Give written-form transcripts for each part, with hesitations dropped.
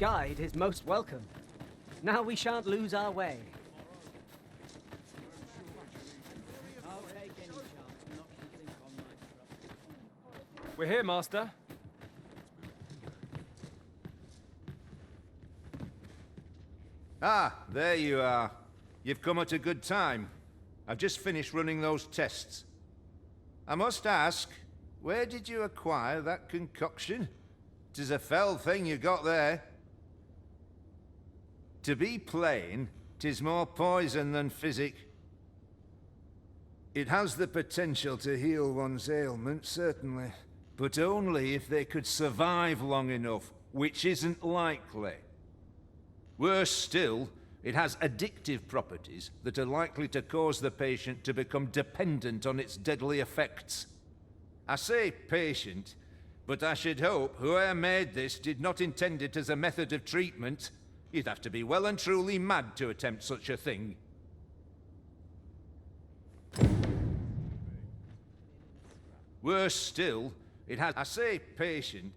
guide is most welcome. Now we shan't lose our way. We're here, Master. Ah, there you are. You've come at a good time. I've just finished running those tests. I must ask, where did you acquire that concoction? 'Tis a fell thing you got there. To be plain, 'tis more poison than physic. It has the potential to heal one's ailment, certainly, but only if they could survive long enough, which isn't likely. Worse still, it has addictive properties that are likely to cause the patient to become dependent on its deadly effects. I say patient, but I should hope whoever made this did not intend it as a method of treatment. You'd have to be well and truly mad to attempt such a thing. Worse still, it has... I say patient.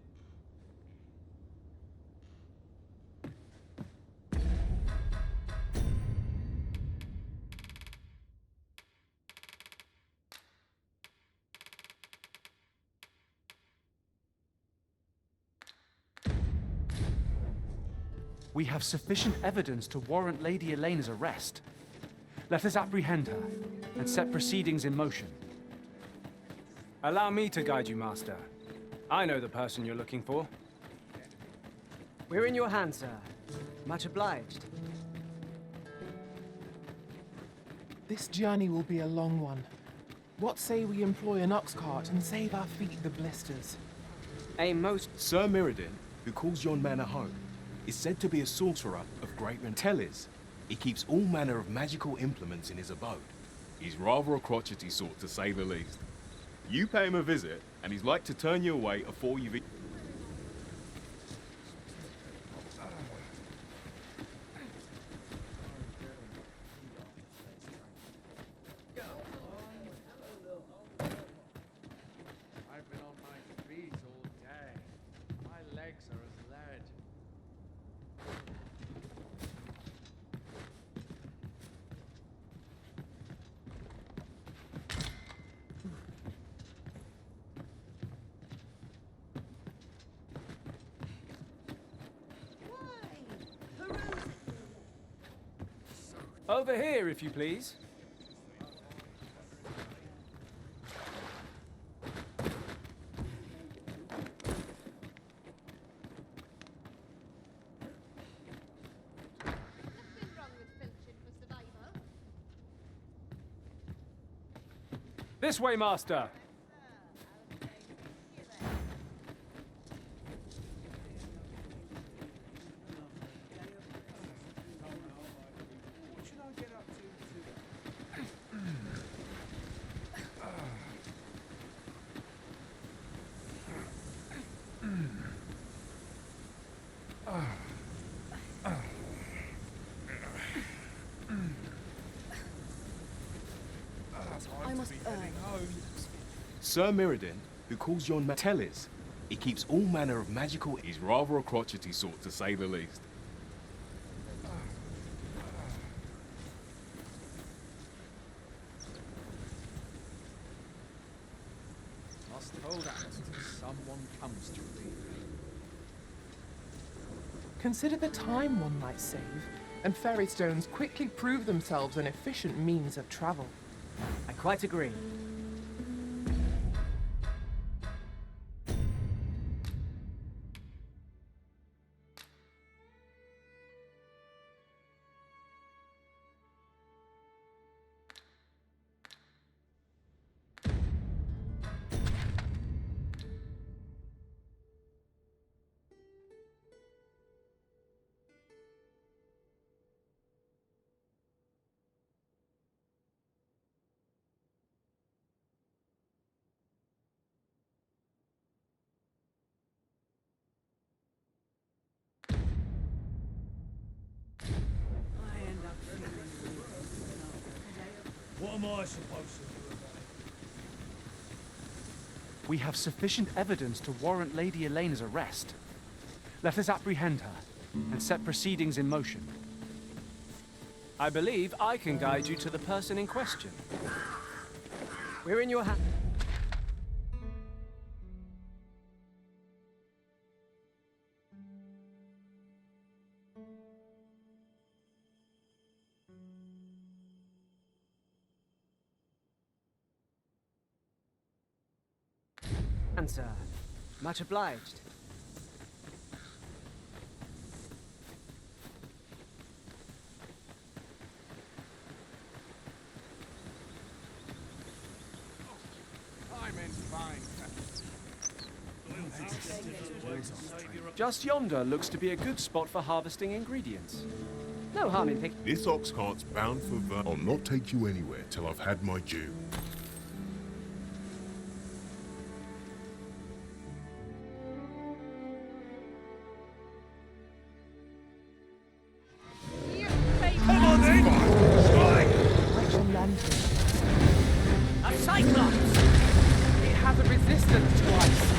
We have sufficient evidence to warrant Lady Elena's arrest. Let us apprehend her and set proceedings in motion. Allow me to guide you, Master. I know the person you're looking for. We're in your hands, sir. Much obliged. This journey will be a long one. What say we employ an ox cart and save our feet the blisters? A most... Sir Mirrodin, who calls yon manor home, is said to be a sorcerer of great renown. Tell is, he keeps all manner of magical implements in his abode. He's rather a crotchety sort, to say the least. You pay him a visit, and he's like to turn you away afore you've... I've been on my feet all day. My legs are as lead. Over here, if you please. This way, Master. Sir Mirrodin, who calls yon manor... Tell is, he keeps all manner of magical... He's rather a crotchety sort, to say the least. Must hold out till someone comes to me. Consider the time one might save, and ferry stones quickly prove themselves an efficient means of travel. I quite agree. What am I supposed to do about it? We have sufficient evidence to warrant Lady Elena's arrest. Let us apprehend her and set proceedings in motion. I believe I can guide you to the person in question. We're in your hands. Answer. Much obliged. Just yonder looks to be a good spot for harvesting ingredients. No harm in picking. This ox cart's bound for I'll not take you anywhere till I've had my due. Come on then! Strike! A cyclops! It has a resistance to ice.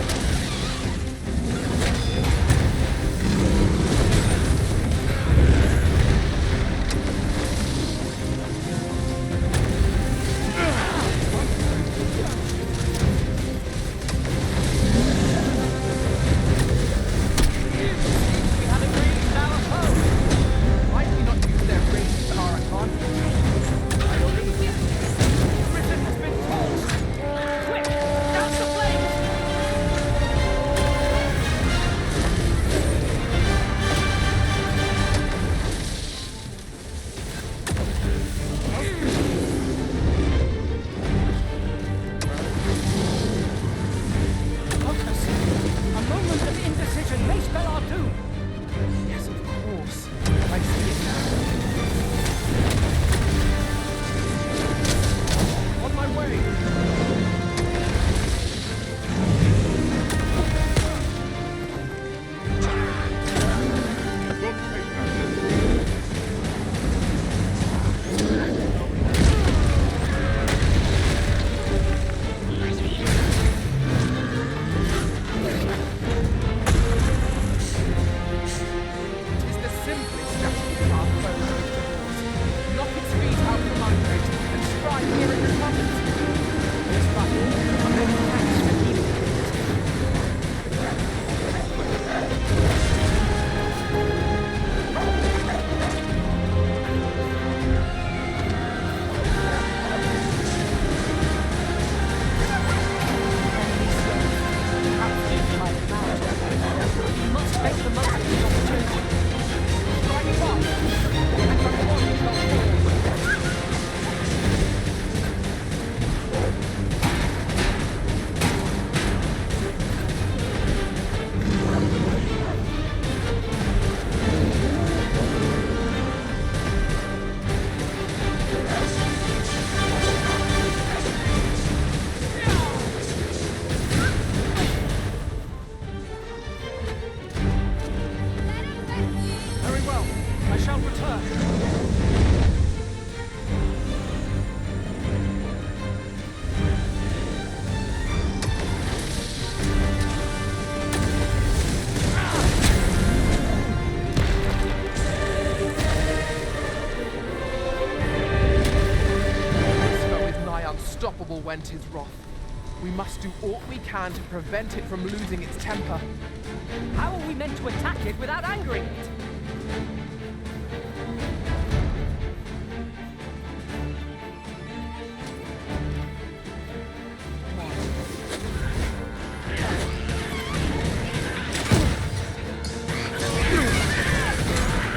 Unstoppable went his wrath. We must do all we can to prevent it from losing its temper. How are we meant to attack it without angering it?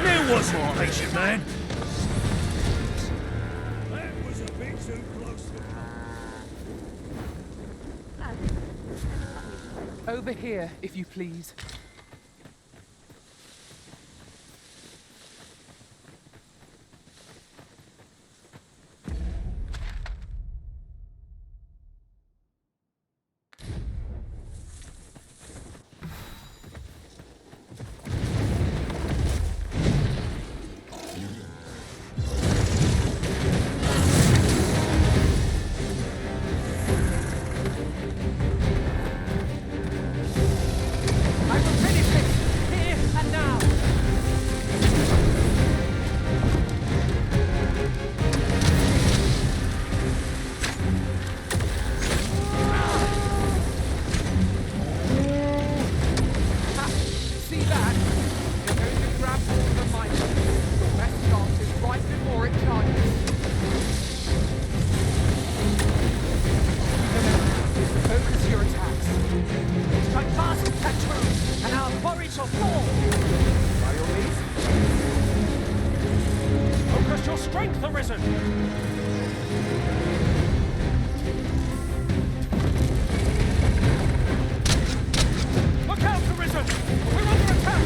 There was more patient, man. That was a bit too close to Over here, if you please. I will Arisen! Look out, Arisen! We're under attack!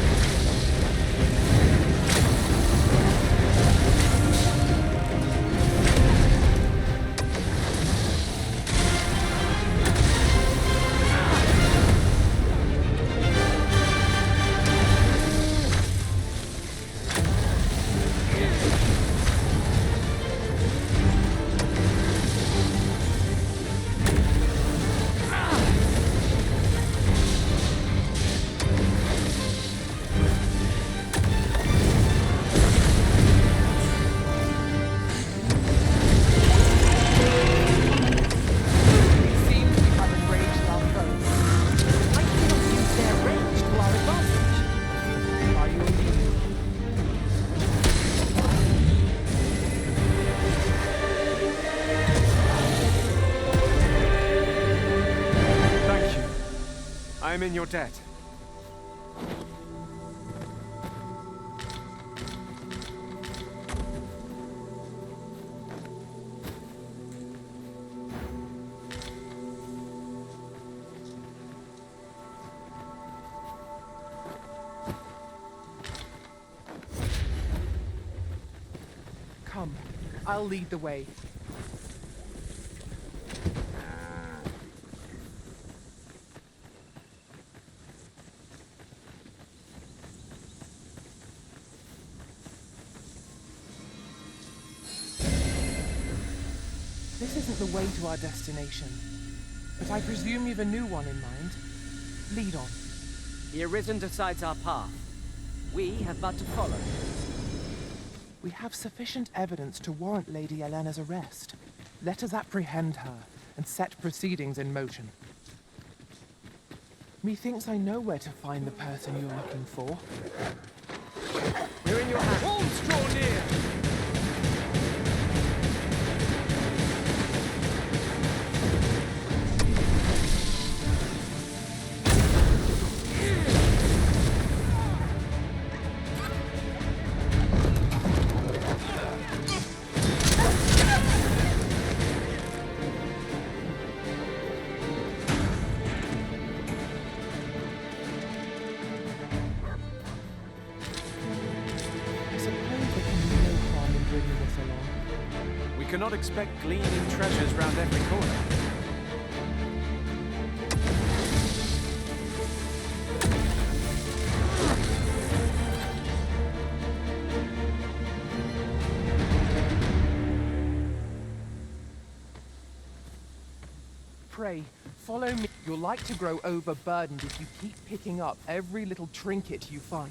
I'm in your debt. Come, I'll lead the way. This isn't the way to our destination, but I presume you've a new one in mind. Lead on. The Arisen decides our path. We have but to follow. We have sufficient evidence to warrant Lady Elena's arrest. Let us apprehend her and set proceedings in motion. Methinks I know where to find the person you're looking for. We're in your hands. Wolves draw near! We cannot expect gleaming treasures round every corner. Pray, follow me. You'll like to grow overburdened if you keep picking up every little trinket you find.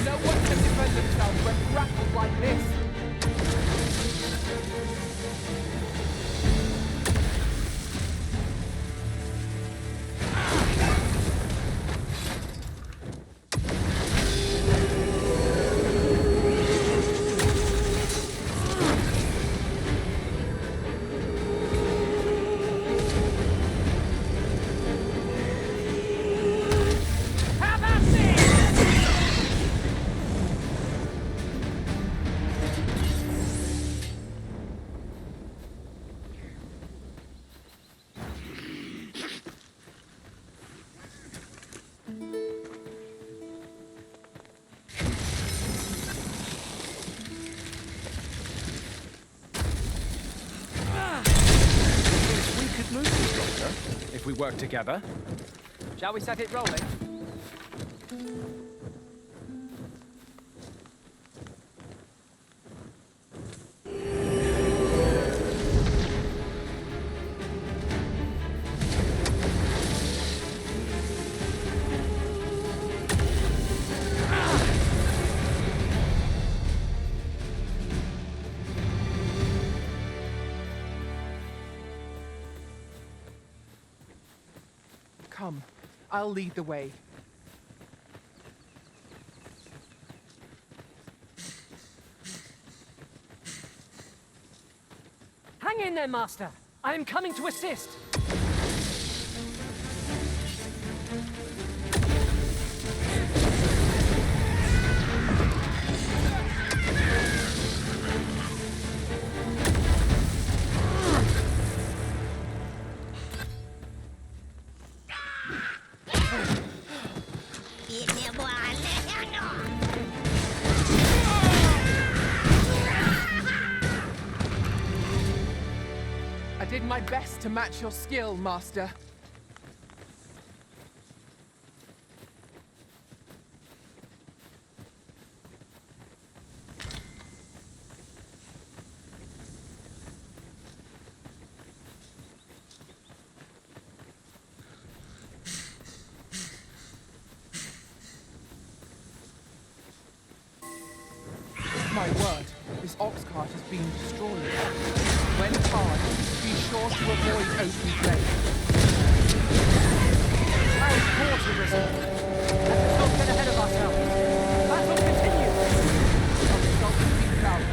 No one can defend themselves when grappled like this. If we work together. Shall we set it rolling? Come, I'll lead the way. in there, Master. I am coming to assist. I did my best to match your skill, Master. My word, this ox cart has been destroyed. When charged, be sure to avoid open flame. Transport arisen. Let's not get ahead of ourselves. Battle continues. Our results have been found.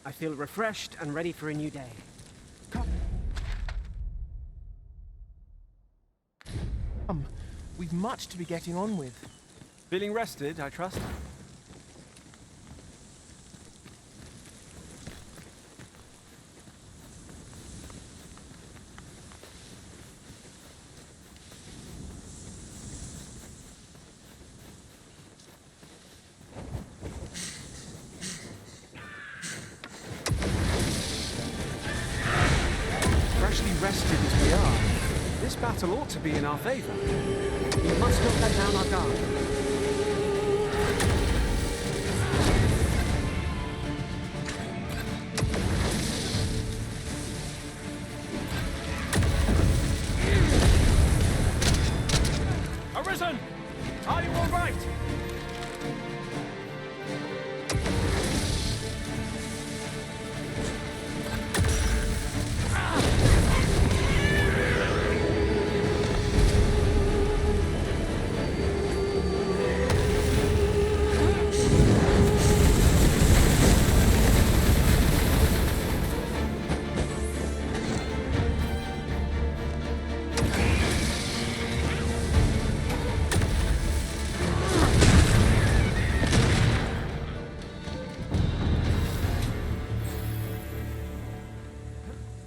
I feel refreshed and ready for a new day. Come. We've much to be getting on with. Feeling rested, I trust? Freshly rested as we are, this battle ought to be in our favor. We must not let down our guard. Arisen! Are you all right?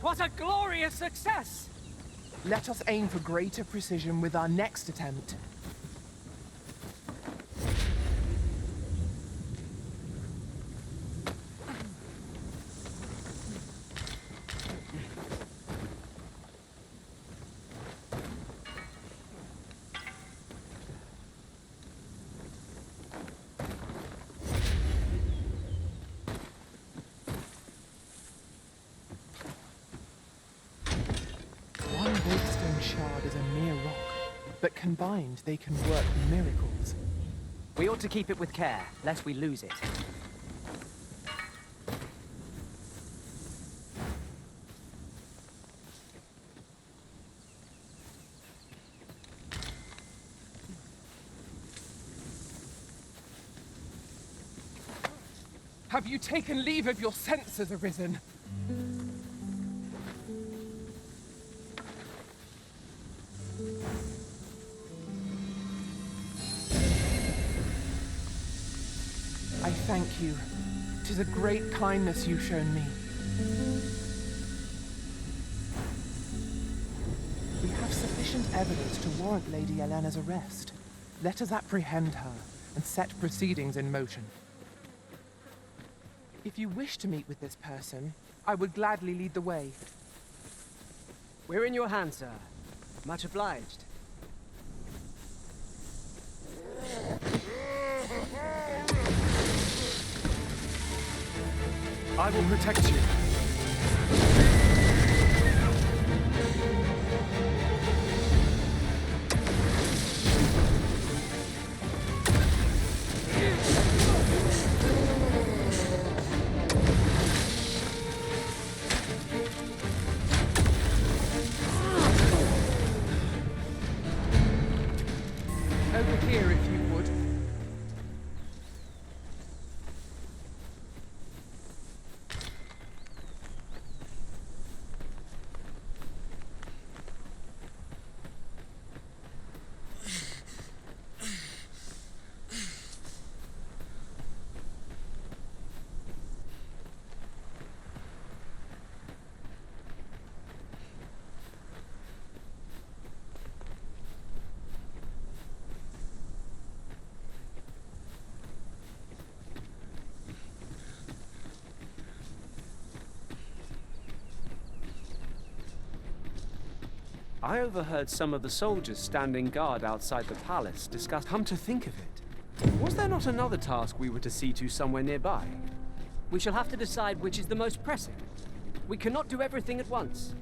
What a glorious success! Let us aim for greater precision with our next attempt. One Wakestone shard is a mere rock, but combined they can work miracles. We ought to keep it with care, lest we lose it. Have you taken leave of your senses, Arisen? I thank you. 'Tis a great kindness you've shown me. We have sufficient evidence to warrant Lady Elena's arrest. Let us apprehend her and set proceedings in motion. If you wish to meet with this person, I would gladly lead the way. We're in your hands, sir. Much obliged. I will protect you. Over here, if you would. I overheard some of the soldiers standing guard outside the palace discuss. Come to think of it, was there not another task we were to see to somewhere nearby? We shall have to decide which is the most pressing. We cannot do everything at once.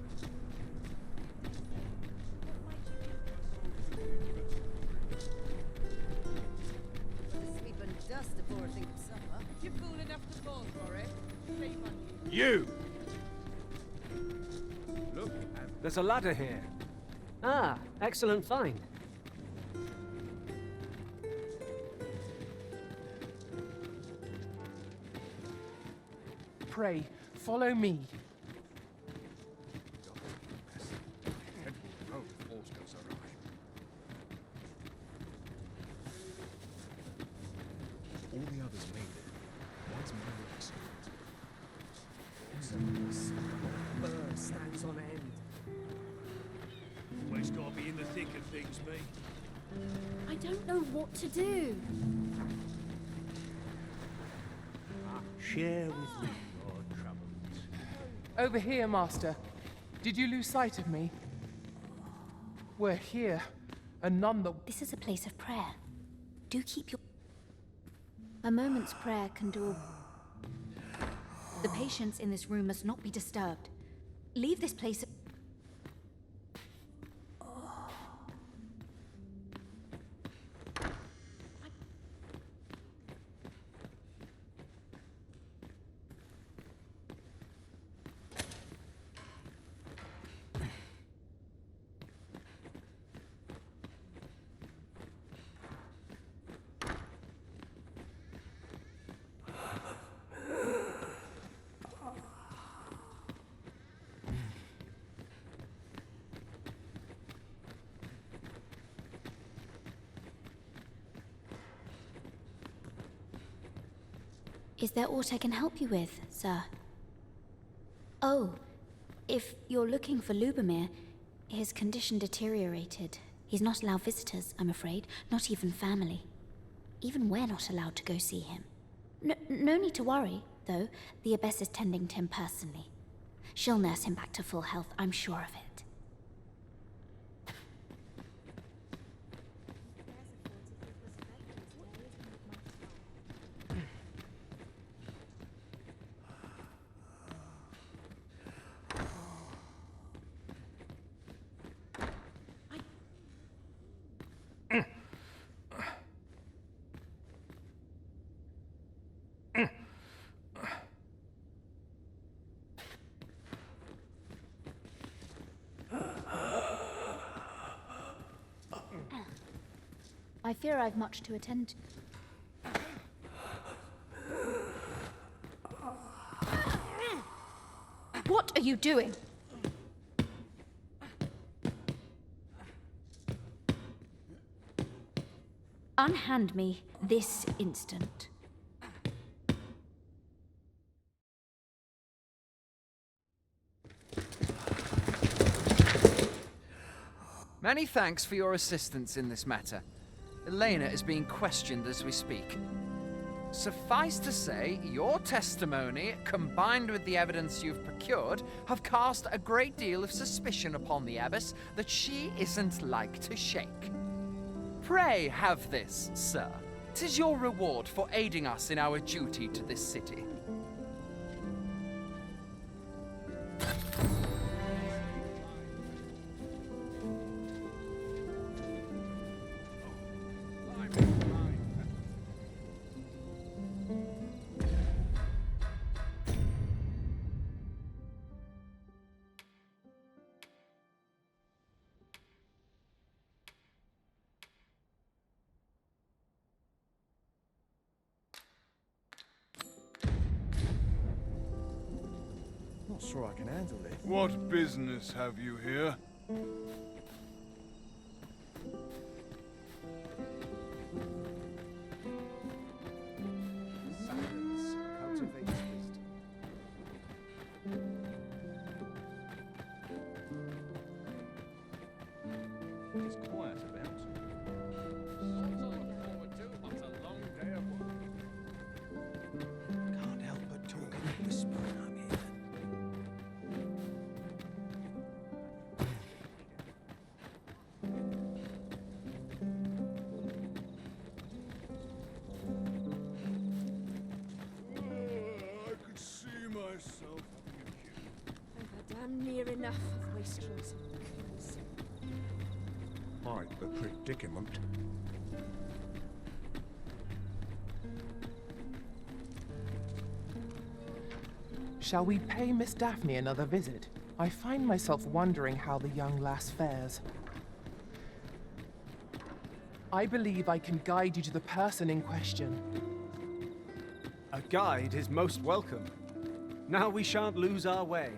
Sleep and dust before think of supper. If you're fool enough to fall for it, shame on you. You! Look, there's a ladder here. Ah, excellent find. Pray, follow me. All the others made it. Why's mine not? Bird stands on end. Always gotta be in the thick of things, me. I don't know what to do. Share with me your troubles. Over here, Master. Did you lose sight of me? We're here, and none that... This is a place of prayer. Do keep your... A moment's prayer can do... The patients in this room must not be disturbed. Leave this place... Is there aught I can help you with, sir? Oh, if you're looking for Lubomir, his condition deteriorated. He's not allowed visitors, I'm afraid, not even family. Even we're not allowed to go see him. No need to worry, though. The Abbess is tending to him personally. She'll nurse him back to full health, I'm sure of it. I fear I've much to attend to. What are you doing? Unhand me this instant. Many thanks for your assistance in this matter. Elena is being questioned as we speak. Suffice to say, your testimony, combined with the evidence you've procured, have cast a great deal of suspicion upon the Abbess that she isn't like to shake. Pray have this, sir. 'Tis your reward for aiding us in our duty to this city. not sure I can handle it. What business have you here? Silence cultivates wisdom. It's quiet about. Can't help but talking and whispering, I'm here. I could see myself having a kid. I've had damn near enough of wastrels and criminals. Quite a predicament. Shall we pay Miss Daphne another visit? I find myself wondering how the young lass fares. I believe I can guide you to the person in question. A guide is most welcome. Now we shan't lose our way.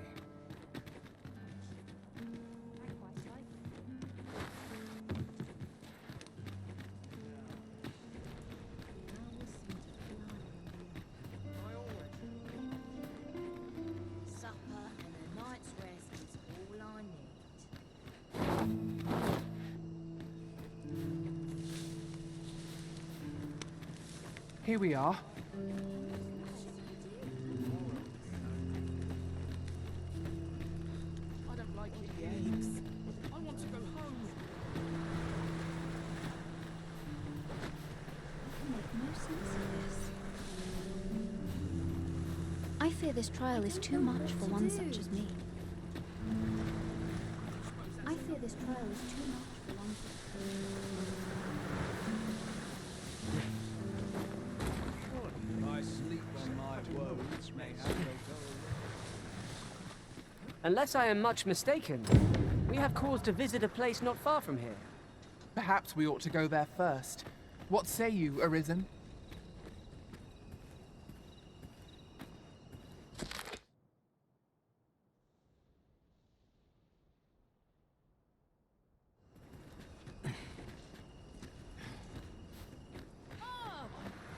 Supper and a night's rest is all I need. Here we are. I don't like the eggs. I want to go home. Make no sense of this. I fear this trial is too much for one such as me. I fear this trial is too much for one such as me. I sleep when my woes may have no goal. Unless I am much mistaken, we have cause to visit a place not far from here. Perhaps we ought to go there first. What say you, Arisen?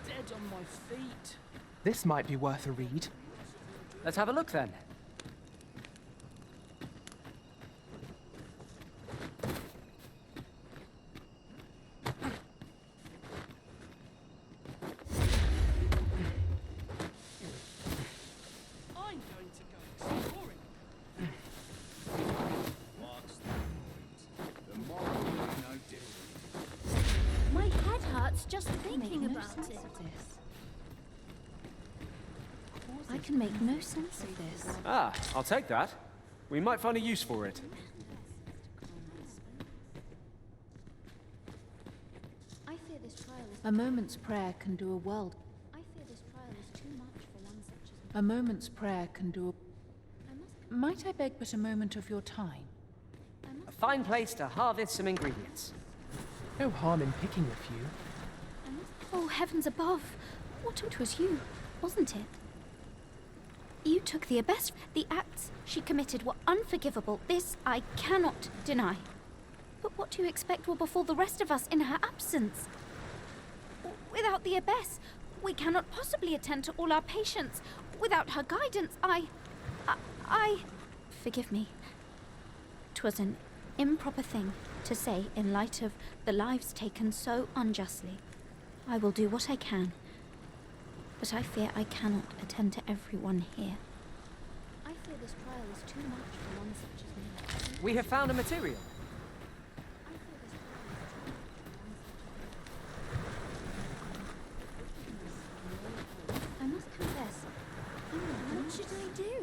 Dead on my feet. This might be worth a read. Let's have a look then. I'm going to go exploring. What's the point? The moral will be no different. My head hurts just thinking about it. I can make no sense of this. Ah, I'll take that. We might find a use for it. I fear this trial is A moment's prayer can do a world. I fear this trial is too much for one such as me. A moment's prayer can do I must Might I beg but a moment of your time? A fine place to harvest some ingredients. No harm in picking a few. Oh, heavens above! What it was you, wasn't it? You took the abyss. The acts she committed were unforgivable. This I cannot deny. But what do you expect will befall the rest of us in her absence? Without the abyss, we cannot possibly attend to all our patients. Without her guidance, I... Forgive me. 'Twas an improper thing to say in light of the lives taken so unjustly. I will do what I can, but I fear I cannot attend to everyone here. I fear this trial is too much for one such as me. We have found a material. I fear this trial is too much for one such as me. I must confess, what should I do?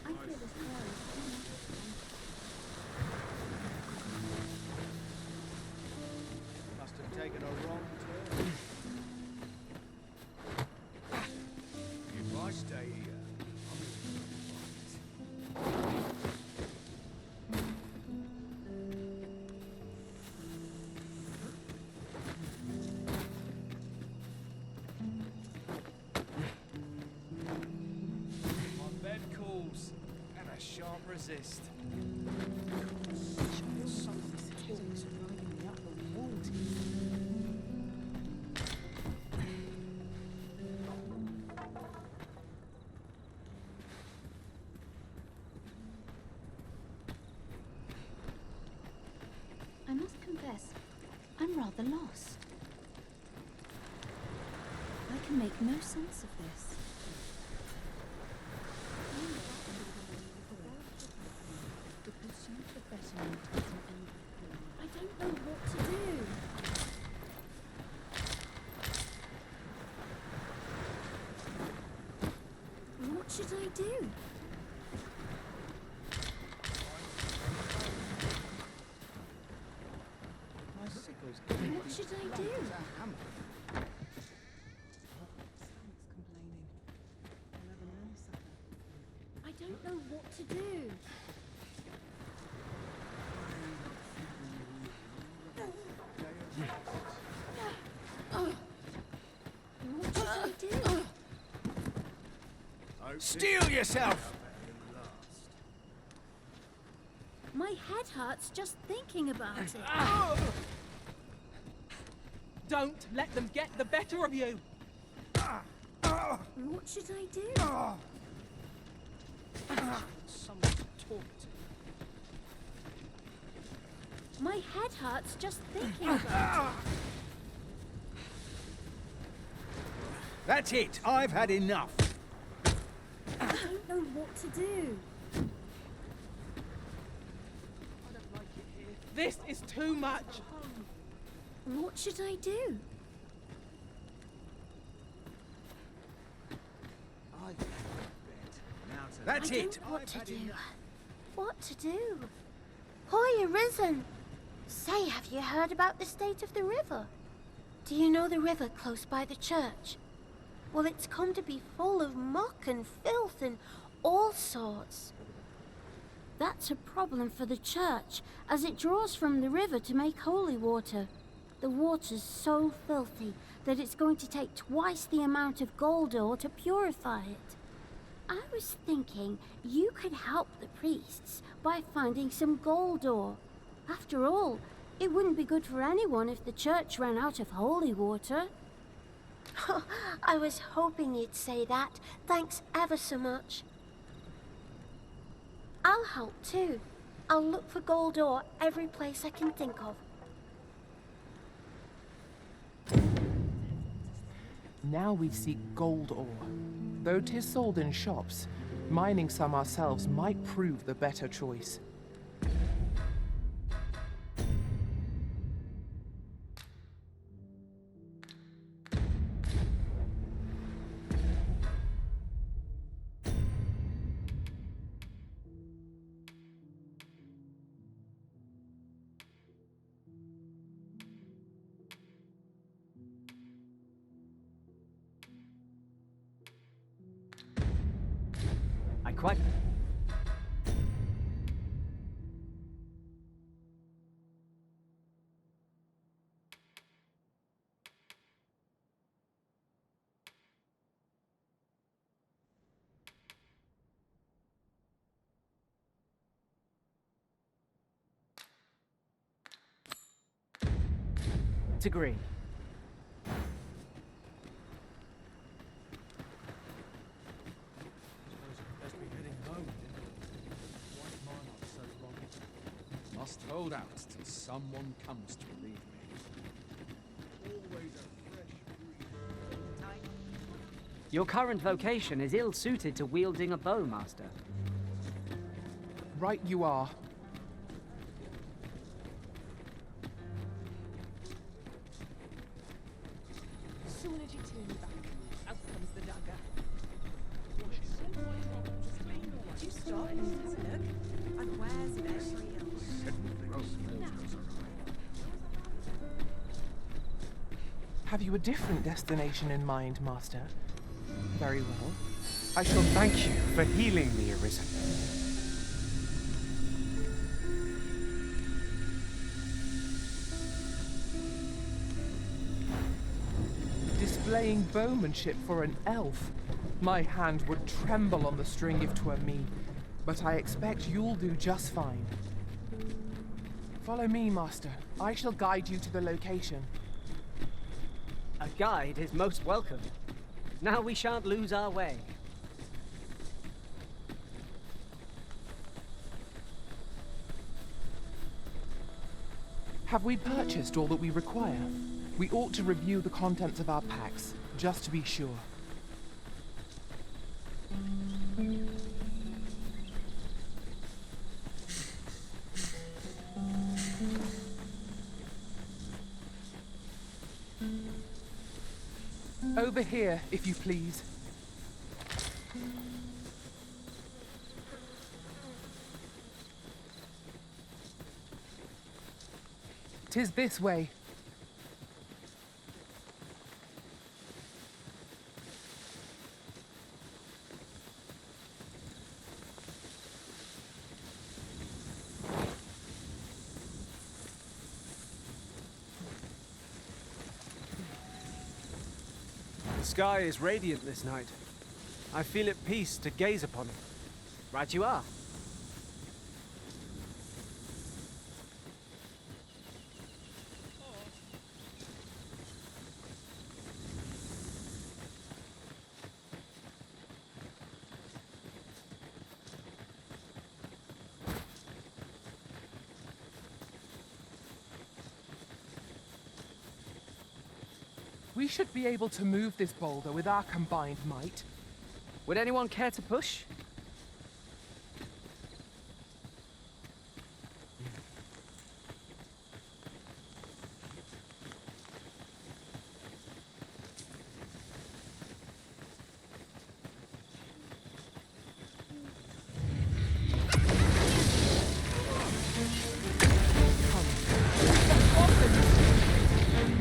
I fear this trial is too much for one such Must have taken a wrong turn. If I stay here, I'm in for a fight. resist. I must confess, I'm rather lost. I can make no sense of this. I don't know what to do. What should I do? What should I do? I don't know what to do. What should I do? Steel yourself! My head hurts just thinking about it. Don't let them get the better of you! What should I do? Someone to talk to. My head hurts just thinking about it. That's it. I've had enough. I don't know what to do. This is too much! What should I do? That's I it. don't know what to do. What to do? Hoy, Arisen! Say, have you heard about the state of the river? Do you know the river close by the church? Well, it's come to be full of muck and filth and all sorts. That's a problem for the church, as it draws from the river to make holy water. The water's so filthy that it's going to take twice the amount of gold ore to purify it. I was thinking you could help the priests by finding some gold ore. After all, it wouldn't be good for anyone if the church ran out of holy water. I was hoping you'd say that. Thanks ever so much. I'll help too. I'll look for gold ore every place I can think of. Now we seek gold ore. Though 'tis sold in shops, mining some ourselves might prove the better choice. Quite. Agree. Must hold out till someone comes to relieve me. Always a fresh breeze. Your current vocation is ill-suited to wielding a bow, Master. Right you are. As soon as you turn your back, out comes the dagger. You started it, isn't it? And where's everybody else? Have you a different destination in mind, Master? Very well. I shall thank you for healing me, Arisen. Displaying bowmanship for an elf. My hand would tremble on the string if 'twere me. but I expect you'll do just fine. Follow me, Master. I shall guide you to the location. A guide is most welcome. Now we shan't lose our way. Have we purchased all that we require? We ought to review the contents of our packs, just to be sure. Over here, if you please. 'Tis this way. The sky is radiant this night. I feel at peace to gaze upon it. Right you are. We should be able to move this boulder with our combined might. Would anyone care to push?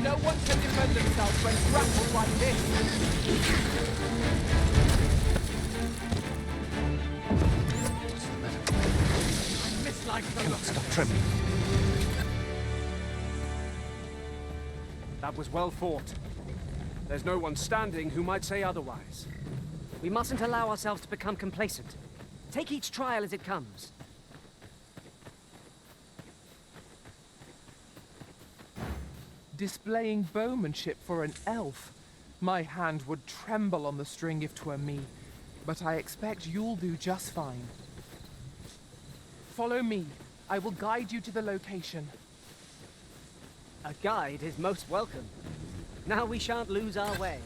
No one can defend themselves when grappled like this. I mislike the Cannot stop trembling. That was well fought. There's no one standing who might say otherwise. We mustn't allow ourselves to become complacent. Take each trial as it comes. Displaying bowmanship for an elf. My hand would tremble on the string if 'twere me, but I expect you'll do just fine. Follow me. I will guide you to the location. A guide is most welcome. Now we shan't lose our way.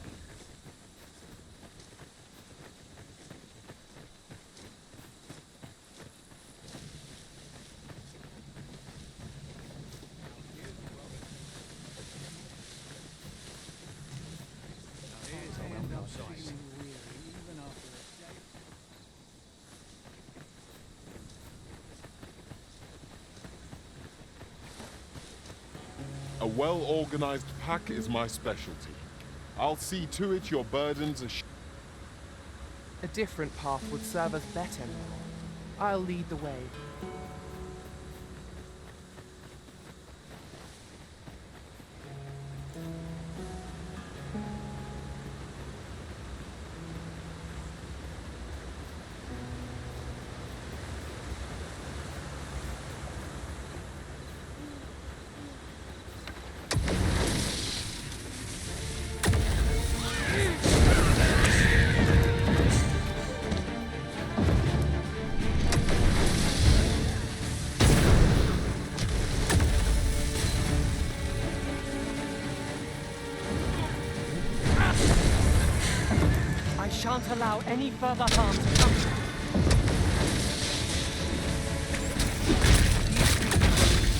A well-organized pack is my specialty. I'll see to it your burdens are A different path would serve us better. I'll lead the way. I shan't allow any further harm to come to you.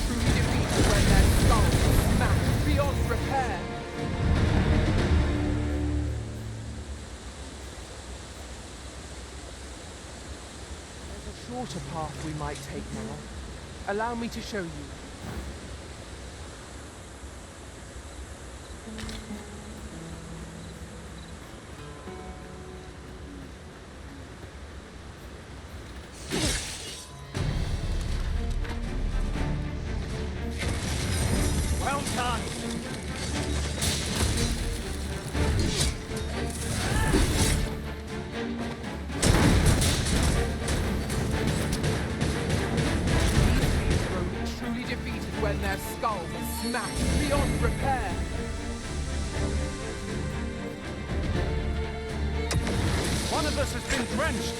Truly defeated when their skulls smashed beyond repair. There's a shorter path we might take now. Allow me to show you. Well done! smashed beyond repair. One of us has been drenched.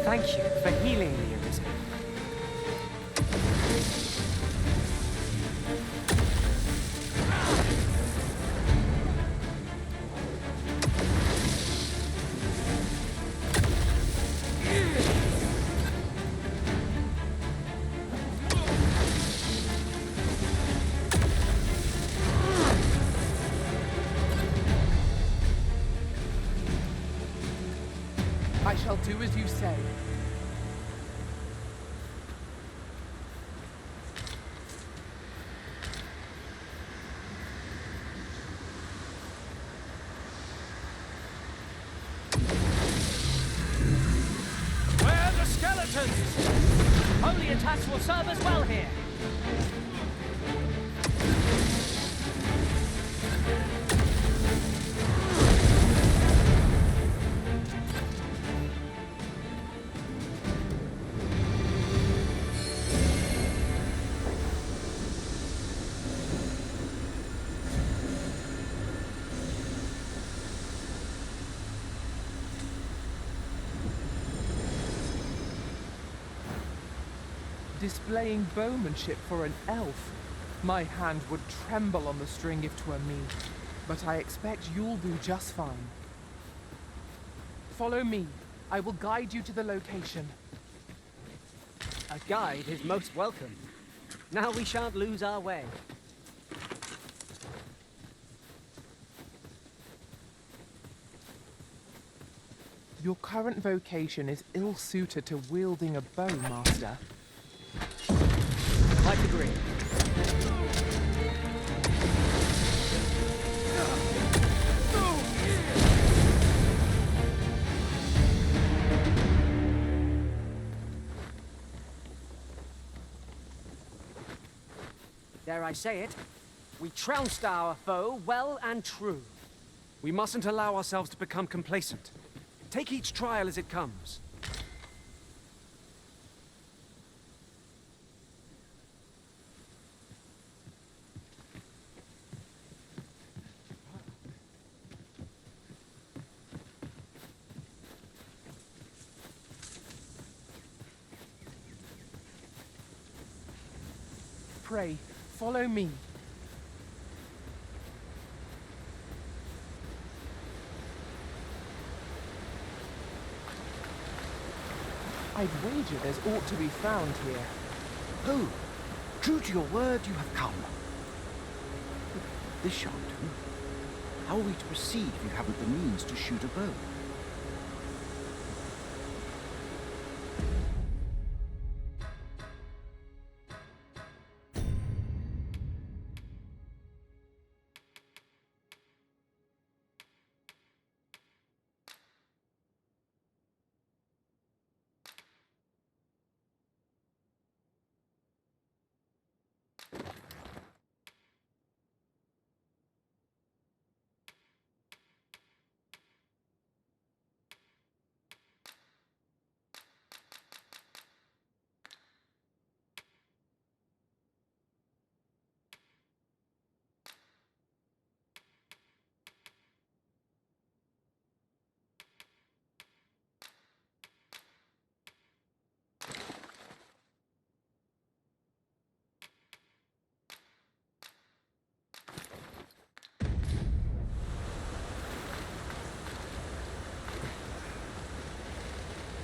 Thank you for healing me, Arisen. I shall do as you say. Where are the skeletons? Holy attacks will serve us well here. Displaying bowmanship for an elf. My hand would tremble on the string if 'twere me, but I expect you'll do just fine. Follow me. I will guide you to the location. A guide is most welcome. Now we shan't lose our way. Your current vocation is ill-suited to wielding a bow, Master. Quite agree. Dare I say it, we trounced our foe well and true. We mustn't allow ourselves to become complacent. Take each trial as it comes. Pray, follow me. I'd wager there's aught to be found here. Oh, true to your word, you have come. This shan't do. How are we to proceed if you haven't the means to shoot a bow?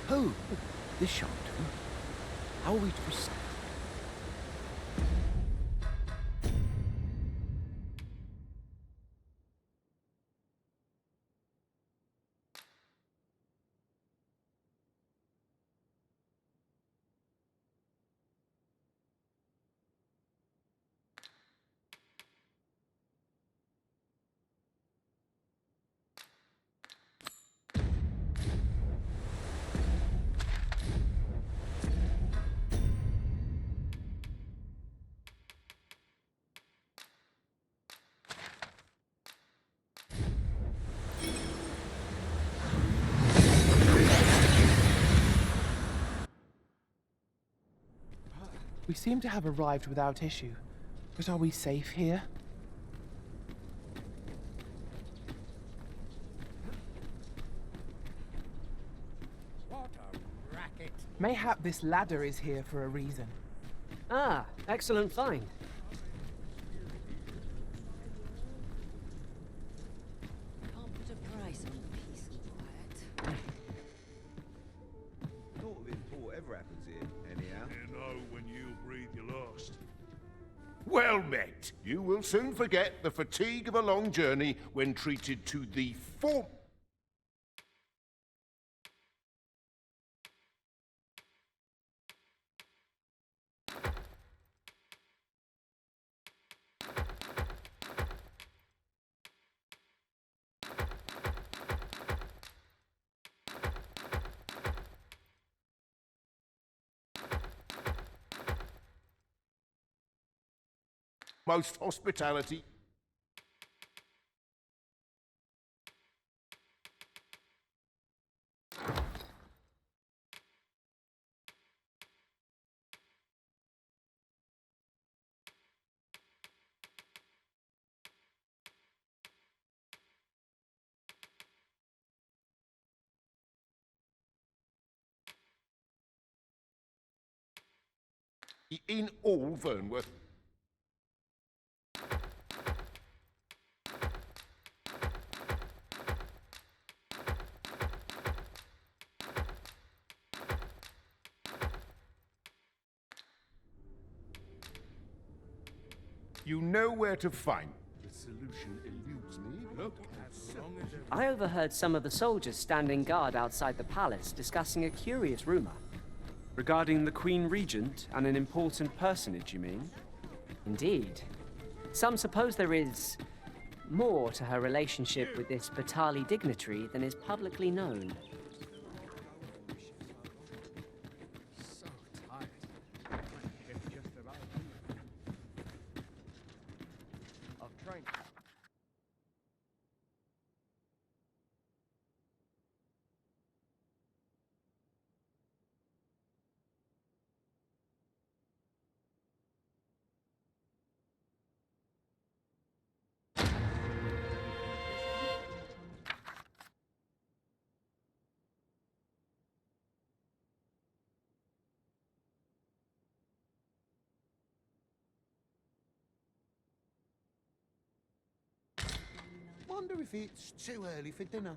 Oh, this shan't do. How are we to proceed? We seem to have arrived without issue. But are we safe here? What a racket. Mayhap this ladder is here for a reason. Ah, excellent find. Can't put a price on peace and quiet. Naught of import ever happens here, anyhow. You know when you breathe your last. Well met. You will soon forget the fatigue of a long journey when treated to the form. Most hospitality. In all Vernworth. You know where to find. The solution eludes me. Look, I overheard some of the soldiers standing guard outside the palace discussing a curious rumor. Regarding the Queen Regent and an important personage, you mean? Indeed. Some suppose there is more to her relationship with this Batali dignitary than is publicly known. So tired. My hip just about. I've trained. Wonder if it's too early for dinner.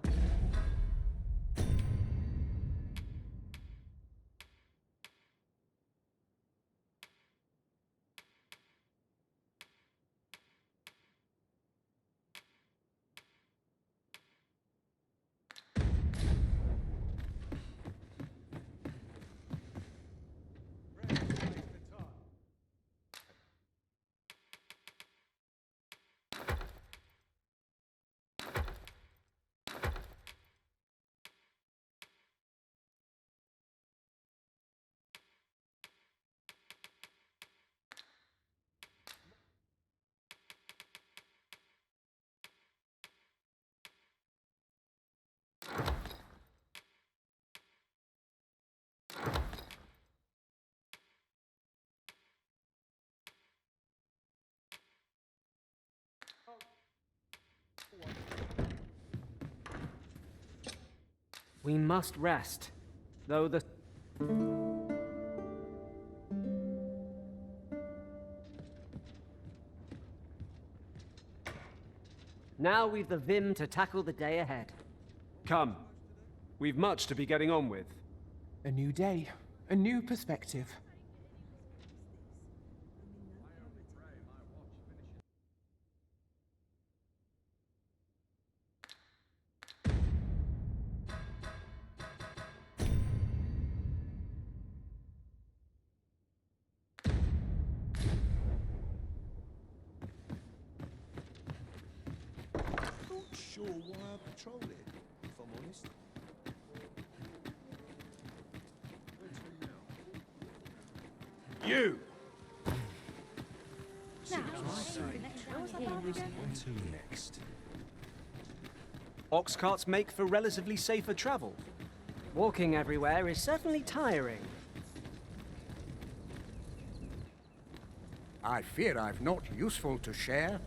We must rest, though the... Now we've the vim to tackle the day ahead. Come. We've much to be getting on with. A new day, a new perspective. Not sure why I patrol it, if I'm honest. You! On to next. Ox carts make for relatively safer travel. Walking everywhere is certainly tiring. I fear I've not useful to share.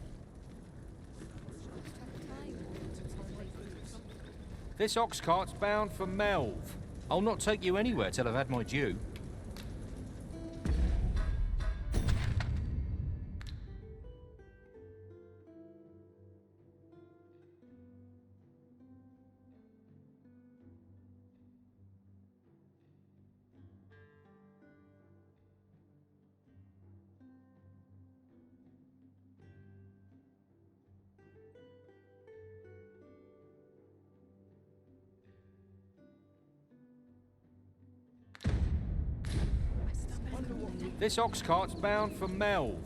This ox cart's bound for Melv. I'll not take you anywhere till I've had my due. This ox cart's bound for Melv.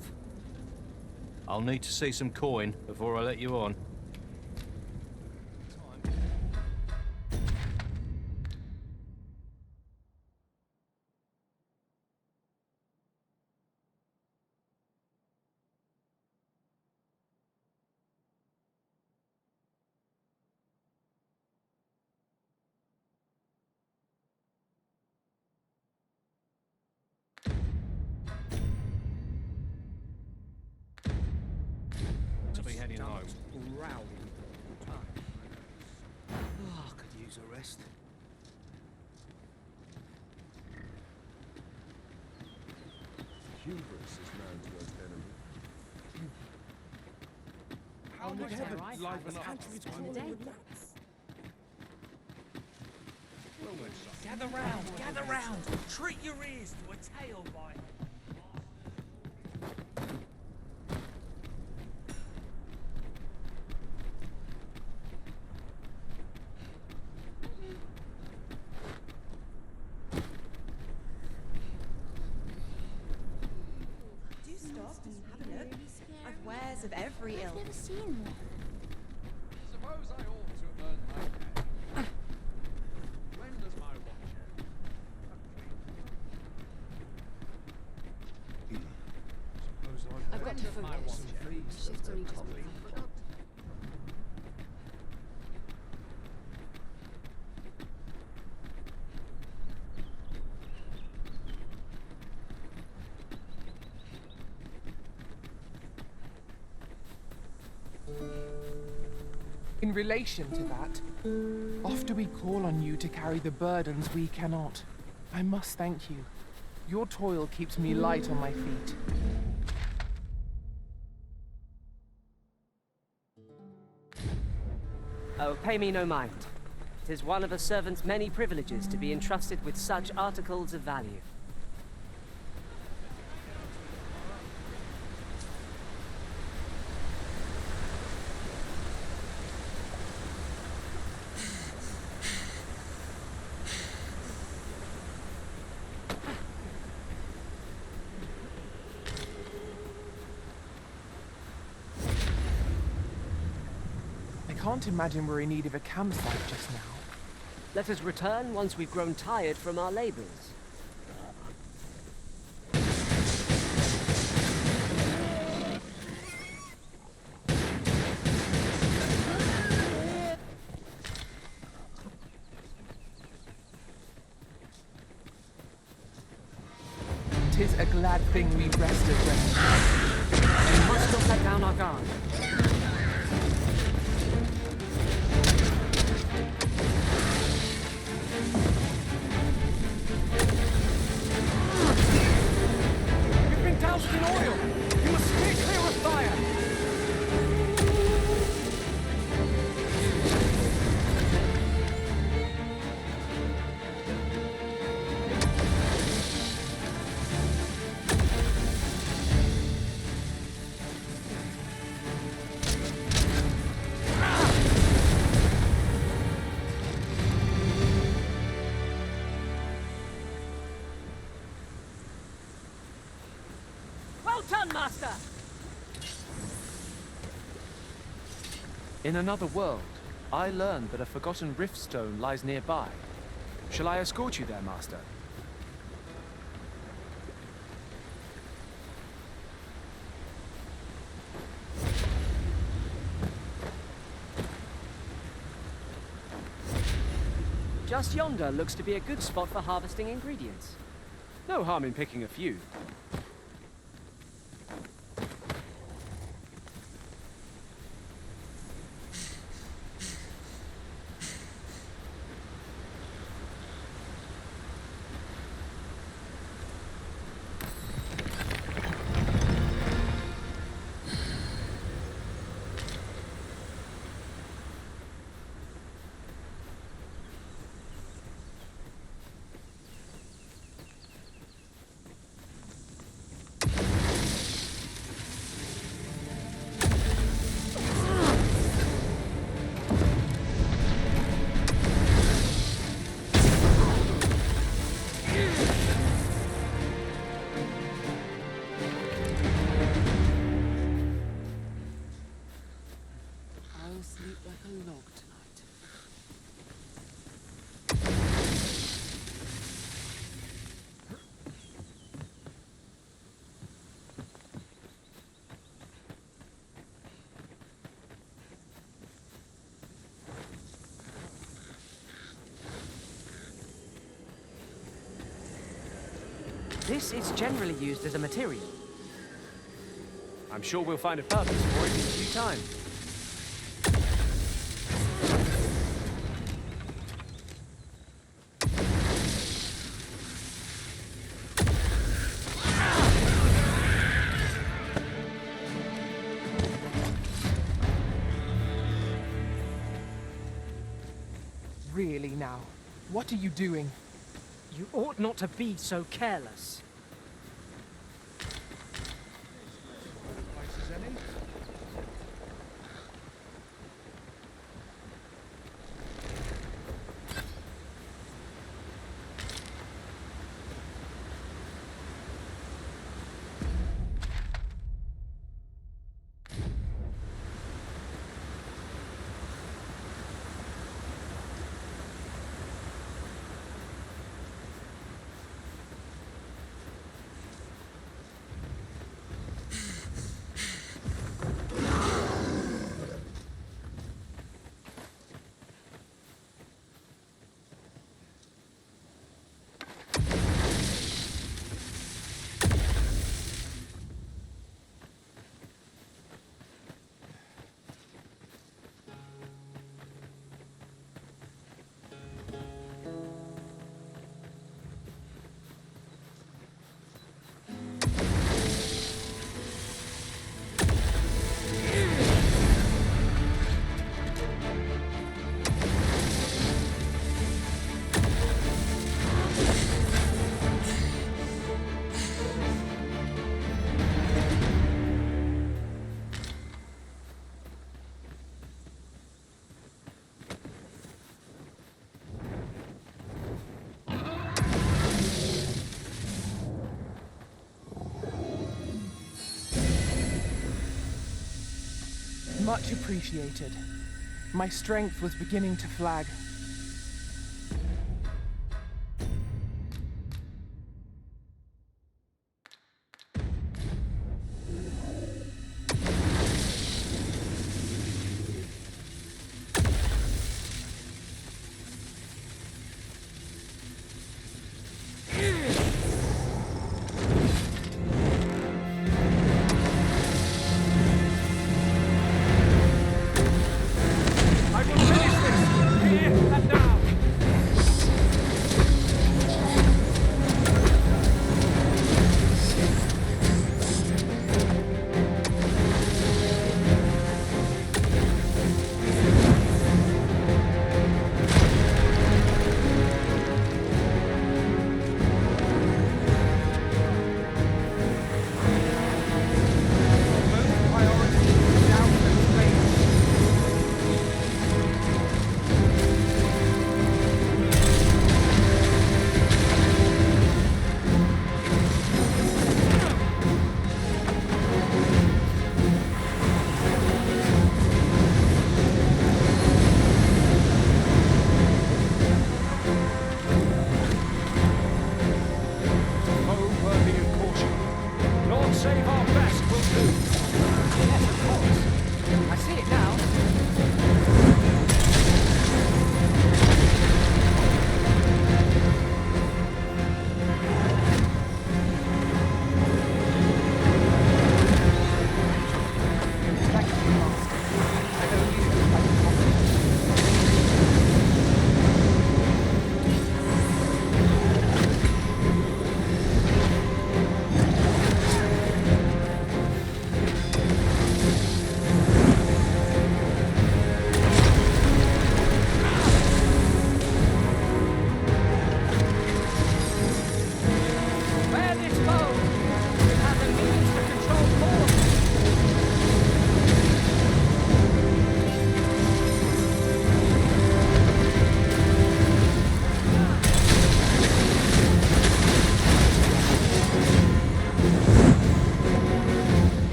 I'll need to see some coin before I let you on. Heading home. Oh, could use a rest. Hubris is known to us enemy. How would heaven liven up In the day. Gather round! Treat your ears to a tail bite! Do stop and have a look. I've wares of every ilk. I've never seen one. Suppose I ought to earn my pay. When does my watch end? I've got to focus. Shifts are just put up. In relation to that, oft do we call on you to carry the burdens we cannot. I must thank you. Your toil keeps me light on my feet. Oh, pay me no mind. It is one of a servant's many privileges to be entrusted with such articles of value. I can't imagine we're in need of a campsite just now. Let us return once we've grown tired from our labors. Tis a glad thing we rested when We must not let down our guard. We've been doused in oil! You must stay clear of fire! Master! In another world, I learned that a forgotten rift stone lies nearby. Shall I escort you there, Master? Just yonder looks to be a good spot for harvesting ingredients. No harm in picking a few. I'll sleep like a log tonight. This is generally used as a material. I'm sure we'll find a purpose for it in due time. Really now? What are you doing? You ought not to be so careless. Places any? Much appreciated. My strength was beginning to flag.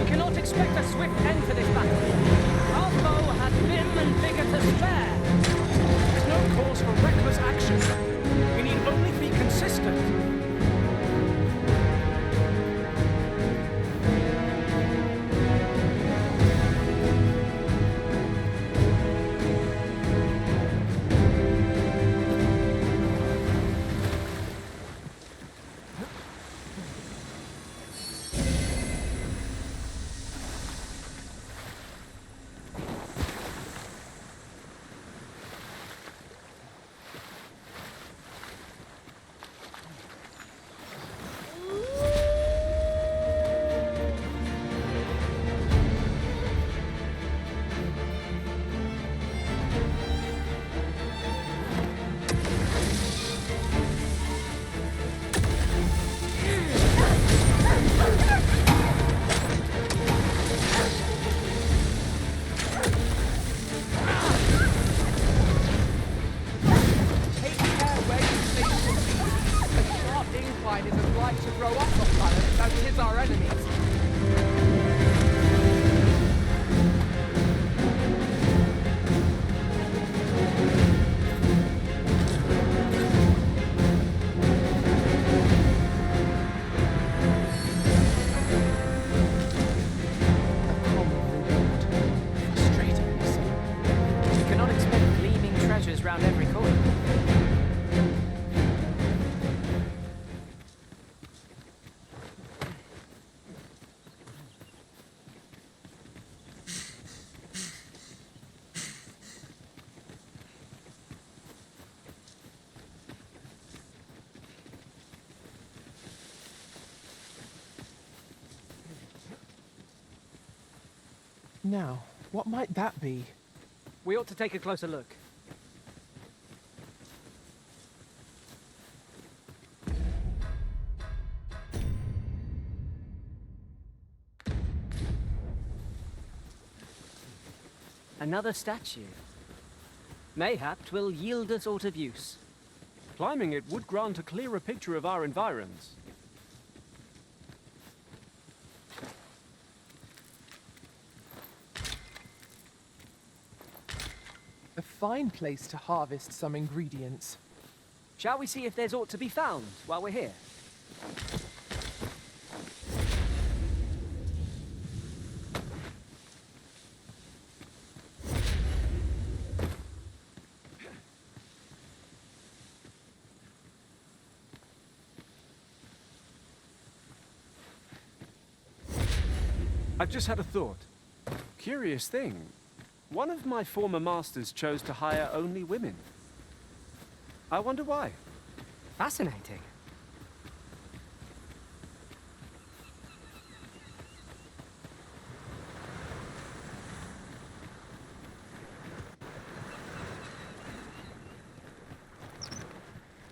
cannot expect a swift end to this battle. Our foe has vim and vigor to spare. There's no cause for reckless action. We need only be consistent. Now, what might that be? We ought to take a closer look. Another statue. Mayhap 'twill yield us aught of use. Climbing it would grant a clearer picture of our environs. A fine place to harvest some ingredients. Shall we see if there's aught to be found while we're here? I've just had a thought. Curious thing. One of my former masters chose to hire only women. I wonder why. Fascinating.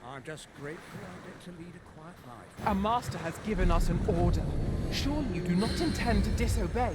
I'm just grateful I get to lead a quiet life. Our master has given us an order. Surely you do not intend to disobey?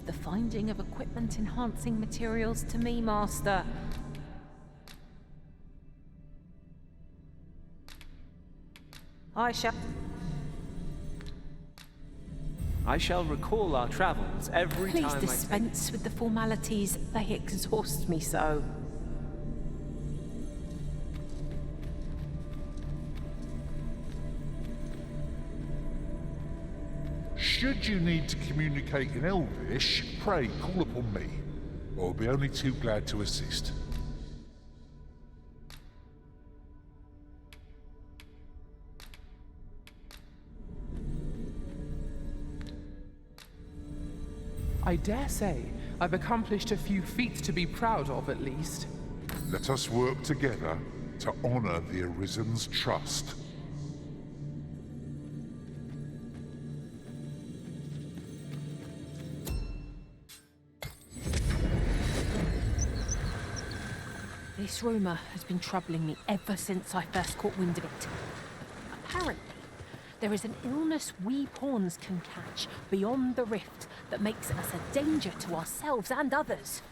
leave the finding of equipment-enhancing materials to me, Master. I shall recall our travels every Please time dispense with the formalities. They exhaust me so. Should you need to communicate in Elvish, pray call upon me. I'll be only too glad to assist. I dare say I've accomplished a few feats to be proud of, at least. Let us work together to honor the Arisen's trust. This rumour has been troubling me ever since I first caught wind of it. Apparently, there is an illness we pawns can catch beyond the rift that makes us a danger to ourselves and others.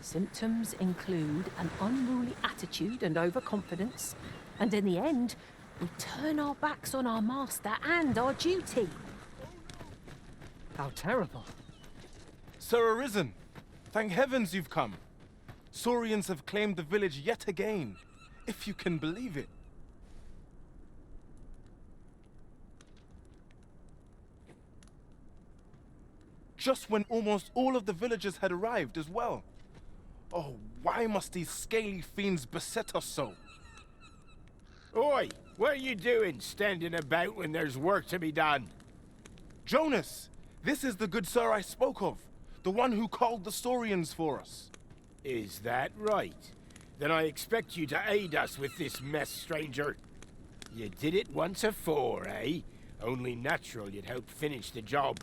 Symptoms include an unruly attitude and overconfidence, and in the end, we turn our backs on our master and our duty. How terrible. Sir Arisen, thank heavens you've come. Saurians have claimed the village yet again, if you can believe it. Just when almost all of the villagers had arrived as well. Oh, why must these scaly fiends beset us so? Oi, what are you doing standing about when there's work to be done? Jonas, this is the good sir I spoke of, the one who called the Saurians for us. Is that right? Then I expect you to aid us with this mess, stranger. You did it once afore, eh? Only natural you'd help finish the job.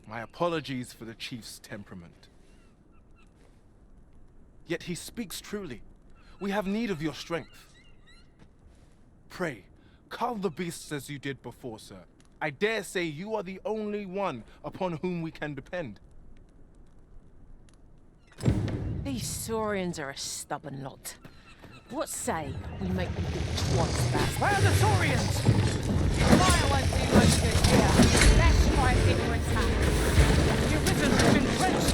My apologies for the chief's temperament. Yet he speaks truly. We have need of your strength. Pray, cull the beasts as you did before, sir. I dare say you are the only one upon whom we can depend. These Saurians are a stubborn lot. What say we make them think twice about it? Where are the Saurians? Fire won't do much good here. Let's try and get to attack. The Arisen has been drenched.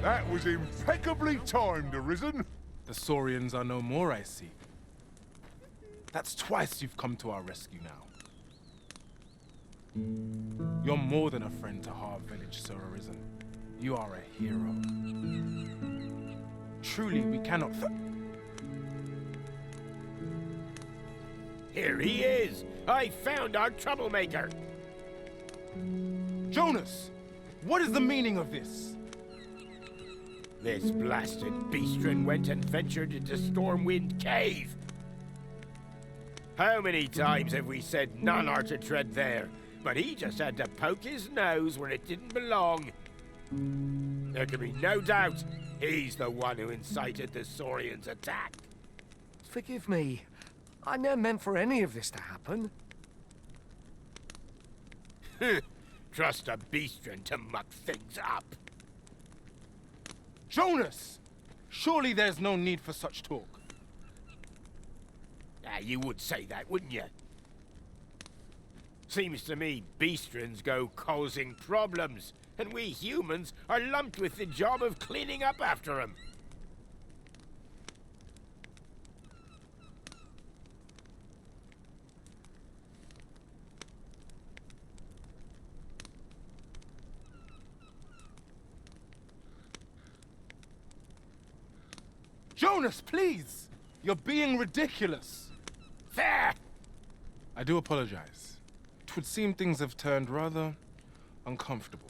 That was impeccably timed, Arisen. The Saurians are no more, I see. That's twice you've come to our rescue now. You're more than a friend to Harv Village, Sir Arisen. You are a hero. Truly, we cannot Here he is! I found our troublemaker! Jonas! What is the meaning of this? This blasted beastren went and ventured into Stormwind Cave! How many times have we said none are to tread there? But he just had to poke his nose where it didn't belong. There can be no doubt he's the one who incited the Saurians' attack. Forgive me. I never meant for any of this to happen. Trust a beastren to muck things up. Jonas! Surely there's no need for such talk. You would say that, wouldn't you? Seems to me beastrens go causing problems, and we humans are lumped with the job of cleaning up after them. Jonas, please! You're being ridiculous. Fair! I do apologize. It would seem things have turned rather uncomfortable.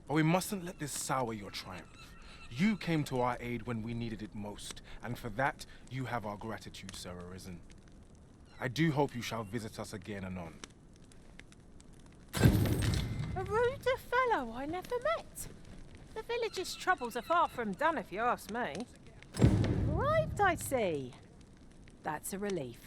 But we mustn't let this sour your triumph. You came to our aid when we needed it most, and for that, you have our gratitude, Sir Arisen. I do hope you shall visit us again anon. A ruder fellow I never met. The village's troubles are far from done, if you ask me. Arrived, I see. That's a relief.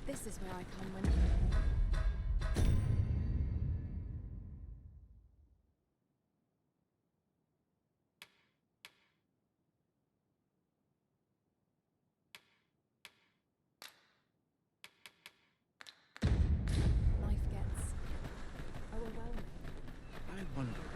This is where I come when... life gets overwhelming. I wonder what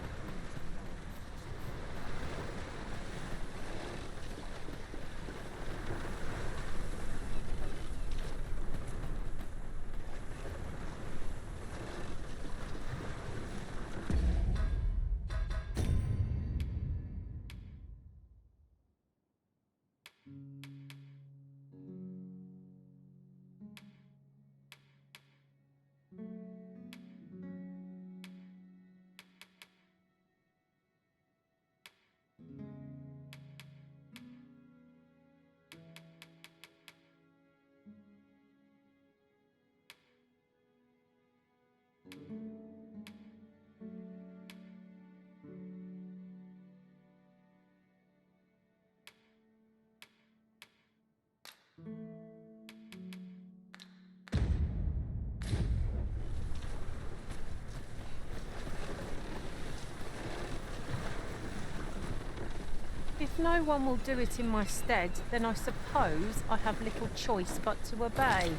If no one will do it in my stead, then I suppose I have little choice but to obey.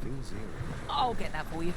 feels eerie. I'll get that for you.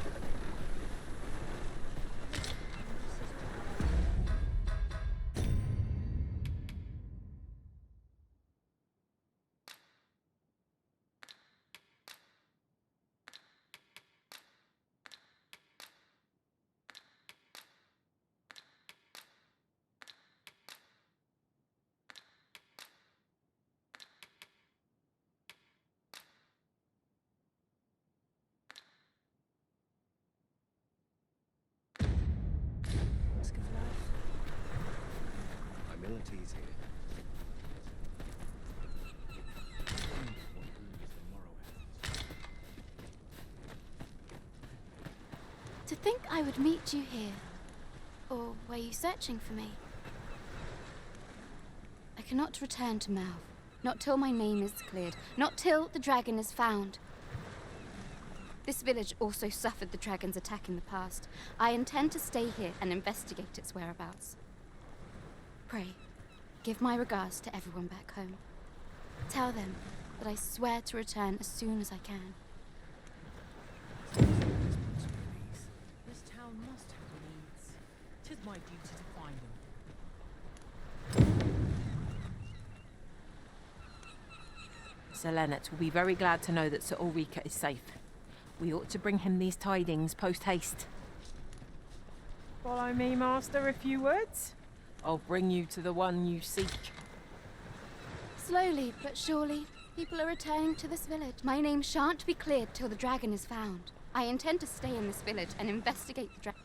Humility's here. To think I would meet you here. Or were you searching for me? I cannot return to Malv. Not till my name is cleared. Not till the dragon is found. This village also suffered the dragon's attack in the past. I intend to stay here and investigate its whereabouts. Pray, give my regards to everyone back home. Tell them that I swear to return as soon as I can. This town must have needs. 'Tis my duty to find them. Sir Leonard will be very glad to know that Sir Ulrika is safe. We ought to bring him these tidings post-haste. Follow me, Master, if you would. I'll bring you to the one you seek. Slowly but surely, people are returning to this village. My name shan't be cleared till the dragon is found. I intend to stay in this village and investigate the dragon.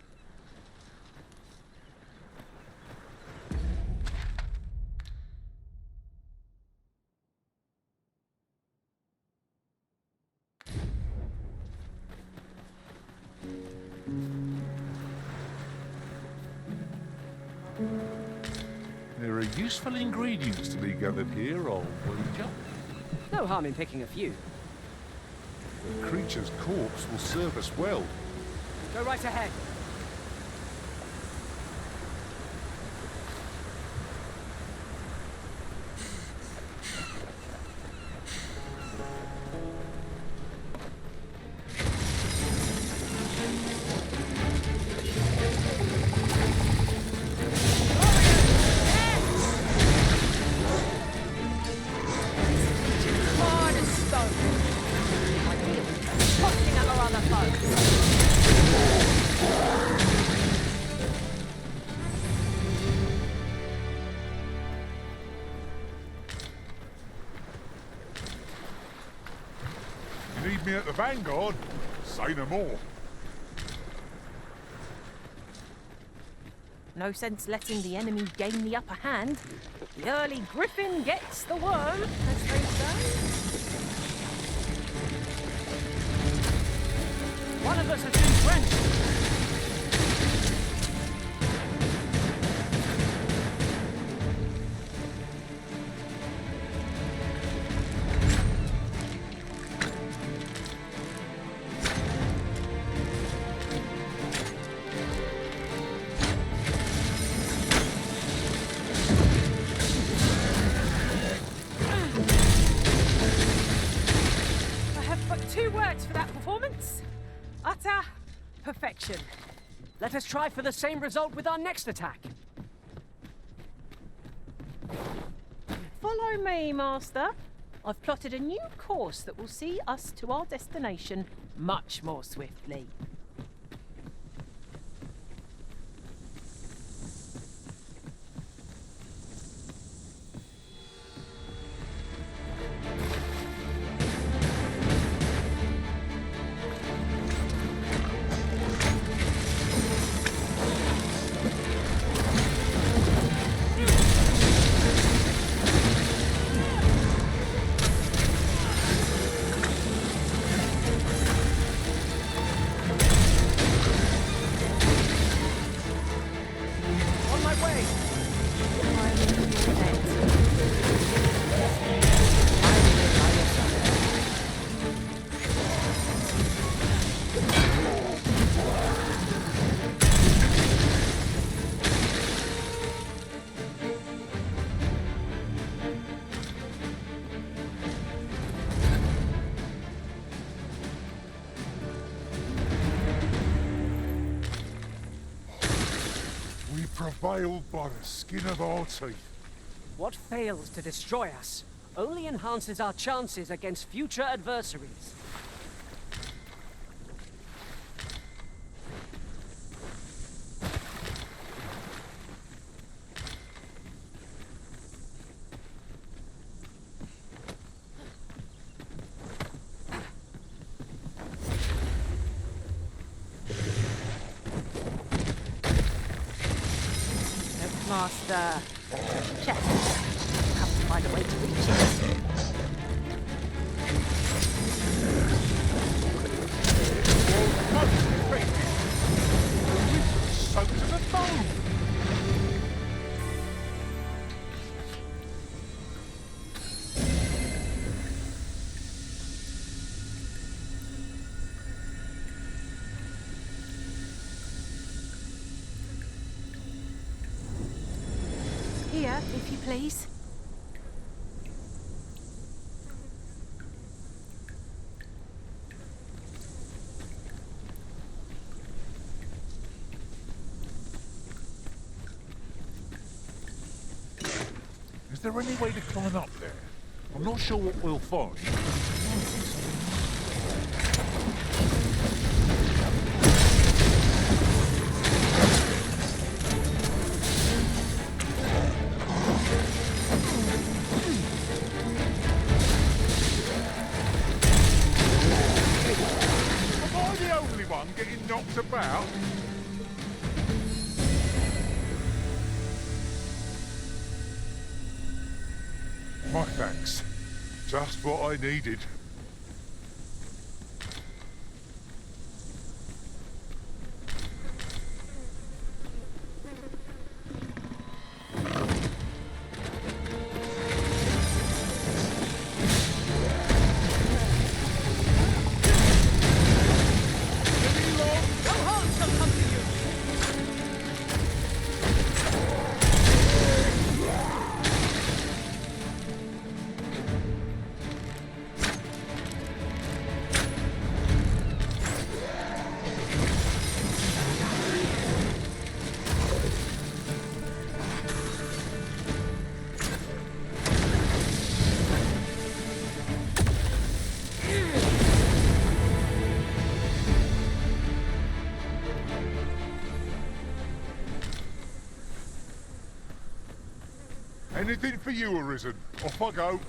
There are useful ingredients to be gathered here, old wager. No harm in picking a few. The creature's corpse will serve us well. Go right ahead. me at the vanguard. Say no more. No sense letting the enemy gain the upper hand. The early griffin gets the worm, as they say. One of us has been drenched. For that performance, utter perfection. Let us try for the same result with our next attack. Follow me, Master. I've plotted a new course that will see us to our destination much more swiftly. Prevailed by the skin of our teeth. What fails to destroy us only enhances our chances against future adversaries. Master. Check. Have to find a way to reach it. Soaked to the bone. Here, if you please. Is there any way to climb up there? I'm not sure what we'll find. Getting knocked about? My thanks. Just what I needed. Anything for you, Arisen. Off I go.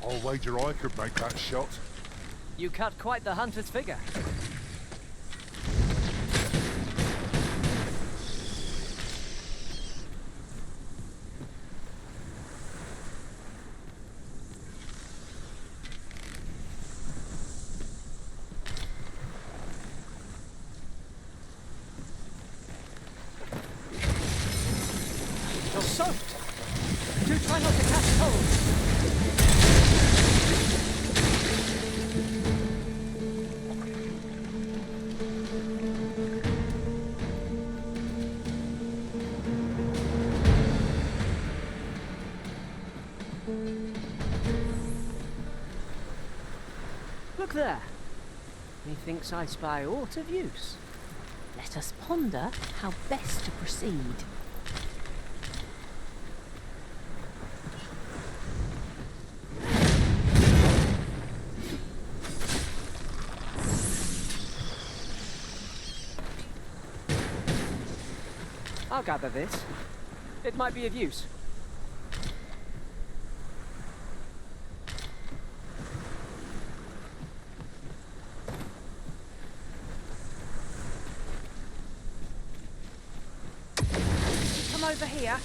I'll wager I could make that shot. You cut quite the hunter's figure. You're soaked. Do try not to catch cold. Look there. Methinks I spy aught of use. Let us ponder how best to proceed. I'll gather this. It might be of use. Come over here.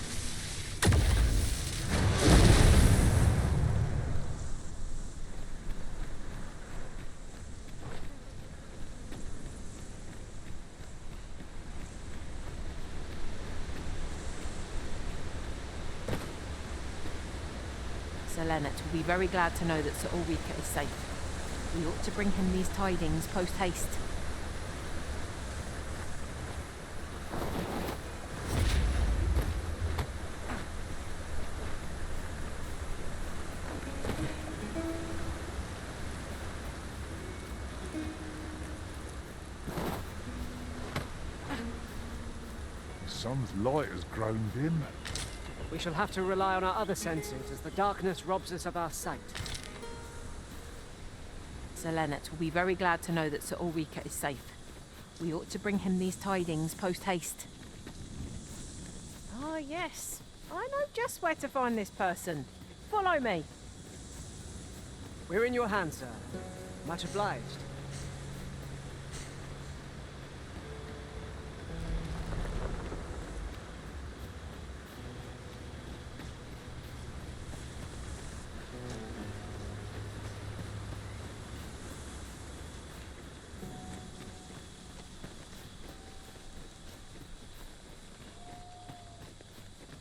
Sir Leonard will be very glad to know that Sir Ulrika is safe. We ought to bring him these tidings post-haste. The sun's light has grown dim. We shall have to rely on our other senses as the darkness robs us of our sight. Sir Leonard will be very glad to know that Sir Ulrika is safe. We ought to bring him these tidings post-haste. Ah, yes. I know just where to find this person. Follow me. We're in your hands, sir. Much obliged.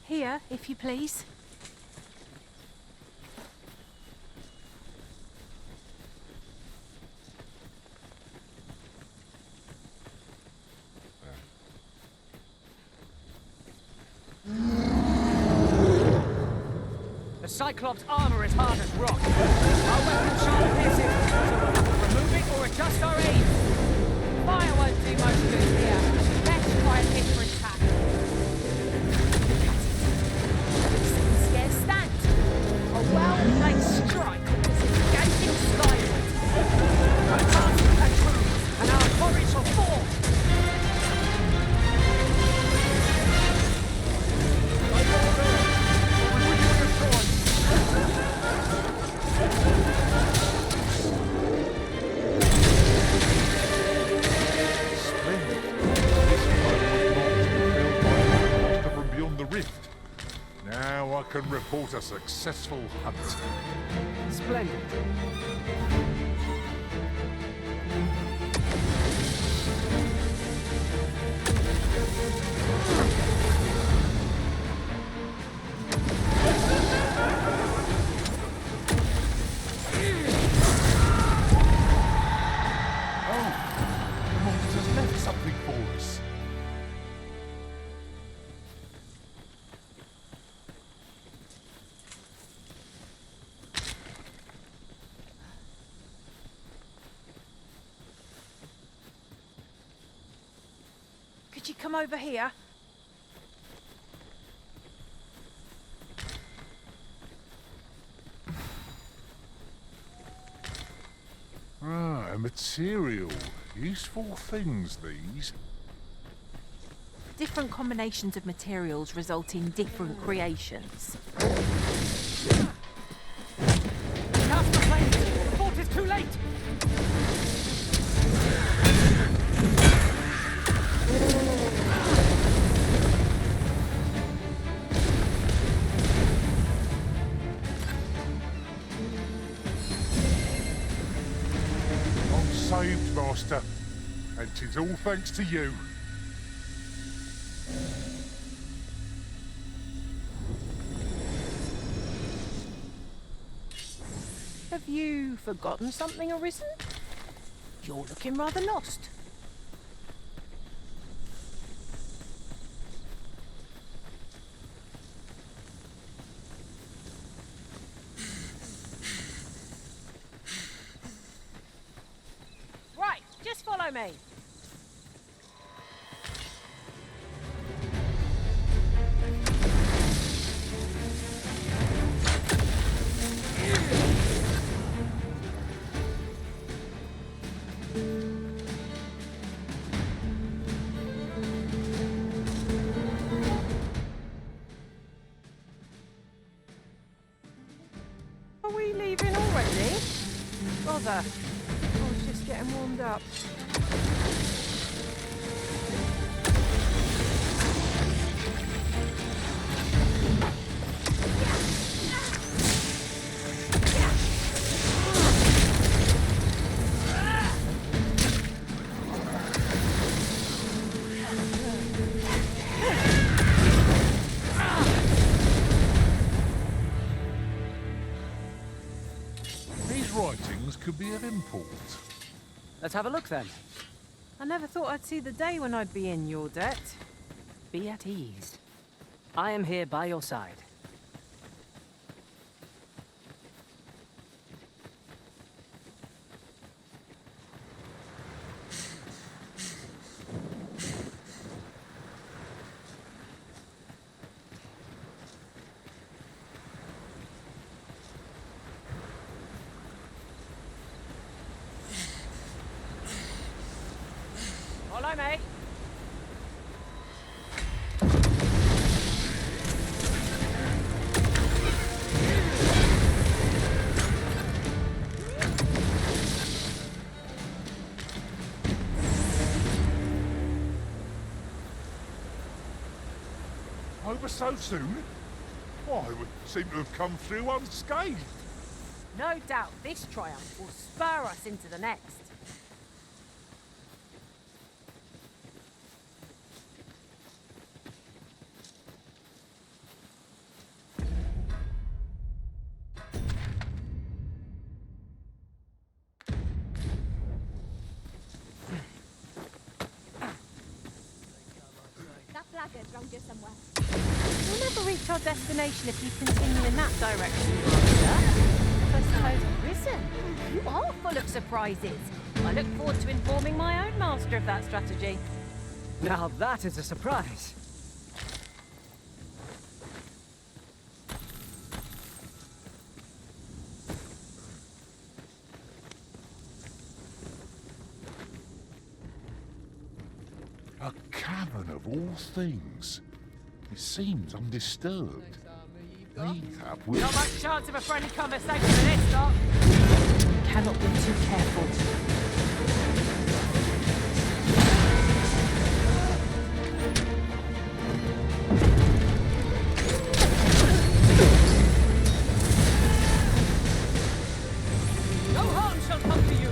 Here, if you please. The Cyclops' armor is hard as rock. Our weapons shan't pierce it, so we'll have to remove it or adjust our aim. Fire won't do much good here. Let's try a different tack. Scarce stand. A well-laid strike as if gazing skyward. Our task is true, and our courage shall fall. Now I can report a successful hunt. Splendid. Oh, the monster's left something for us. Could you come over here? Ah, a material. Useful things, these. Different combinations of materials result in different creations. No Too late! I'm saved, Master. And 'tis all thanks to you. Have you forgotten something, Arisen? You're looking rather lost. Right, just follow me. Are we leaving already? Bother. I was just getting warmed up. These writings could be of import. Let's have a look then. I never thought I'd see the day when I'd be in your debt. Be at ease. I am here by your side. Follow me. Over so soon? Why, we seem to have come through unscathed. No doubt this triumph will spur us into the next. That flagger's round here somewhere. We'll never reach our destination if you continue in that direction, Master. I suppose Arisen, you are full of surprises. I look forward to informing my own master of that strategy. Now that is a surprise. A cavern of all things. It seems undisturbed. Needs have Not much chance of a friendly conversation with this lot. Cannot be too careful. No harm shall come to you!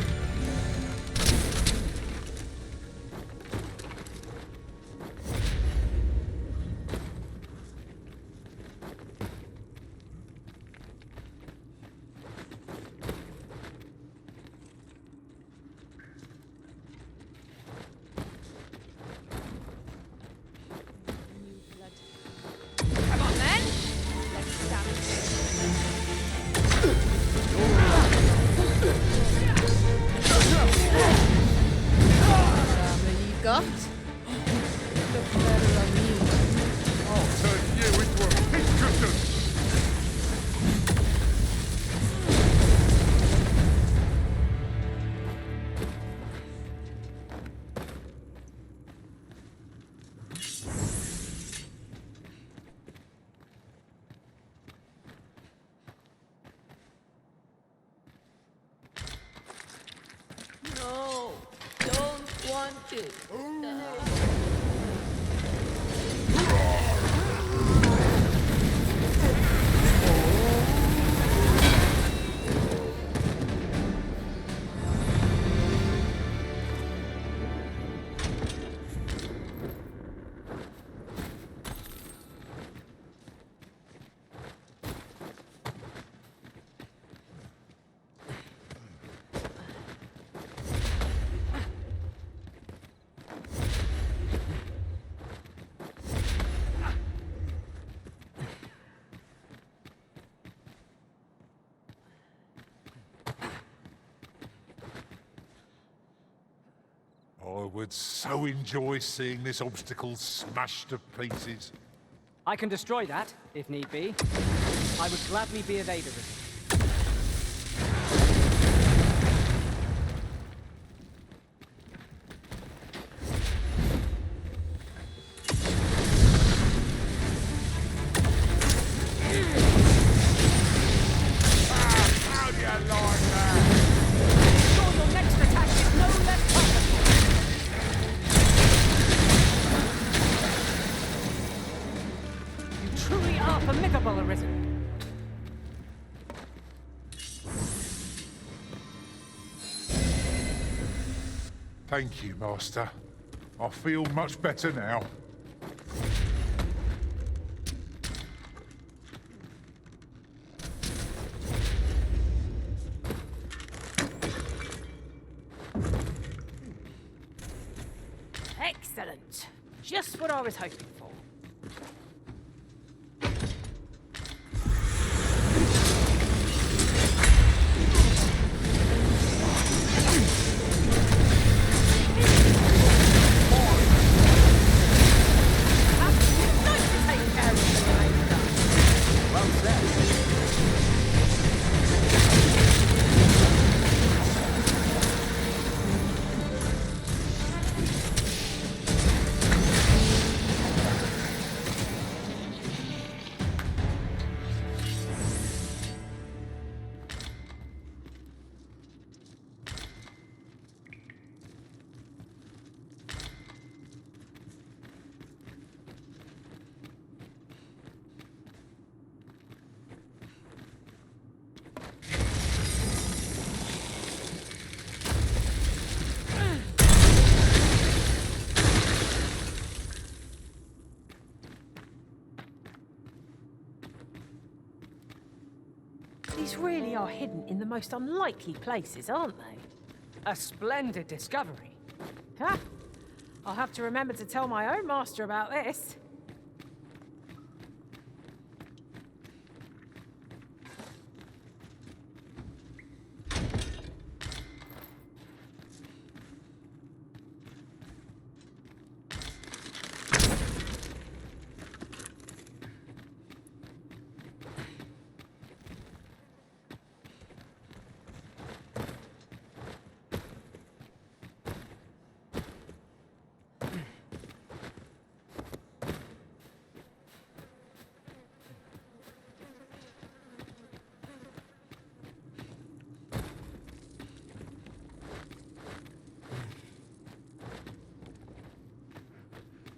I would so enjoy seeing this obstacle smashed to pieces. I can destroy that, if need be. I would gladly be of aid of it. How do you like that? Sure, your next attack is no less powerful. You truly are formidable, Arisen. Thank you, Master. I feel much better now. Excellent. Just what I was hoping for. These really are hidden in the most unlikely places, aren't they? A splendid discovery. Huh? I'll have to remember to tell my own master about this.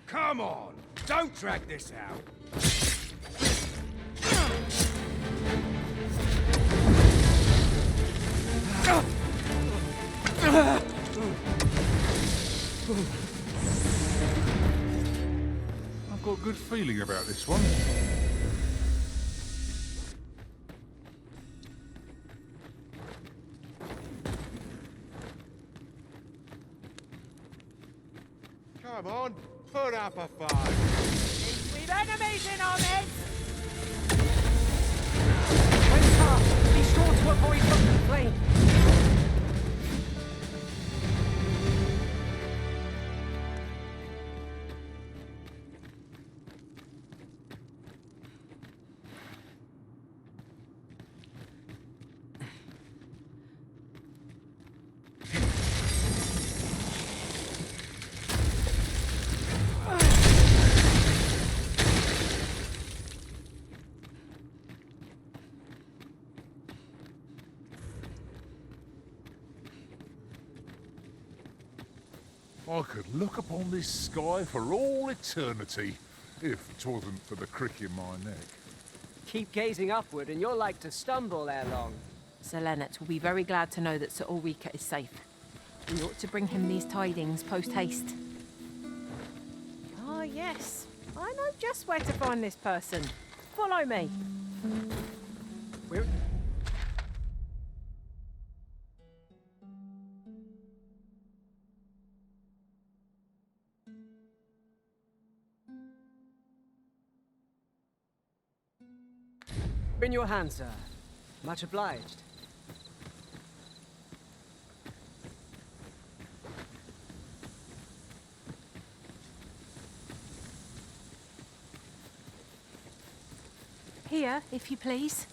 Come on! Don't drag this out! I've got a good feeling about this one. Come on, put up a fight. We've enemies in our midst! When cast, be sure to avoid open flame. I could look upon this sky for all eternity, if 'twasn't for the crick in my neck. Keep gazing upward and you're like to stumble ere long. Sir Leonard will be very glad to know that Sir Ulrika is safe. We ought to bring him these tidings post-haste. Ah, yes. I know just where to find this person. Follow me. We're... In your hand, sir. Much obliged. Here, if you please.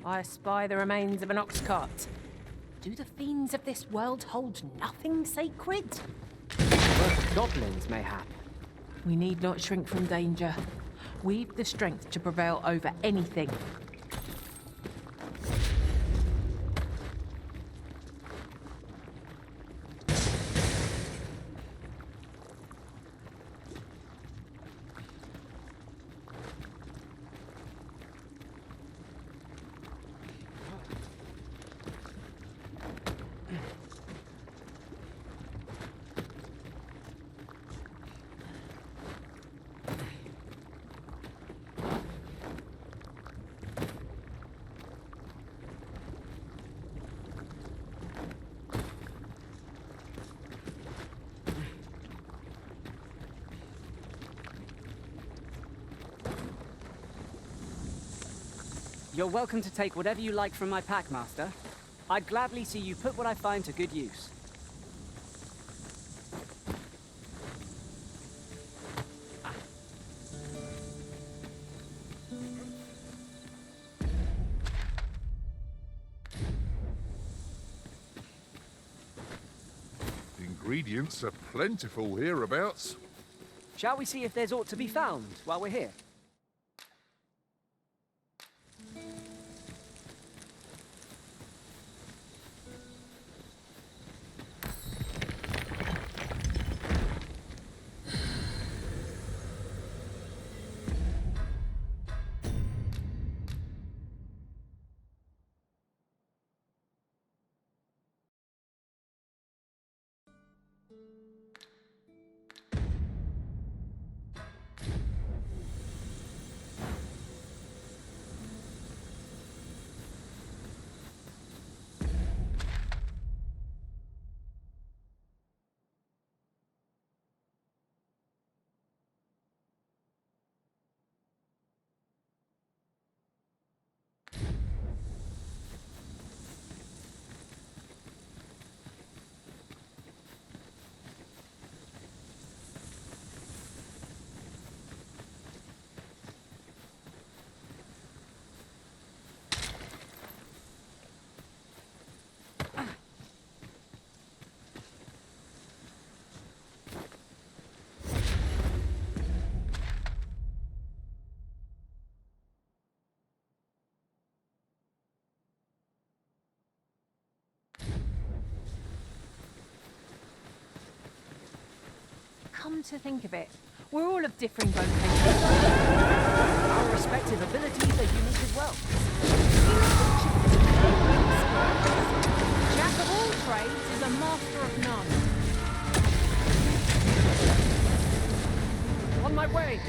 I spy the remains of an ox cart. Do the fiends of this world hold nothing sacred? Work of goblins, mayhap. We need not shrink from danger. We've the strength to prevail over anything. You're welcome to take whatever you like from my pack, Master. I'd gladly see you put what I find to good use. Ingredients are plentiful hereabouts. Shall we see if there's aught to be found while we're here? Come to think of it, we're all of differing vocations. Our respective abilities are unique as well. Jack of all trades is a master of none. On my way!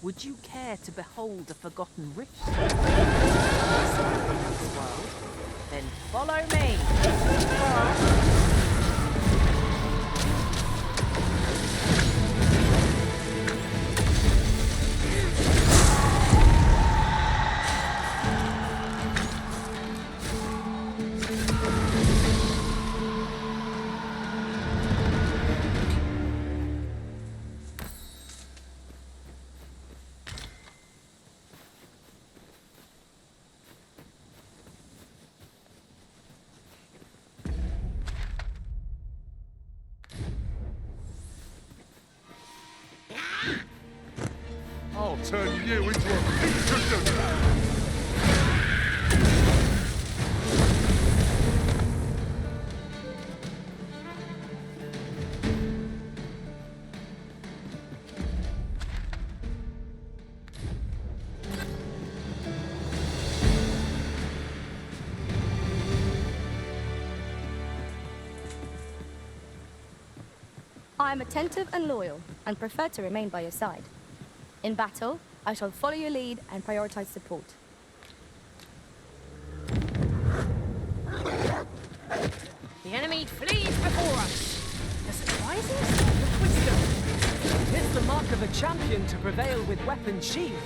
Would you care to behold a forgotten rift? Then follow me. I'll turn you into a piece of dust. I am attentive and loyal, and prefer to remain by your side. In battle, I shall follow your lead and prioritize support. The enemy flees before us. The surprises? The wisdom. It's the mark of a champion to prevail with weapons sheathed.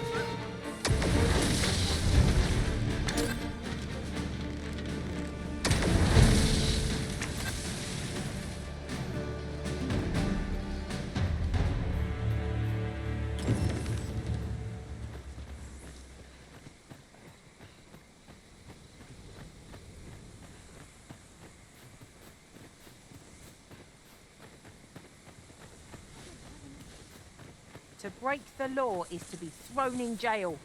To break the law is to be thrown in jail.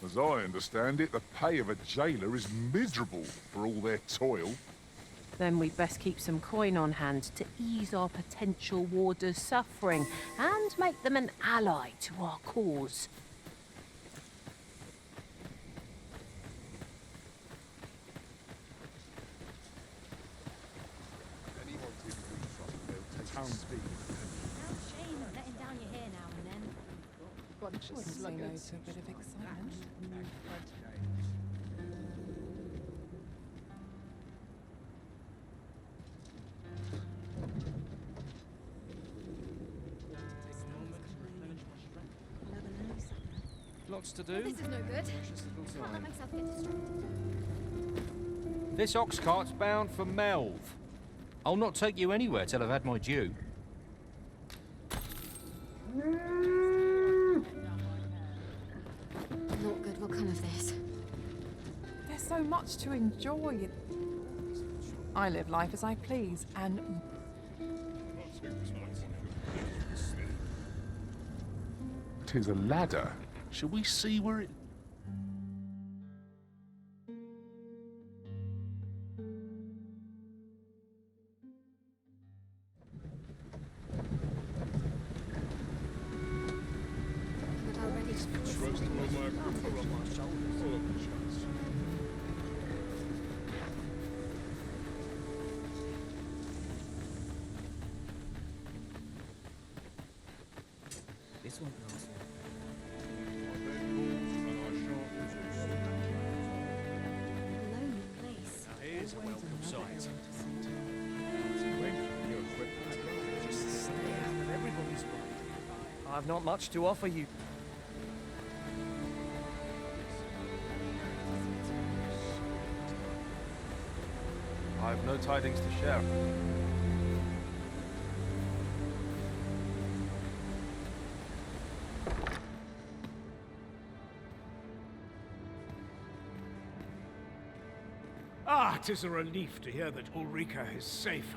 As I understand it, the pay of a jailer is miserable for all their toil. Then we'd best keep some coin on hand to ease our potential warders' suffering and make them an ally to our cause. Wouldn't say no to a bit of excitement. Lots to do. This is no good. Can't let myself get distracted. This ox cart's bound for Melv. I'll not take you anywhere till I've had my due. Not good will come of this. There's so much to enjoy. I live life as I please, and... Tis a ladder. Shall we see where it... This won't last long. Lonely place. Here's a welcome sight. Just stay out of everybody's way. I've not much to offer you. I've no tidings to share. Ah, 'tis a relief to hear that Ulrika is safe.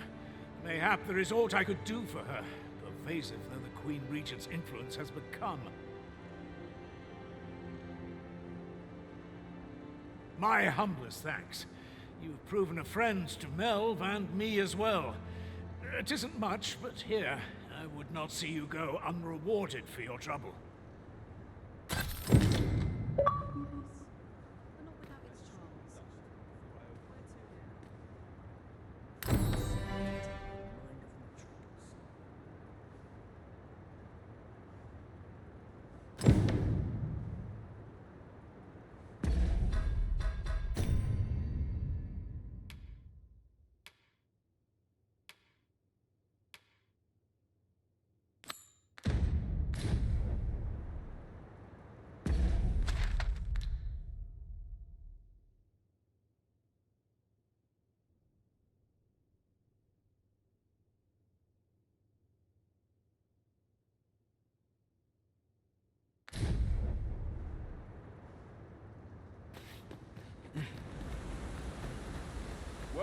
Mayhap there is aught I could do for her, pervasive though the Queen Regent's influence has become. My humblest thanks. You've proven a friend to Melv and me as well. It isn't much, but here, I would not see you go unrewarded for your trouble.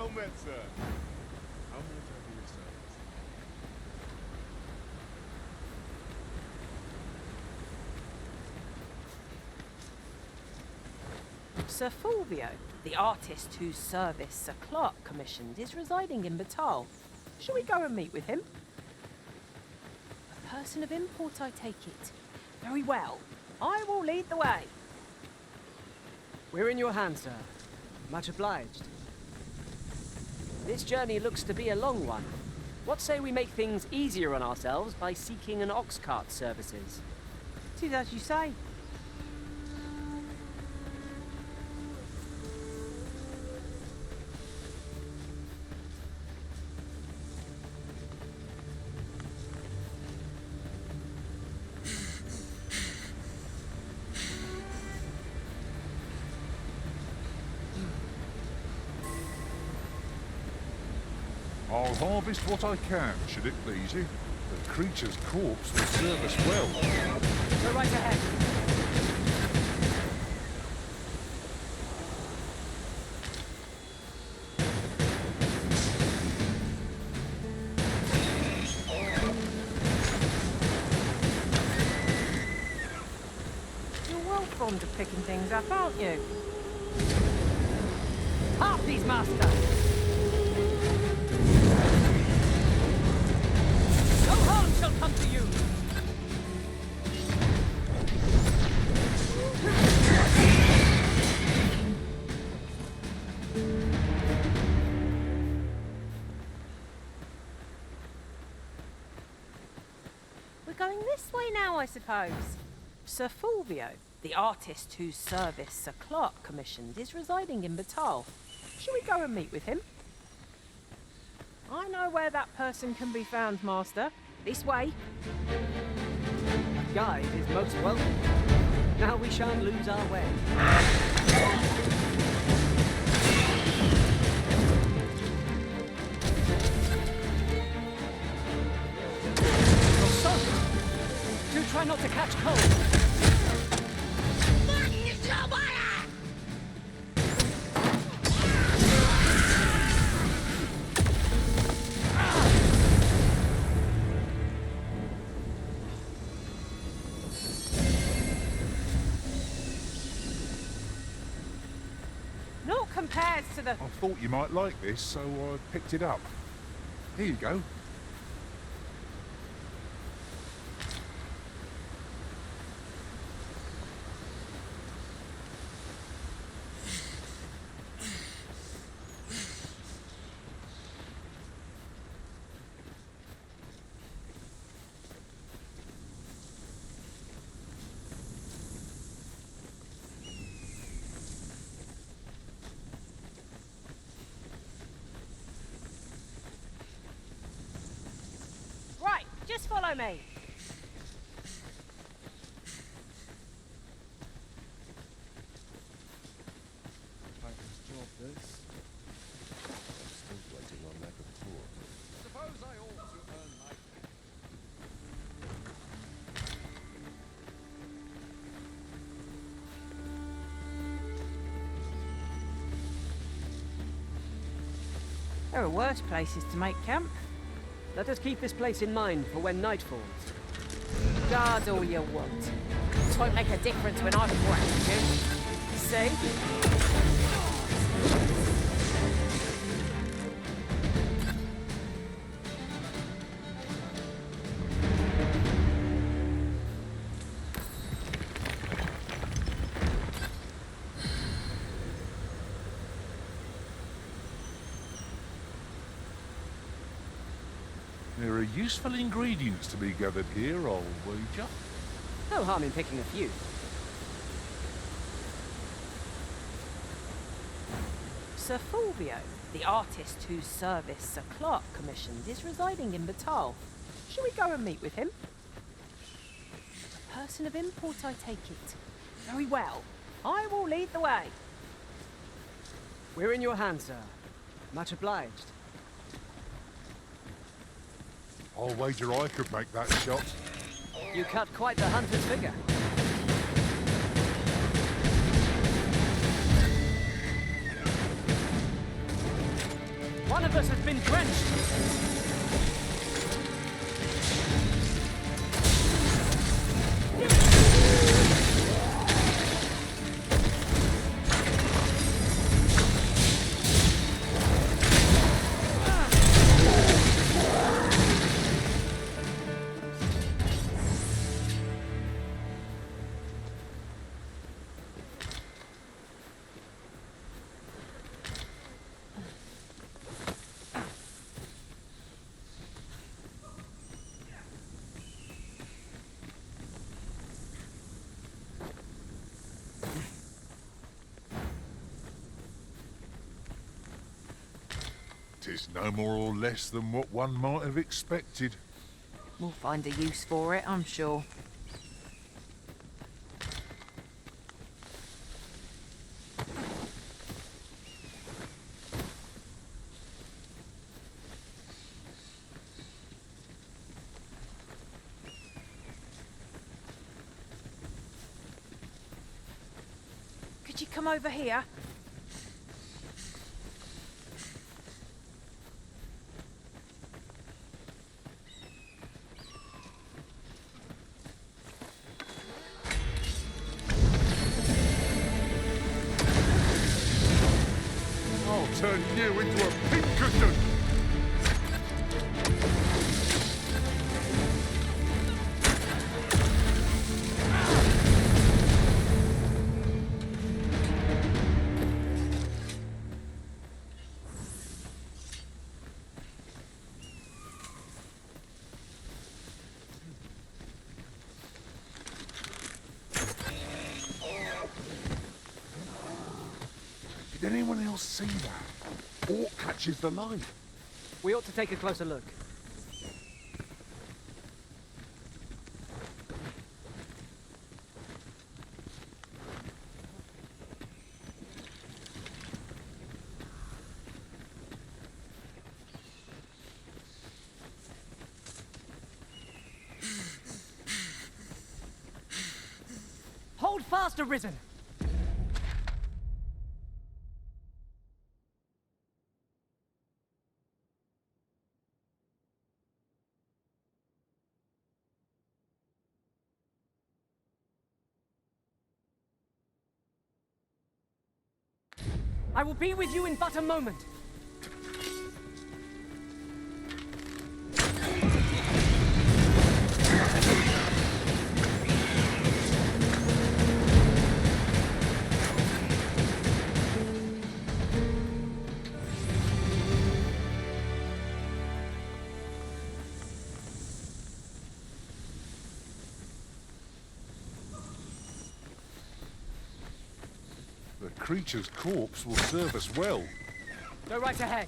Well met, sir. How may I be of service? Sir Fulvio, the artist whose service Sir Clark commissioned, is residing in Batal. Shall we go and meet with him? A person of import, I take it. Very well. I will lead the way. We're in your hands, sir. Much obliged. This journey looks to be a long one. What say we make things easier on ourselves by seeking an ox cart services? 'Tis as you say. I'll harvest what I can, should it please you. The creature's corpse will serve us well. Go right ahead. You're well fond of picking things up, aren't you? Harpies, master! No harm shall come to you! We're going this way now, I suppose. Sir Fulvio, the artist whose service Sir Clark commissioned, is residing in Batal. Shall we go and meet with him? I know where that person can be found, Master. This way. A guide is most welcome. Now we shan't lose our way. You're soaked. Do try not to catch cold. Compares to the... I thought you might like this, so I picked it up. Here you go. Just follow me. Job this. I'm still waiting on that report. Suppose I ought to earn my There are worse places to make camp. Let us keep this place in mind for when night falls. Guard all you want. It won't make a difference when I'm whacking you. See? There are useful ingredients to be gathered here, I'll wager. No harm in picking a few. Sir Fulvio, the artist whose service Sir Clark commissioned, is residing in Batal. Shall we go and meet with him? A person of import, I take it. Very well. I will lead the way. We're in your hands, sir. Much obliged. I'll wager I could make that shot. You cut quite the hunter's figure. One of us has been drenched. Tis no more or less than what one might have expected. We'll find a use for it, I'm sure. Could you come over here? I'll turn you into a pincushion! Did anyone else see that? Orc catches the light. We ought to take a closer look. Hold fast, Arisen! I will be with you in but a moment. The creature's corpse will serve us well. Go right ahead.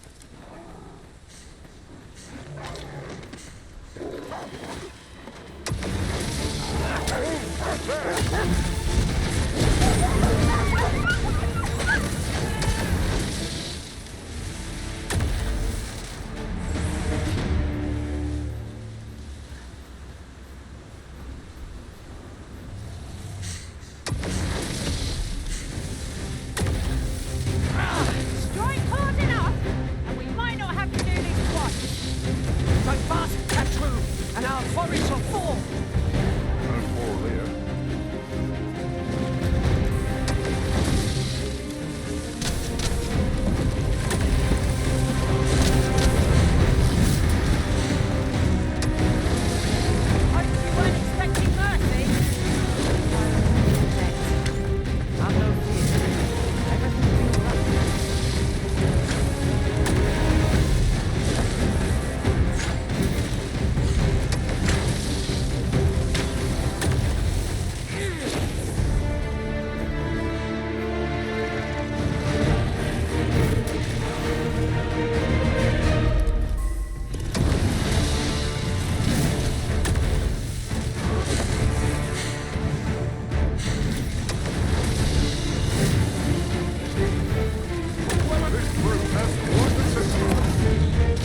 Strike hard enough, and we might not have to do this twice. So fast and true, and our quarry shall fall. No quarrel here. Hope you weren't expecting mercy. Have no fear. Everything will be all right.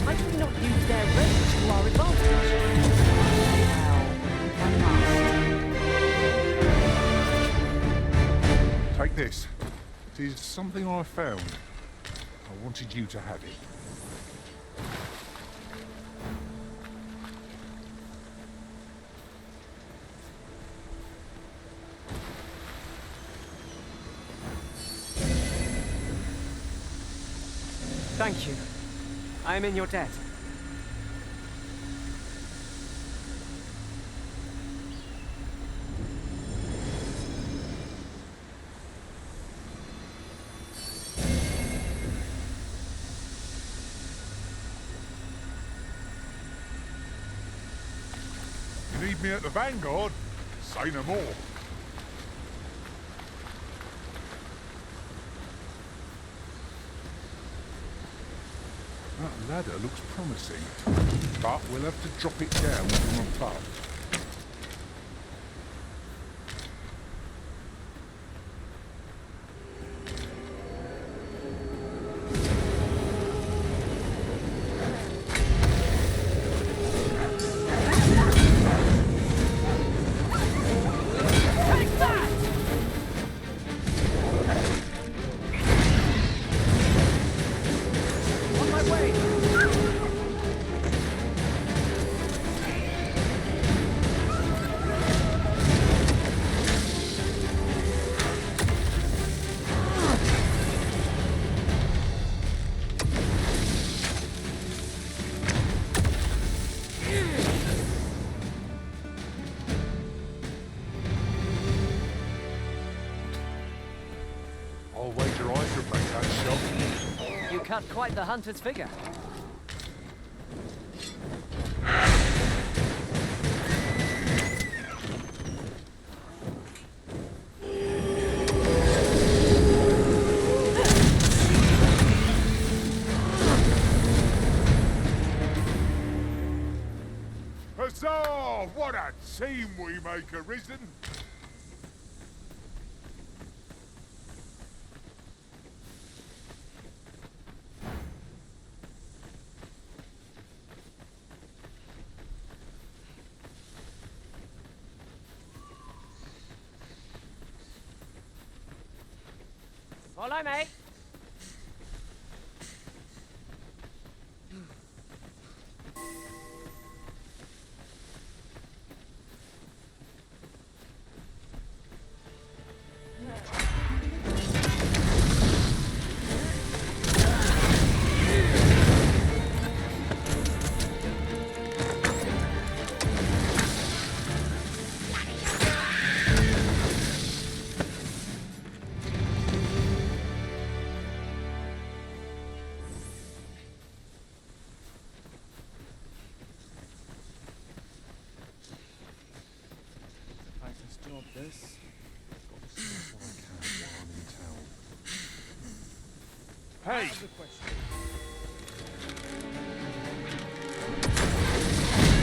Why do we not use their range to our advantage? Take this. It is something I found. I wanted you to have it. Thank you. I am in your debt. You need me at the Vanguard? Say no more. That ladder looks promising, but we'll have to drop it down from above. I'll wager I could make that shot. You cut quite the hunter's figure. Huzzah! What a team we make, Arisen! Follow me. This. Got to see what I can while I'm in town. Hey!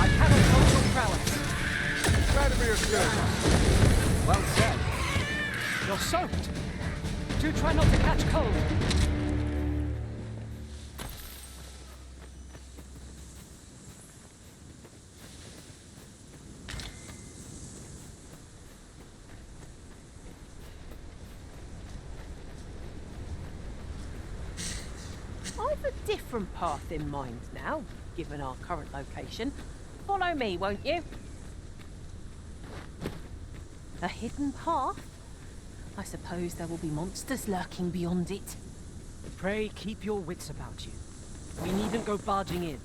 I cannot hold your prowess. Glad to be of service. Well said. You're soaked. Do try not to catch cold. I've a different path in mind now, given our current location. Follow me, won't you? A hidden path? I suppose there will be monsters lurking beyond it. Pray keep your wits about you. We needn't go barging in.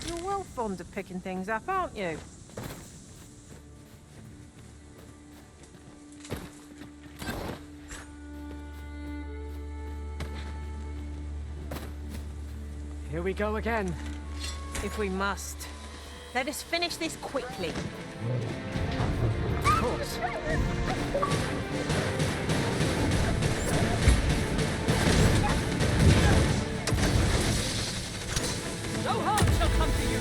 You're well fond of picking things up, aren't you? Here we go again. If we must. Let us finish this quickly. Of course. No harm shall come to you.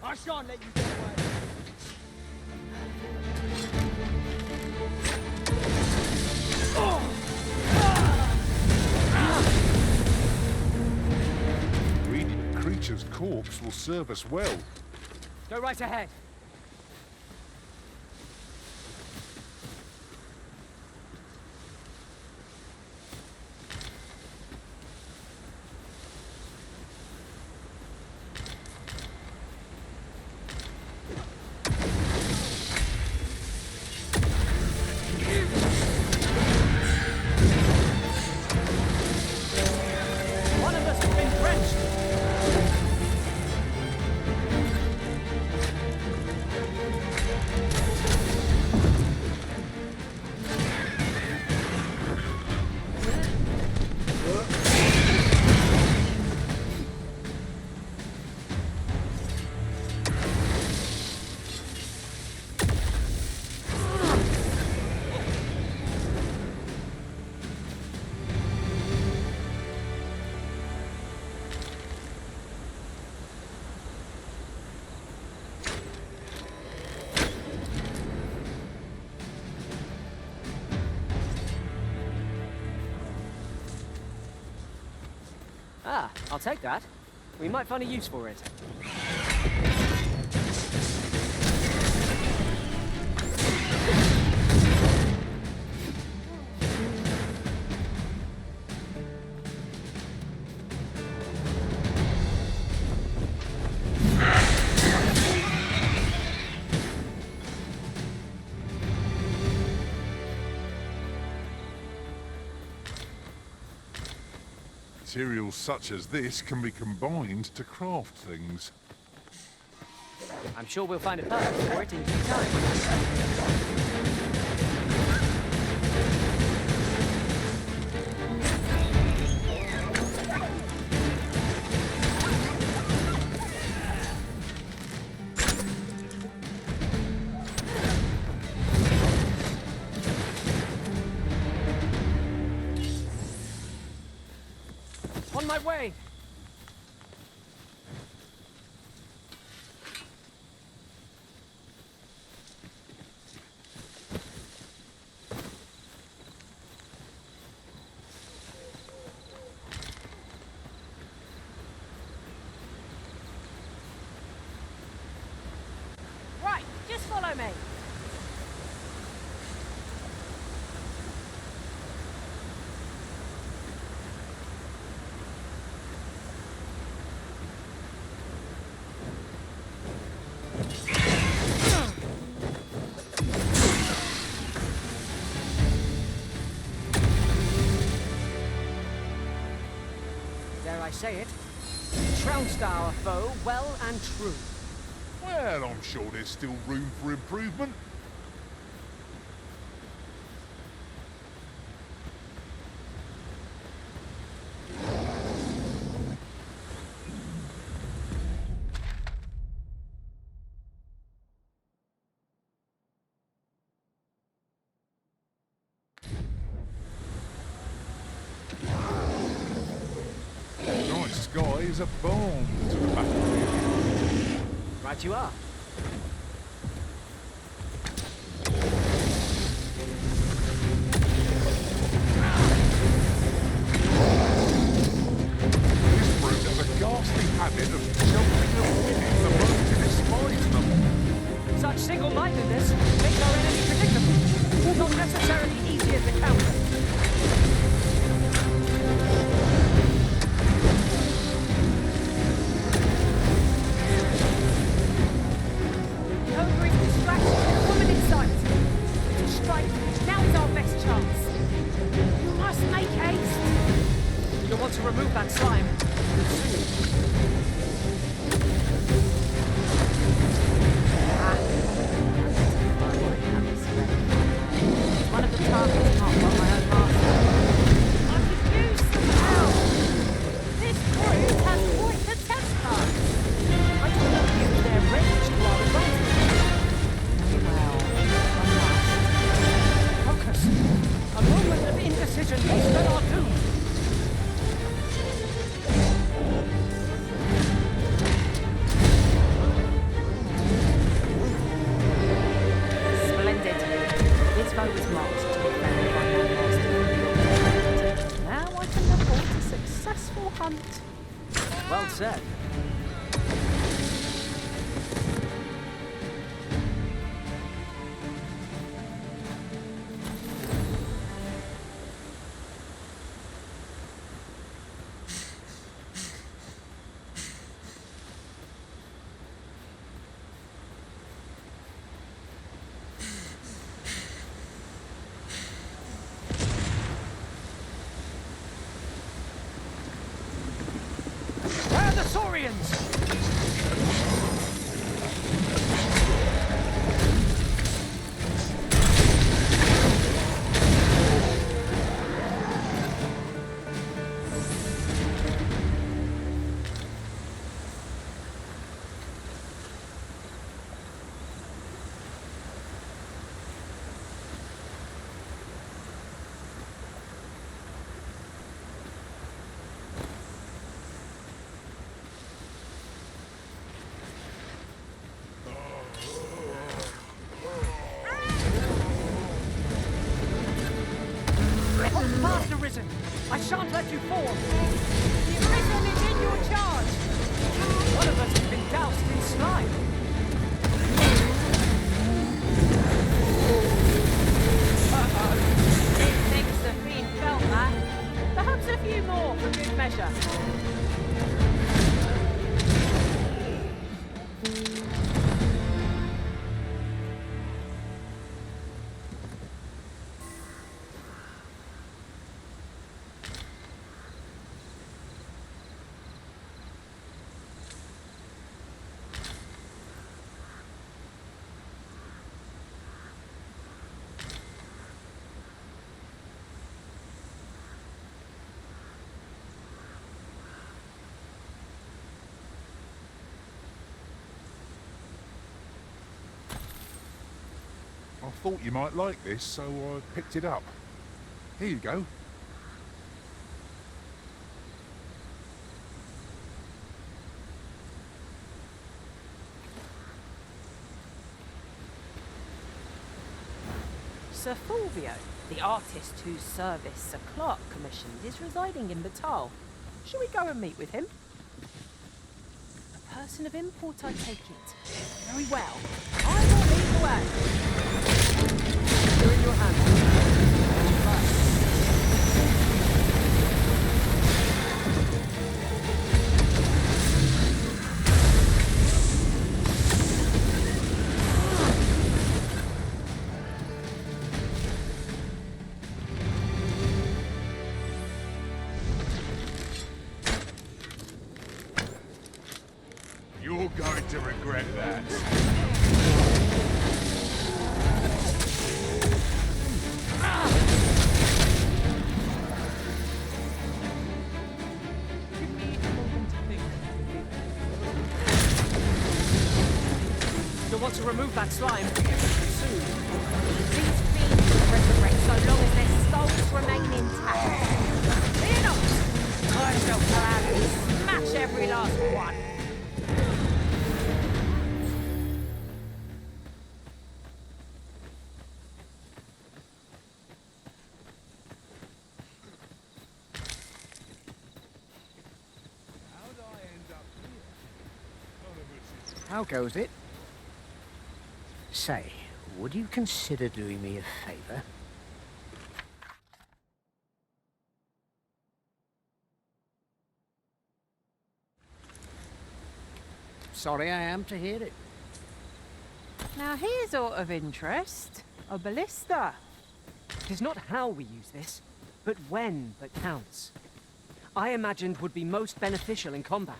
I shan't let you get away. corpse will serve us well. Go right ahead. One of us has been drenched. Ah, I'll take that. We might find a use for it. Materials such as this can be combined to craft things. I'm sure we'll find a purpose for it in due time. On my way! Right, just follow me. Dare I say it? Trounced our foe well and true. Well, I'm sure there's still room for improvement. Night sky is a balm to the battlefield. Right you are. This brute has a ghastly habit of jumping at women the moment he despises them. Such single-mindedness makes our enemy predictable, not necessarily easier to counter. The ogre is distracted with a woman in sight. To strike, now is our best chance. You must make haste. You'll want to remove that slime. One of the targets marked by my own master. Centurions! Master Risen! I shan't let you fall! The Risen is in your charge! One of us has been doused in slime! It thinks the fiend felt that. Perhaps a few more for good measure. I thought you might like this, so I picked it up. Here you go. Sir Fulvio, the artist whose service Sir Clark commissioned, is residing in Batal. Shall we go and meet with him? A person of import, I take it. Very well. I will lead the way. You're in your hands. You're going to regret that. You'll want to remove that slime soon. These fiends will resurrect so long as their skulls remain intact. Fear not! I shall gladly smash every last one. How goes it? Say, would you consider doing me a favor? Sorry I am to hear it. Now here's aught of interest. A ballista. It is not how we use this, but when that counts. I imagined would be most beneficial in combat.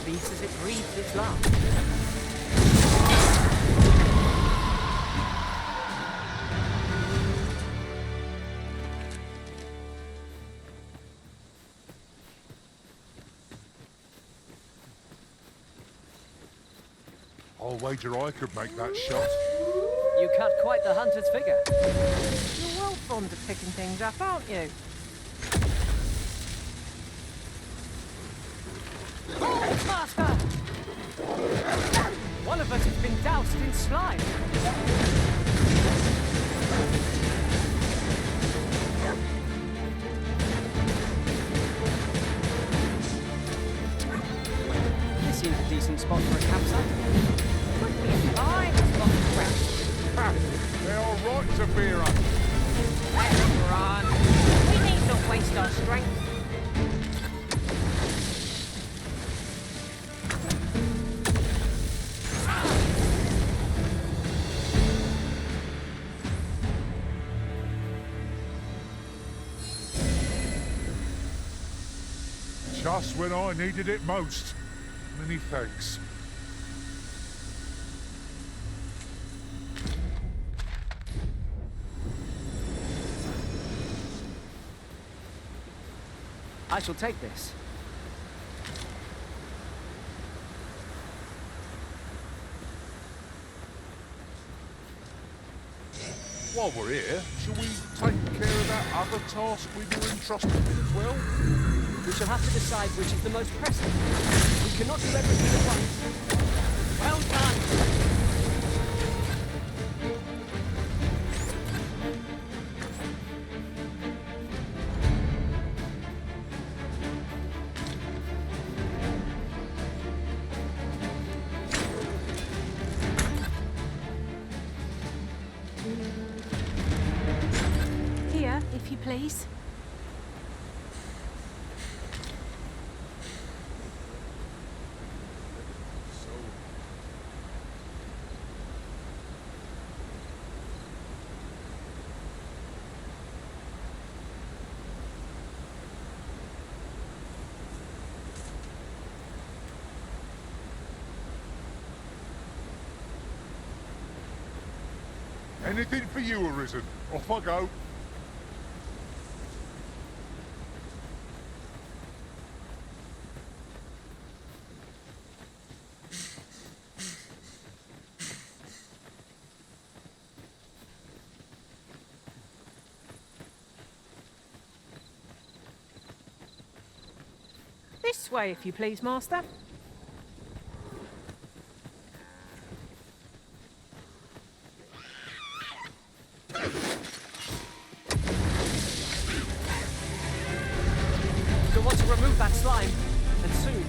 beast as it breathes its last. I'll wager I could make that shot. You cut quite the hunter's figure. You're well fond of picking things up, aren't you? Oh, Master! One of us has been doused in slime. This seems a decent spot for a campsite. Would be a fine spot to rest. They're all right to beer up. Let's run. We need not waste our strength. Just when I needed it most. Many thanks. I shall take this. While we're here, shall we take care of that other task we were entrusted with as well? We shall have to decide which is the most pressing. We cannot do everything at once. Well done! Here, if you please. Anything for you, Arisen. Off I go. This way, if you please, Master. You'll want to remove that slime, and soon.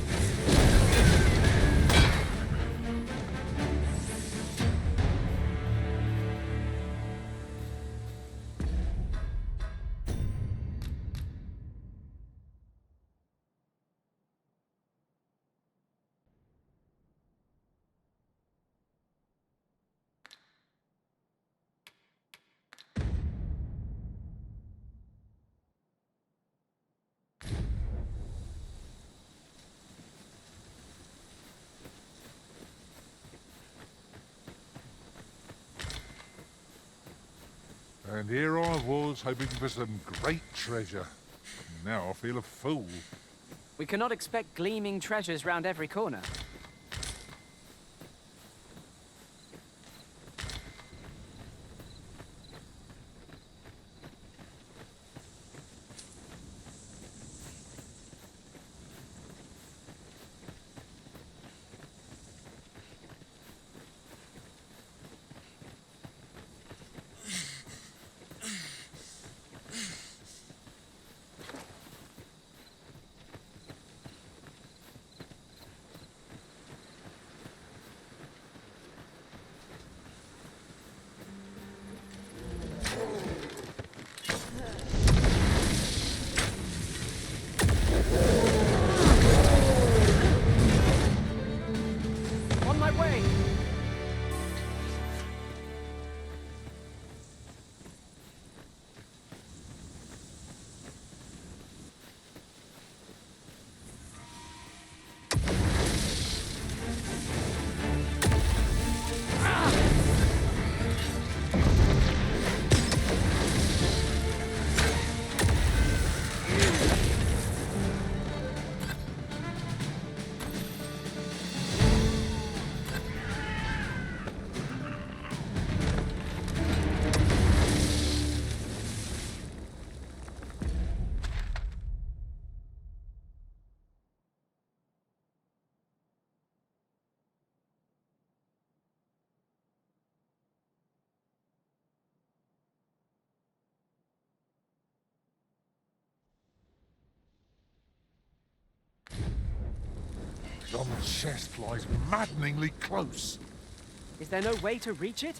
And here I was, hoping for some great treasure. Now I feel a fool. We cannot expect gleaming treasures round every corner. On the chest lies maddeningly close. Is there no way to reach it?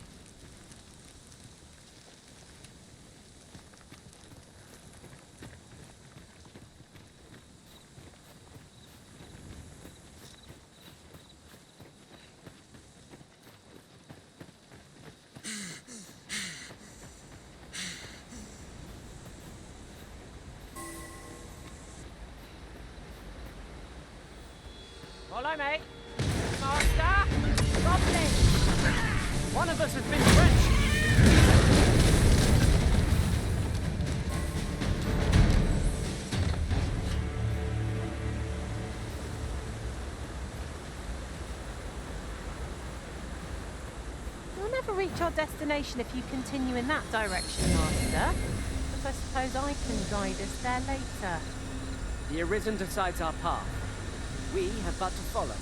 Follow me. Master! Goblin! One of us has been drenched! You'll never reach your destination if you continue in that direction, Master. But I suppose I can guide us there later. The Arisen decides our path. We have but to follow.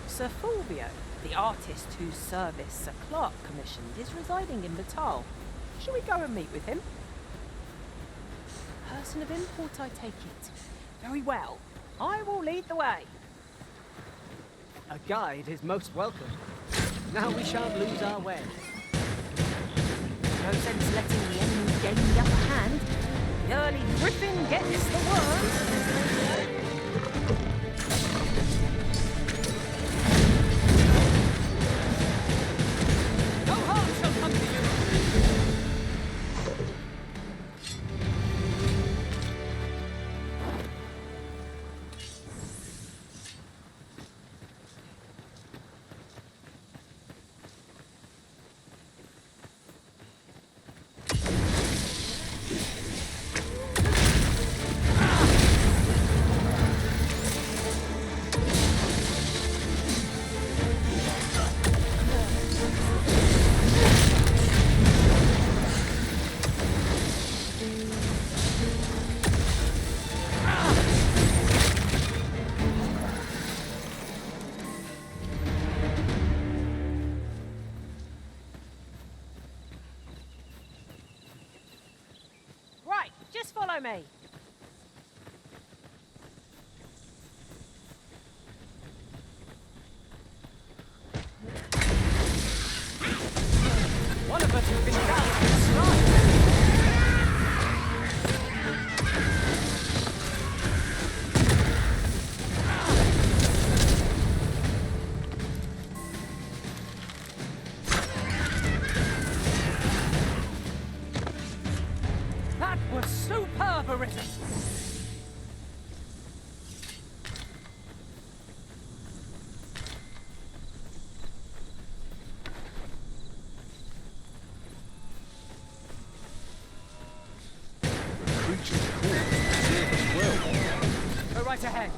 Sir Fulvio, the artist whose service Sir Clark commissioned, is residing in Batal. Shall we go and meet with him? Person of import, I take it. Very well. I will lead the way. A guide is most welcome. Now we shan't lose our way. No sense letting the enemy gain the upper hand. The early griffin gets the worm. No harm shall come to you! Right, just follow me. One of us has been down in the stride. That was superb, Arisen. Creature's call serve us well. Go right ahead.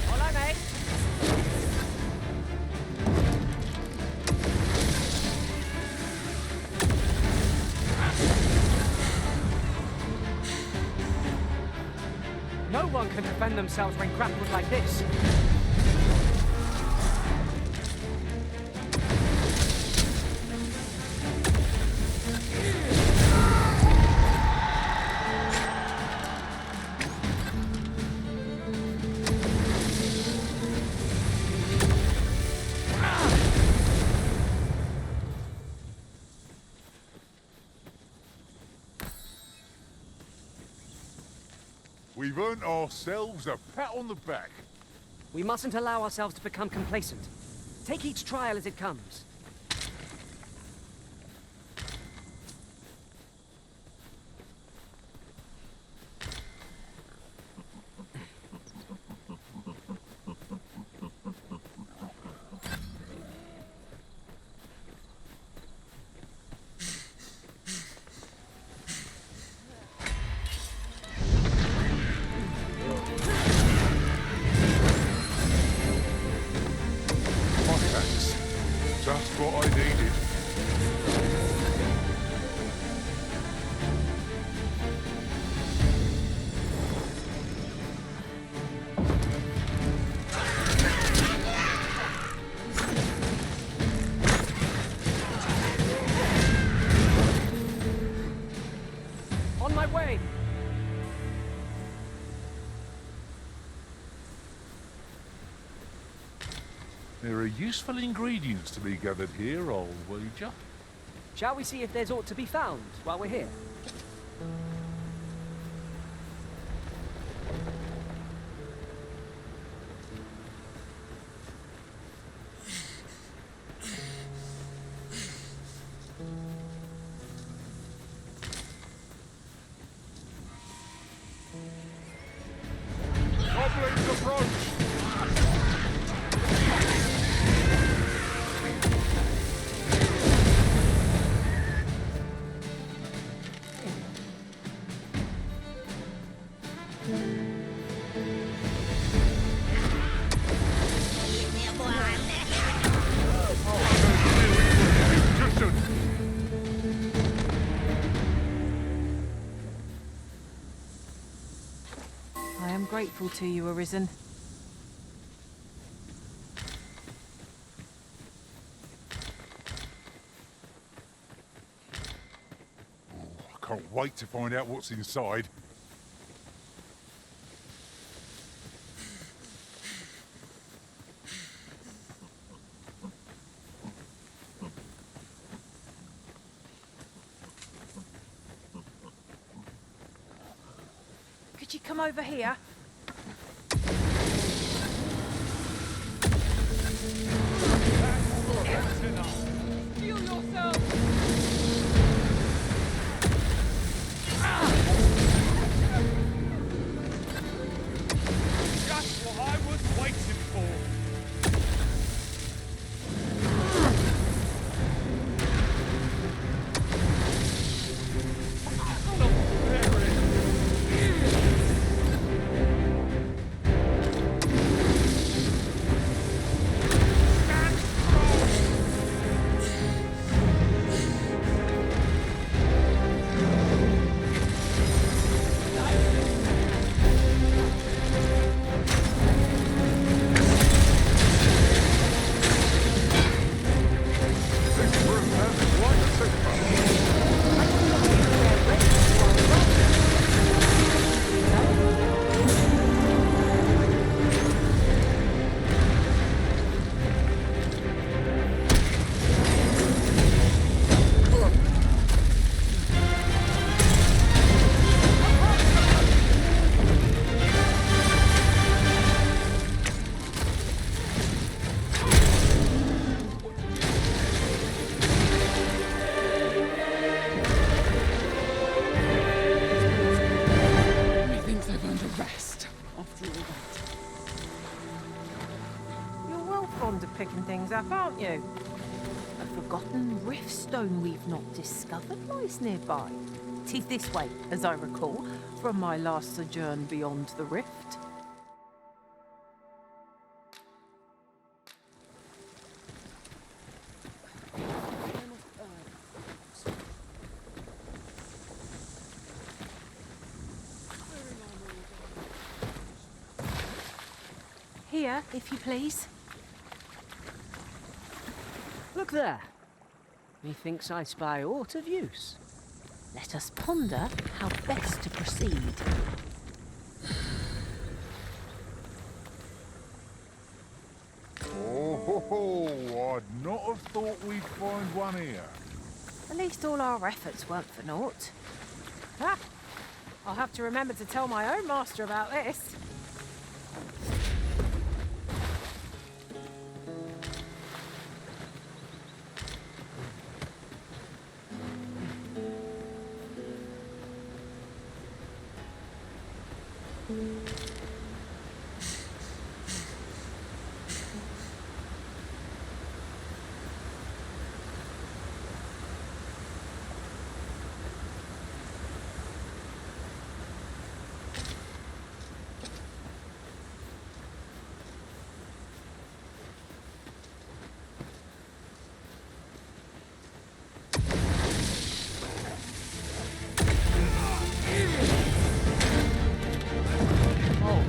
Follow me. No one can defend themselves when grappled like this. We've earned ourselves a pat on the back. We mustn't allow ourselves to become complacent. Take each trial as it comes. my way! There are useful ingredients to be gathered here, I'll wager. Shall we see if there's aught to be found while we're here? Goblins approach! I am grateful to you, Arisen. I can't wait to find out what's inside. Could you come over here? Heal yourself! Just what I was waiting for. Picking things up, aren't you? A forgotten rift stone we've not discovered lies nearby. 'Tis this way, as I recall, from my last sojourn beyond the rift. Here, if you please. Look there. Methinks I spy aught of use. Let us ponder how best to proceed. Oh, I'd not have thought we'd find one here. At least all our efforts weren't for naught. Ah, I'll have to remember to tell my own master about this.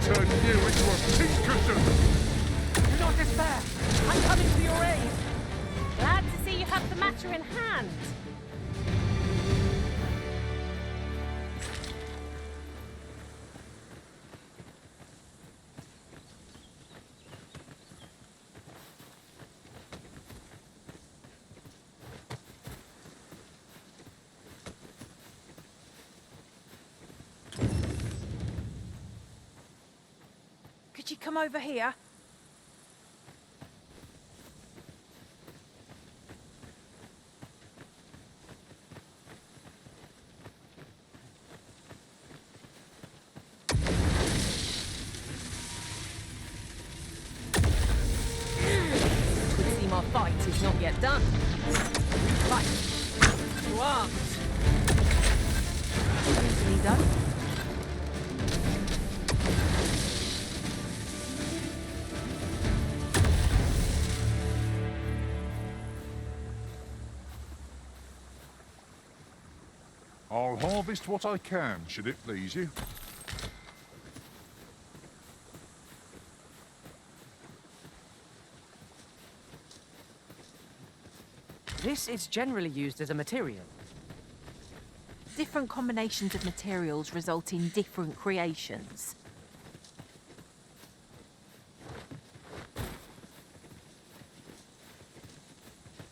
Turn you into a pincushion! Do not despair. I'm coming to your aid. Glad to see you have the matter in hand. Did you come over here? Could see my fight is not yet done. Right. To arms. Easily done. I'll harvest what I can, should it please you. This is generally used as a material. Different combinations of materials result in different creations.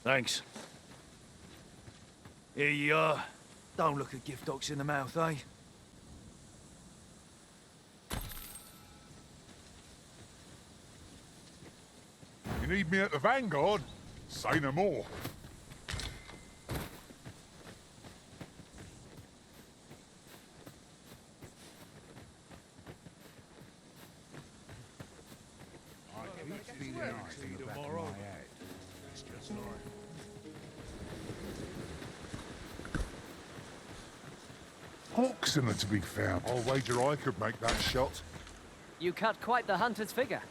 Thanks. Here you are. Don't look a gift ox in the mouth, eh? You need me at the Vanguard? Say no more. Oxen are to be found. I'll wager I could make that shot. You cut quite the hunter's figure.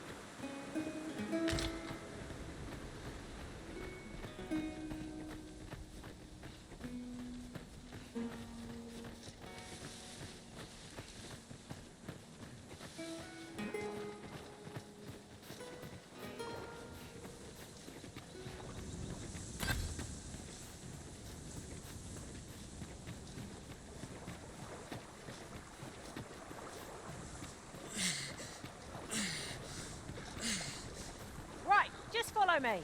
Just follow me.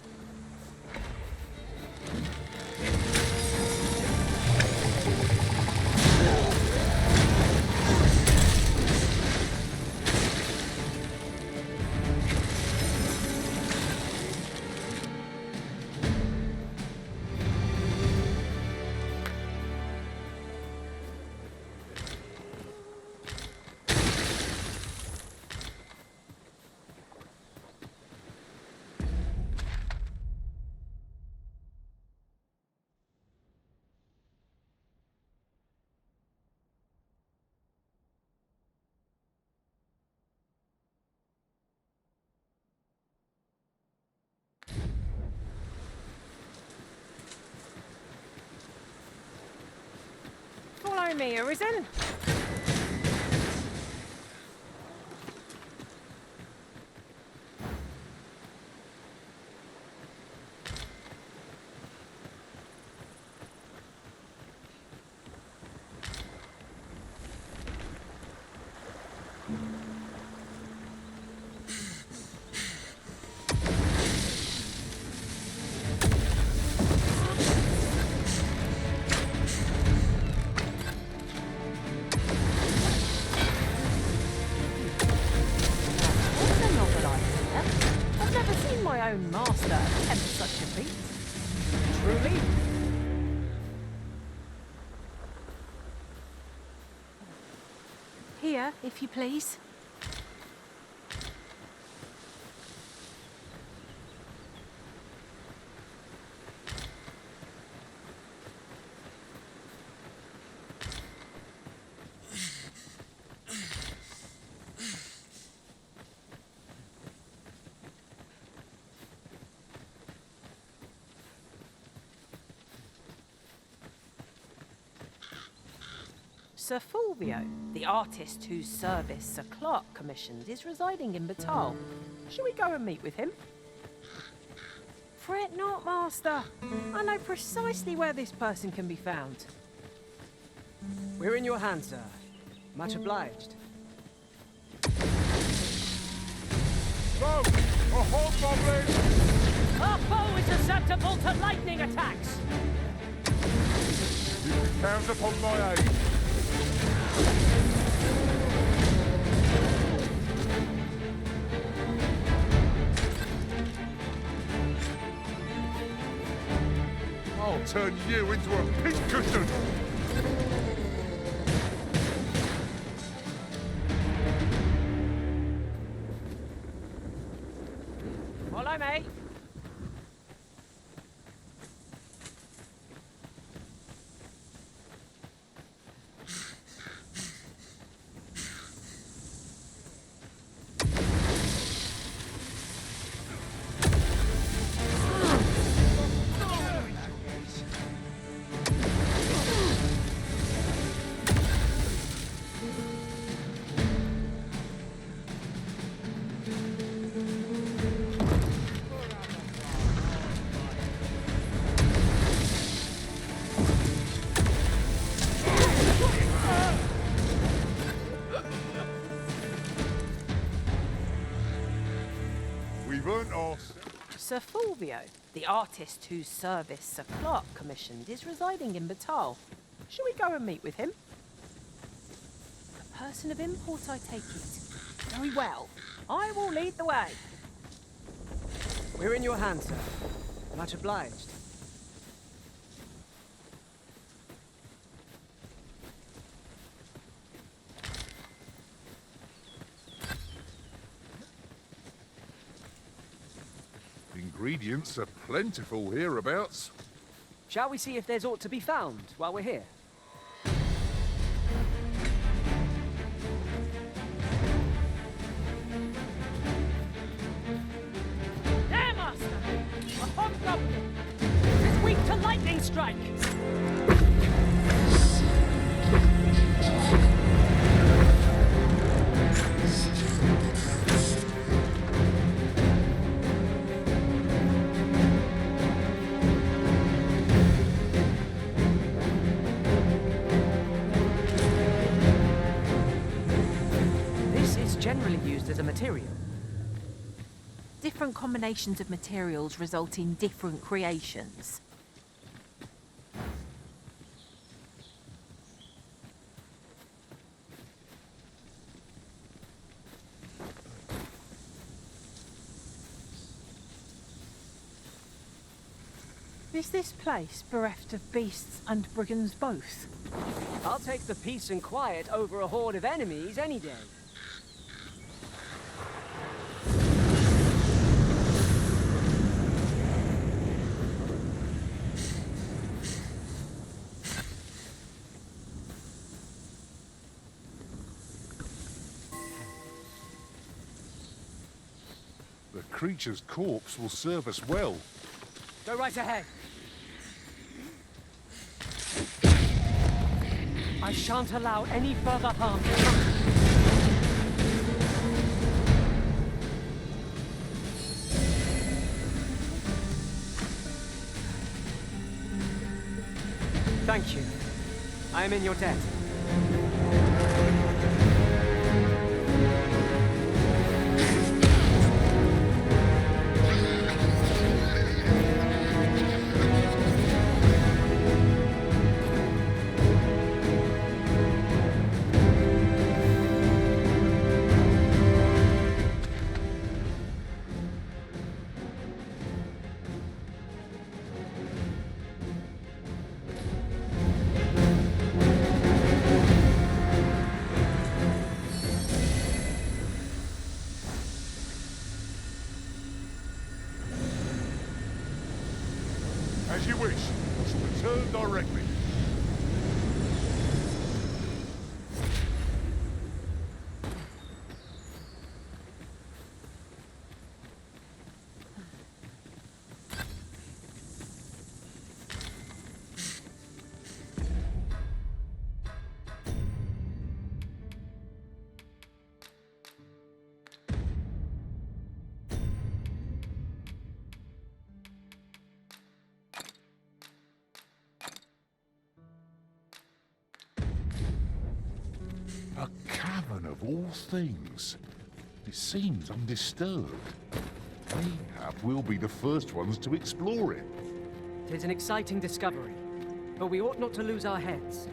Follow me, Arisen. Own master attempt such a feat. Truly? Here, if you please. Sir Fulvio, the artist whose service Sir Clark commissioned, is residing in Batal. Shall we go and meet with him? Fret not, Master. I know precisely where this person can be found. We're in your hands, sir. Much obliged. Go! A hobgoblin! Our foe is susceptible to lightning attacks! You can count upon my aid. I'll turn you into a pincushion! Follow me. We've earned our... Sir Fulvio, the artist whose service Sir Clark commissioned, is residing in Batal. Shall we go and meet with him? A person of import, I take it. Very well. I will lead the way. We're in your hands, sir. Much obliged. Ingredients are plentiful hereabouts. Shall we see if there's aught to be found while we're here? There, Master! A hobgoblin! It's weak to lightning strike! Generally used as a material. Different combinations of materials result in different creations. Is this place bereft of beasts and brigands both? I'll take the peace and quiet over a horde of enemies any day. The creature's corpse will serve us well. Go right ahead. I shan't allow any further harm to come. Thank you. I am in your debt. As you wish. I shall return directly. A cavern of all things. It seems undisturbed. Mayhap we'll be the first ones to explore it. 'Tis an exciting discovery, but we ought not to lose our heads.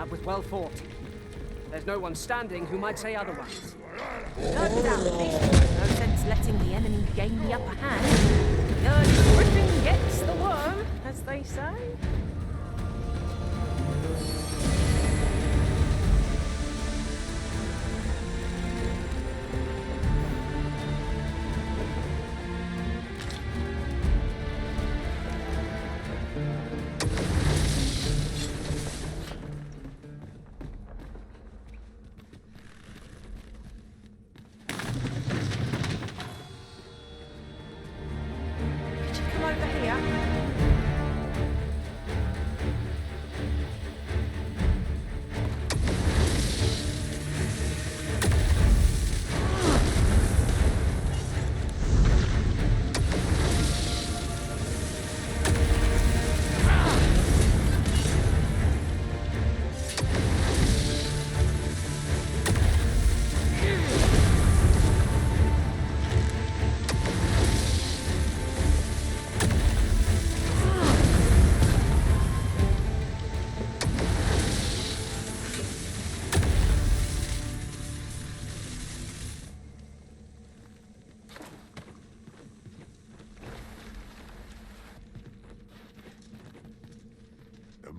That was well fought. There's no one standing who might say otherwise. No doubt, no sense letting the enemy gain the upper hand. The early griffin gets the worm, as they say.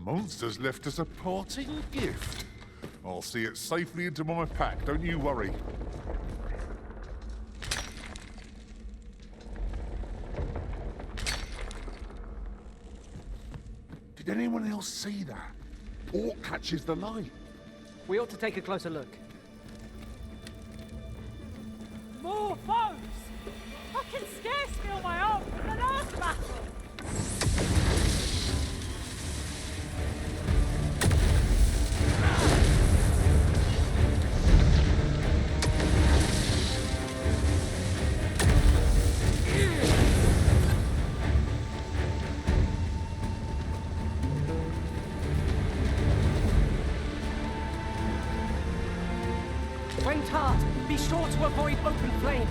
Monster's left us a parting gift. I'll see it safely into my pack, don't you worry. Did anyone else see that? Orc catches the light. We ought to take a closer look. More foes! I can scarce feel my arm from the last battle! When tart, be sure to avoid open flame.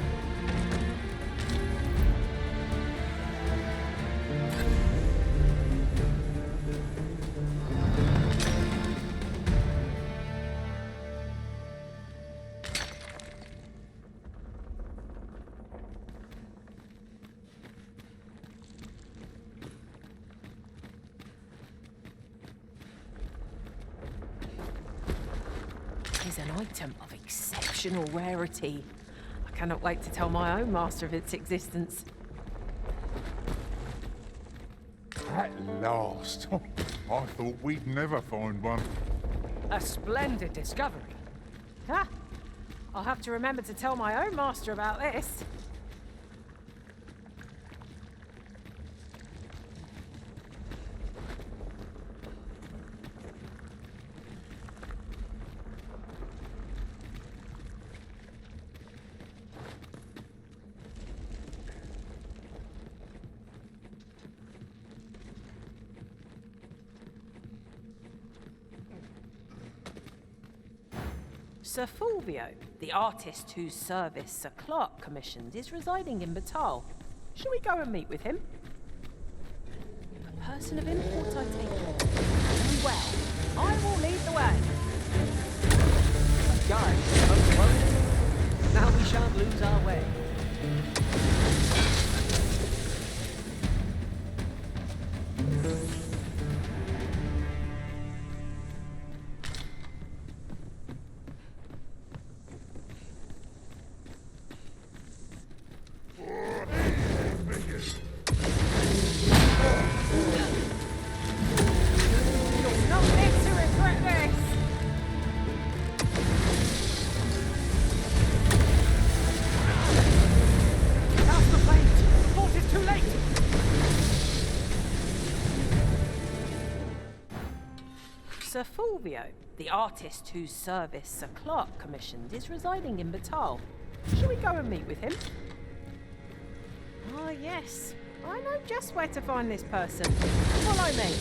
Is an item of exceptional rarity. I cannot wait to tell my own master of its existence. At last. I thought we'd never find one. A splendid discovery. Ha! I'll have to remember to tell my own master about this. Sir Fulvio, the artist whose service Sir Clark commissioned, is residing in Batal. Shall we go and meet with him? A person of import, I take it. Very well. I will lead the way. Guys, now we shan't lose our way. Sir Fulvio, the artist whose service Sir Clark commissioned, is residing in Batal. Shall we go and meet with him? Ah, yes. I know just where to find this person. Follow me.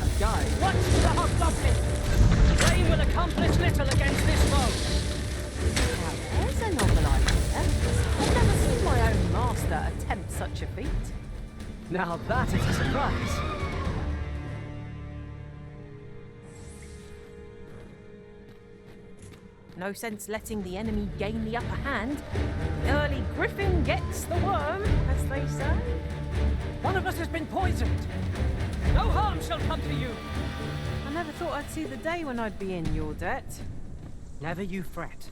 A guide. Watch the hobgoblin! Flame will accomplish little against this foe. Now, there's a novel idea. I've never seen my own master attempt such a feat. Now that is a surprise. No sense letting the enemy gain the upper hand. The early griffin gets the worm, as they say. One of us has been poisoned. No harm shall come to you. I never thought I'd see the day when I'd be in your debt. Never you fret.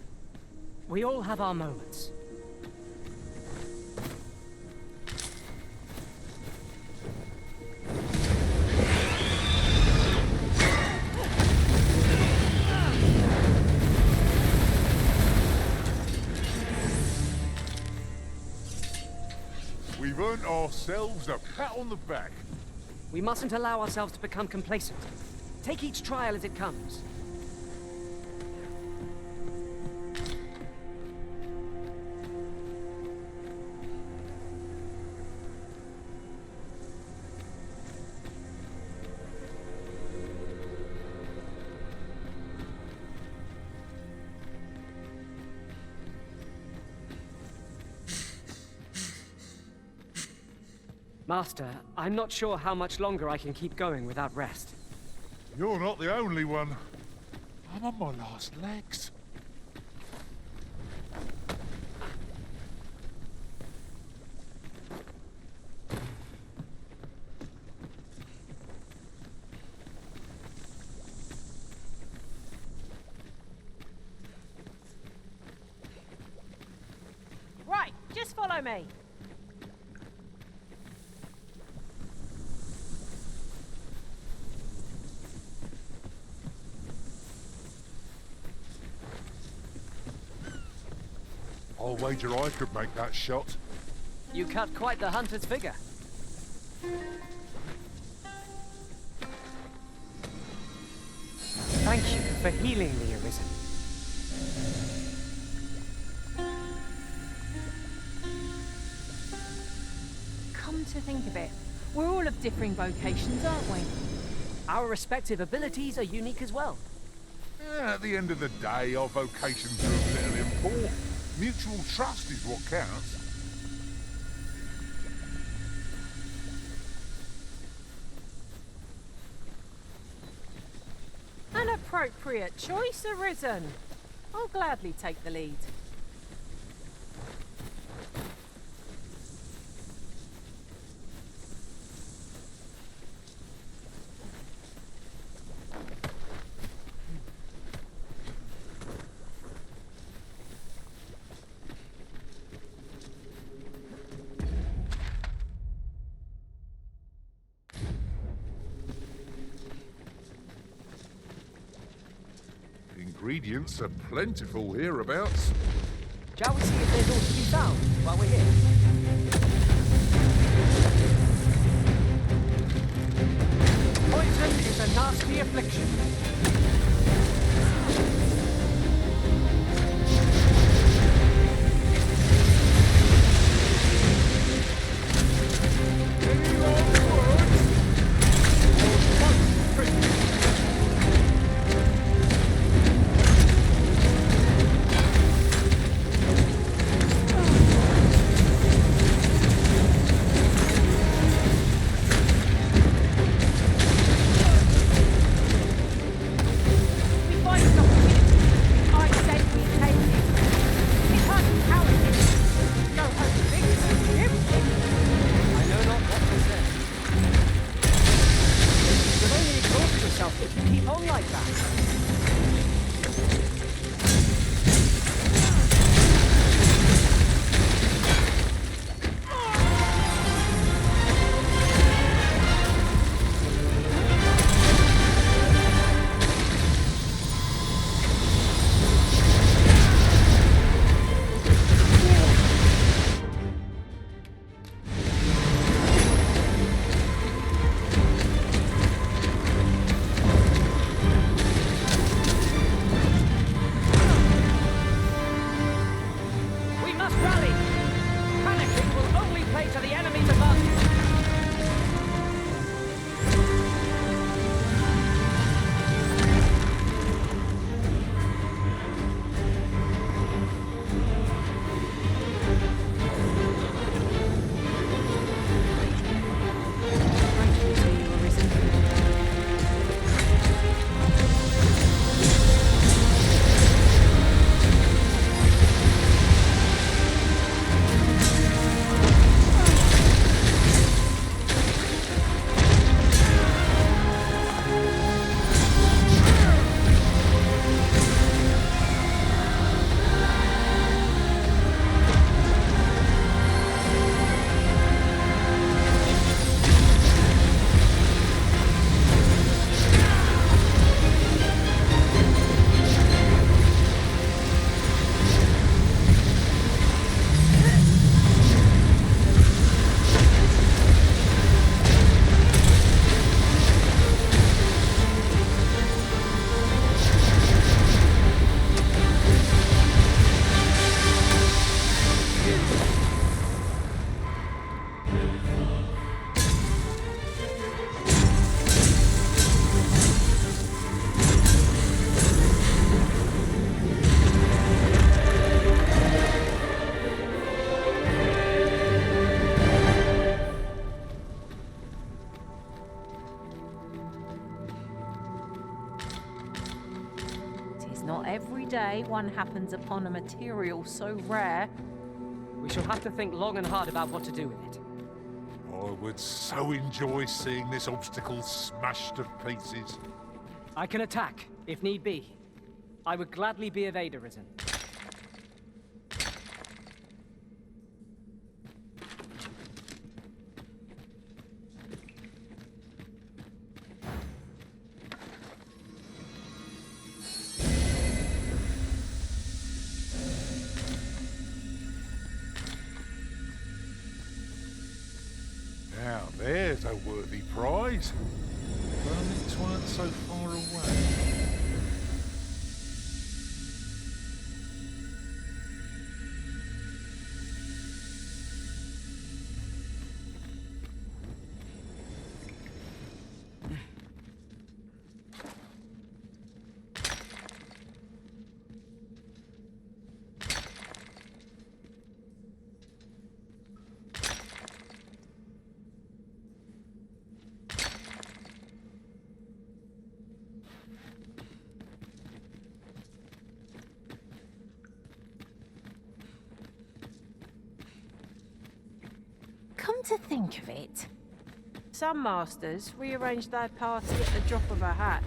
We all have our moments. We've earned ourselves a pat on the back. We mustn't allow ourselves to become complacent. Take each trial as it comes. Master, I'm not sure how much longer I can keep going without rest. You're not the only one. I'm on my last legs. Right, just follow me. I'll wager I could make that shot. You cut quite the hunter's figure. Thank you for healing the Arisen. Come to think of it, we're all of differing vocations, aren't we? Our respective abilities are unique as well. At the end of the day, our vocations are of little import. Mutual trust is what counts. An appropriate choice, Arisen. I'll gladly take the lead. Ingredients are plentiful hereabouts. Shall we see if there's all to be found while we're here? Poison is a nasty affliction. day one happens upon a material so rare. We shall have to think long and hard about what to do with it. I would so enjoy seeing this obstacle smashed to pieces. I can attack, if need be. I would gladly be of aid, Arisen. Now there's a worthy prize. Hermits weren't so far away. Come to think of it, some masters rearrange their party at the drop of a hat.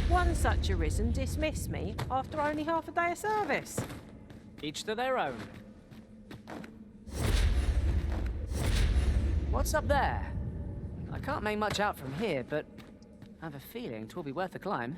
One such Arisen dismissed me after only half a day of service. Each to their own. What's up there? I can't make much out from here, but I have a feeling 'twill be worth a climb.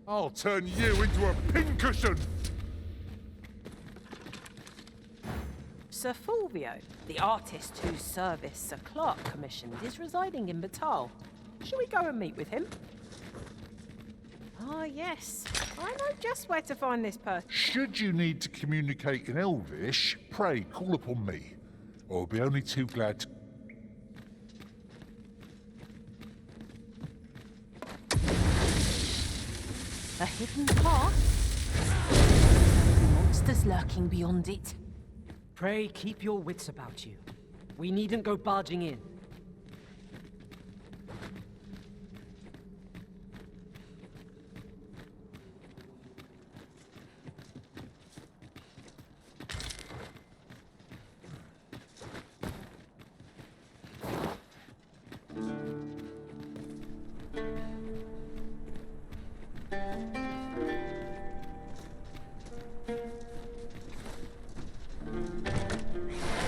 I'll turn you into a pincushion! Sir Fulvio, the artist whose service Sir Clark commissioned, is residing in Batal. Shall we go and meet with him? Ah, yes. I know just where to find this person. Should you need to communicate in Elvish, pray call upon me. I'll be only too glad to... A hidden path? Monsters lurking beyond it. Pray keep your wits about you. We needn't go barging in.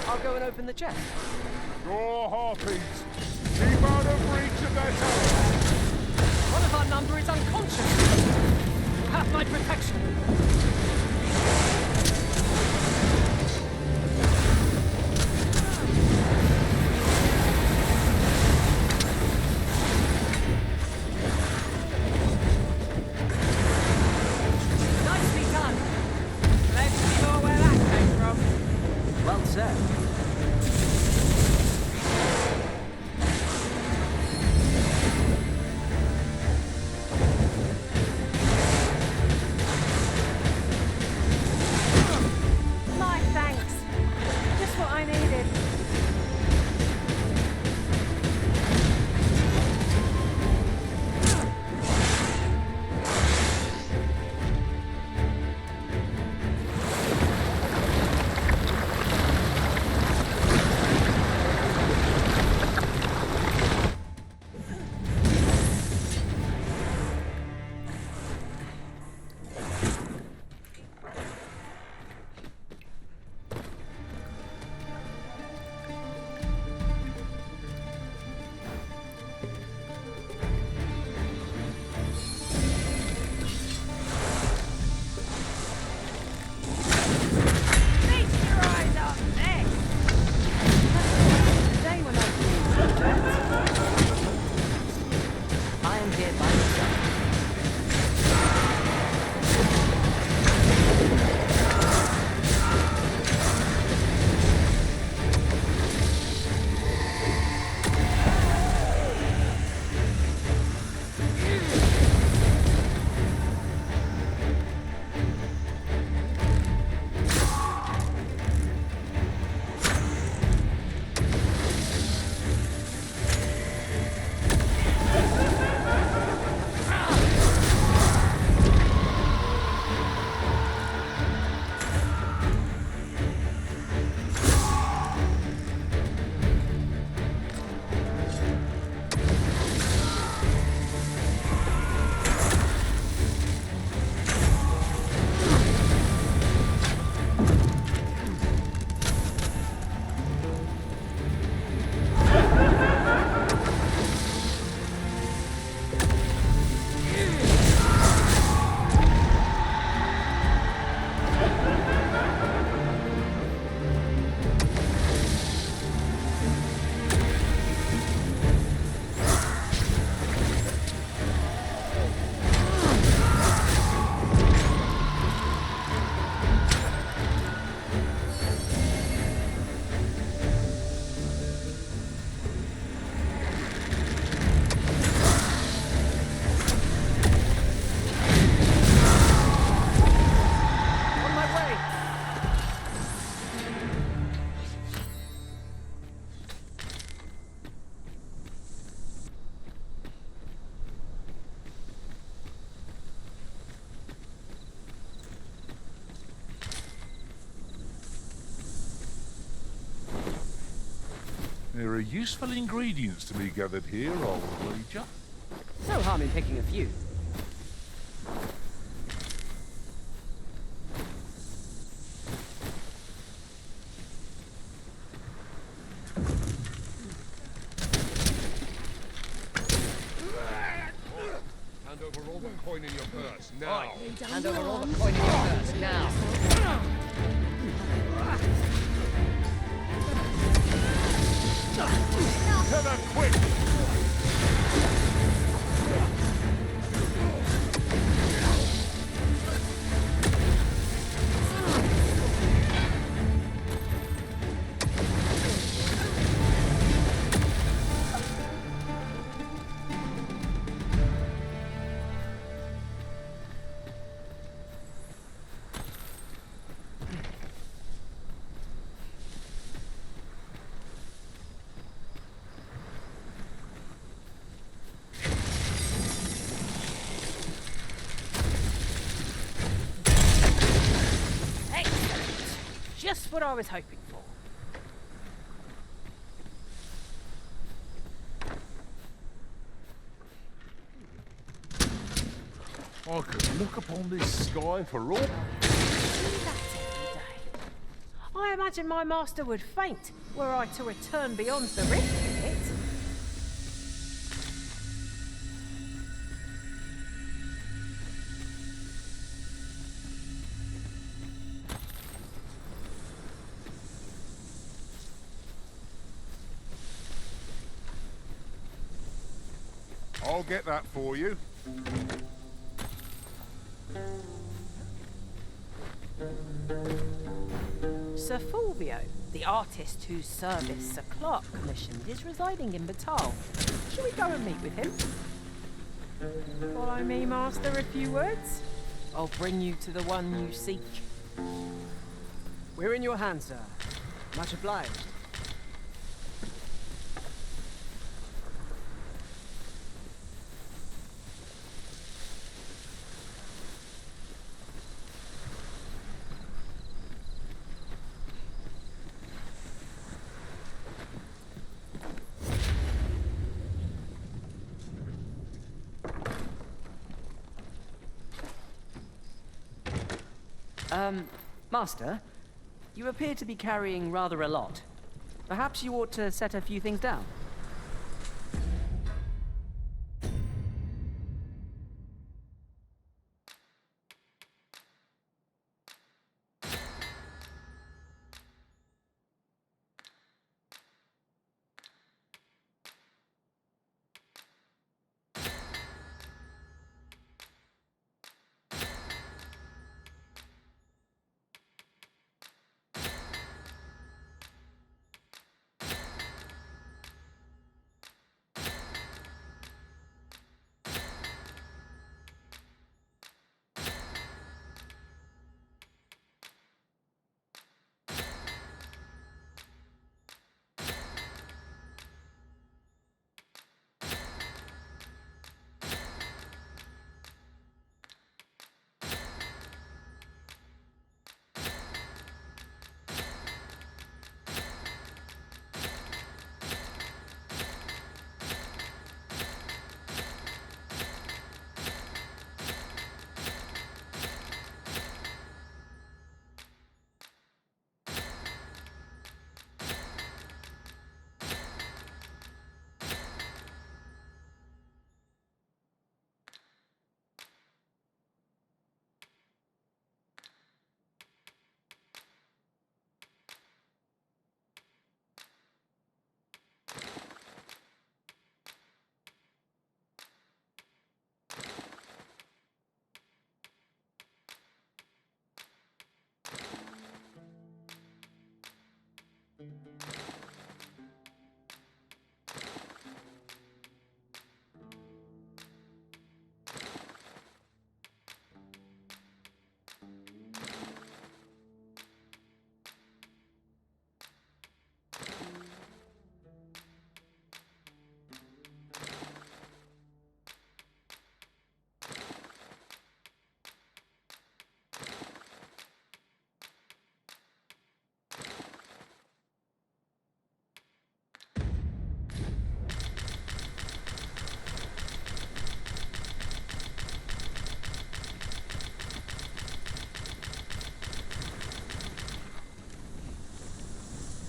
I'll go and open the chest. Your harpies! Keep out of reach of their talons! One of our number is unconscious. You have my protection. Nicely done. Let's see more where that came from. Well said. There are useful ingredients to be gathered here, I'll wager. No harm in picking a few. Hand over all the coin in your purse, now. Hand over all the coin in your purse, now. Tether, quick! Just what I was hoping for. I could look upon this sky for all... I imagine my master would faint were I to return beyond the rift with it. I'll get that for you. Sir Fulvio, the artist whose service Sir Clark commissioned, is residing in Batal. Shall we go and meet with him? Follow me, master, a few words. I'll bring you to the one you seek. We're in your hands, sir. Much obliged. Master, you appear to be carrying rather a lot. Perhaps you ought to set a few things down.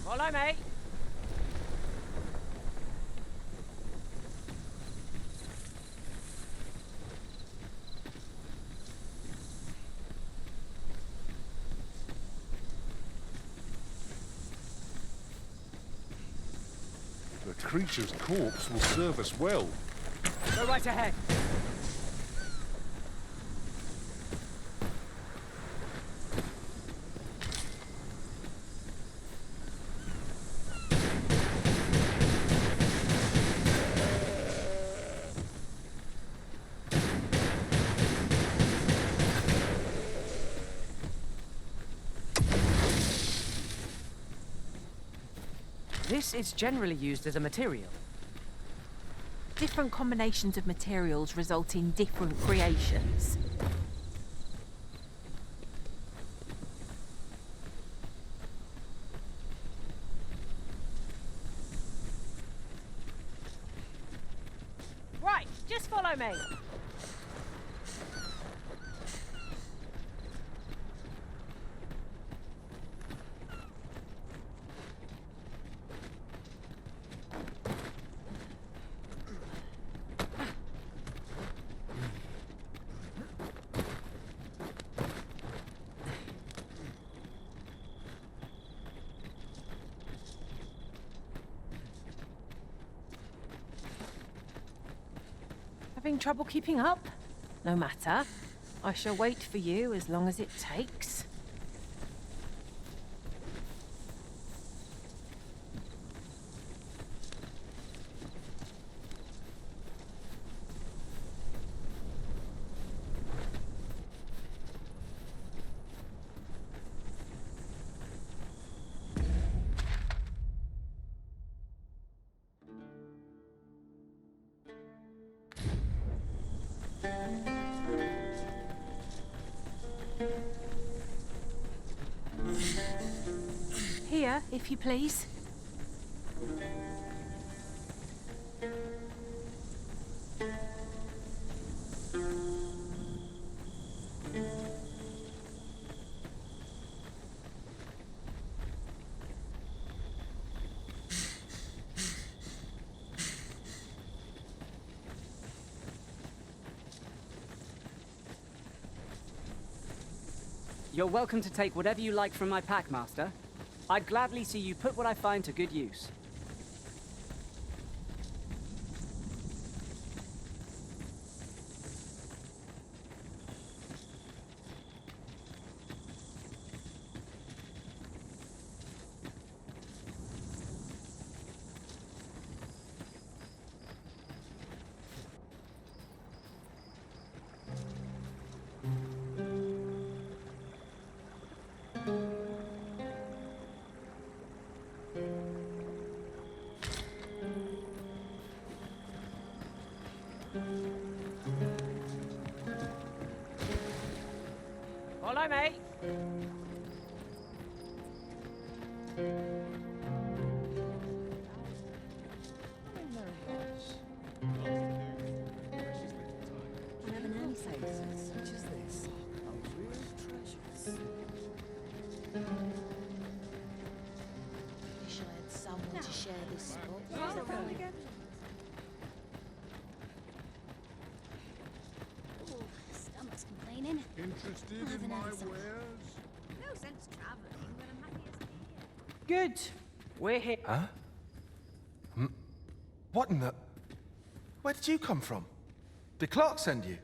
Follow me. The creature's corpse will serve us well. Go right ahead. This is generally used as a material. Different combinations of materials result in different creations. Right, just follow me. Having trouble keeping up? No matter. I shall wait for you as long as it takes. Here, if you please. You're welcome to take whatever you like from my pack, Master. I'd gladly see you put what I find to good use. Follow me. I have an ancestor such as this. Real treasures. Wish I had someone to share this spot. Oh, stomach's complaining. Interested I'll have in an my answer. wares? No sense travelling when I'm happiest here. Good. We're here. Huh? What in the... Where did you come from? Did Clark send you?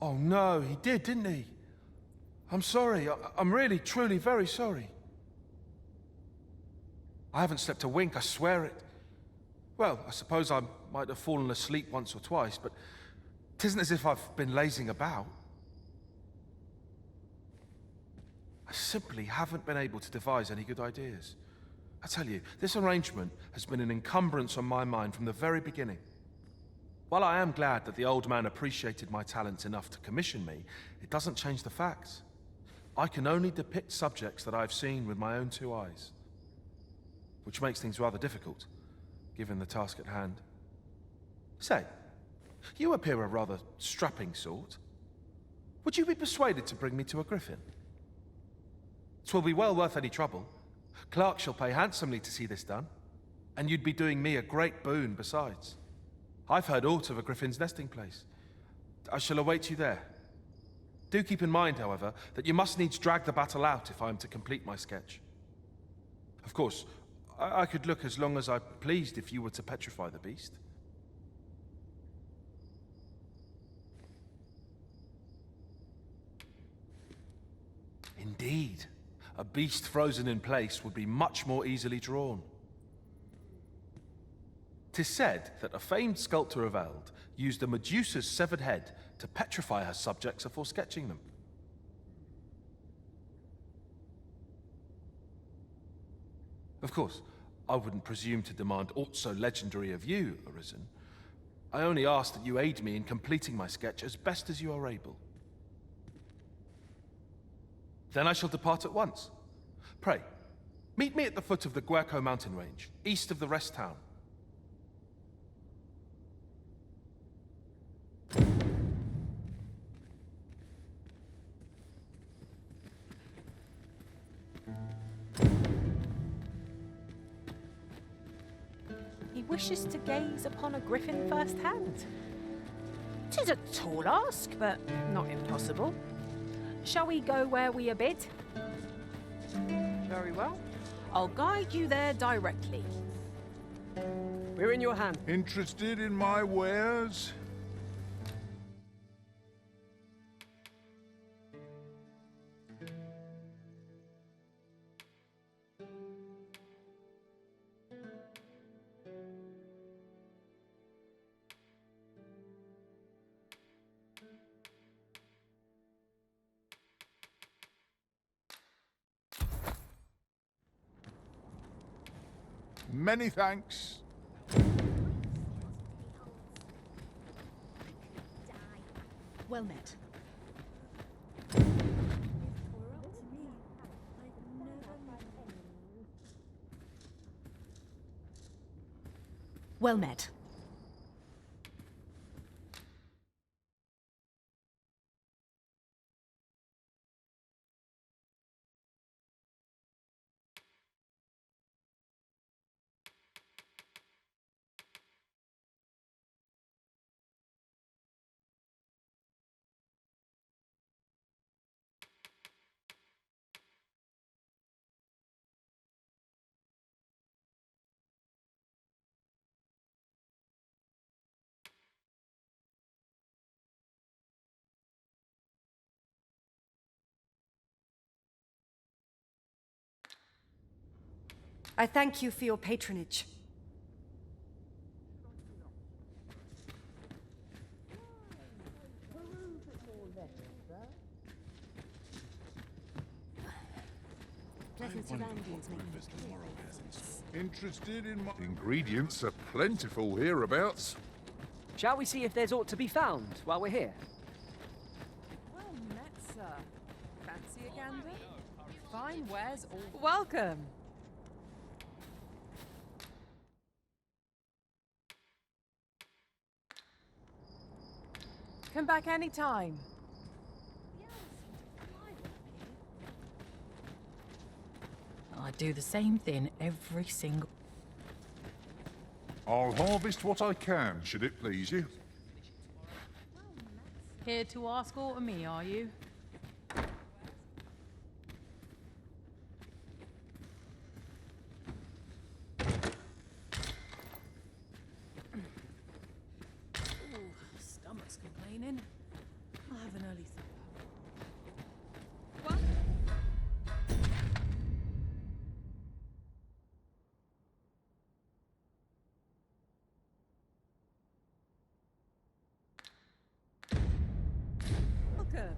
Oh no, he did, didn't he? I'm sorry. I'm really, truly very sorry. I haven't slept a wink, I swear it. Well, I suppose I might have fallen asleep once or twice, but it isn't as if I've been lazing about. I simply haven't been able to devise any good ideas. I tell you, this arrangement has been an encumbrance on my mind from the very beginning. While I am glad that the old man appreciated my talents enough to commission me, it doesn't change the facts. I can only depict subjects that I've seen with my own two eyes. Which makes things rather difficult, given the task at hand. Say, you appear a rather strapping sort. Would you be persuaded to bring me to a griffin? 'Twill be well worth any trouble. Clark shall pay handsomely to see this done, and you'd be doing me a great boon besides. I've heard aught of a griffin's nesting place. I shall await you there. Do keep in mind, however, that you must needs drag the battle out if I am to complete my sketch. Of course, I could look as long as I pleased if you were to petrify the beast. Indeed, a beast frozen in place would be much more easily drawn. 'Tis said that a famed sculptor of Eld used a Medusa's severed head to petrify her subjects before sketching them. Of course, I wouldn't presume to demand aught so legendary of you, Arisen. I only ask that you aid me in completing my sketch as best as you are able. Then I shall depart at once. Pray, meet me at the foot of the Guerco mountain range, east of the rest town. He wishes to gaze upon a griffin firsthand. 'Tis a tall ask, but not impossible. Shall we go where we are bid? Very well. I'll guide you there directly. We're in your hand. Interested in my wares? Many thanks. Well met. Well met. I thank you for your patronage. Pleasant surroundings make me Interested in my... Ingredients are plentiful hereabouts. Shall we see if there's aught to be found while we're here? Well met, sir. Fancy a gander? Fine wares all... Welcome! Come back anytime. I do the same thing every single... I'll harvest what I can, should it please you. Here to ask aught of me, are you? Stomach's complaining. I'll have an early supper.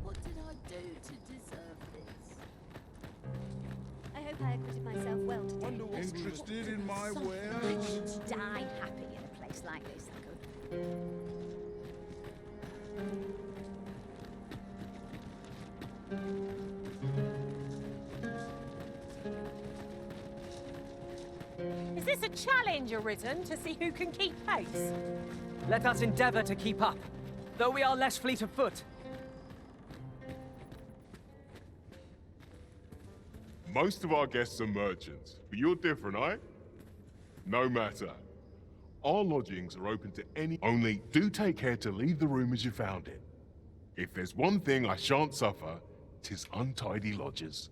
What did I do to deserve this? I hope I acquitted myself well today. Interested in my wares? Die happy in a place like this, I could. Is this a challenge, Arisen, to see who can keep pace? Let us endeavour to keep up, though we are less fleet of foot. Most of our guests are merchants, but you're different, eh? No matter. Our lodgings are open to any... Only do take care to leave the room as you found it. If there's one thing I shan't suffer, 'tis untidy lodgers.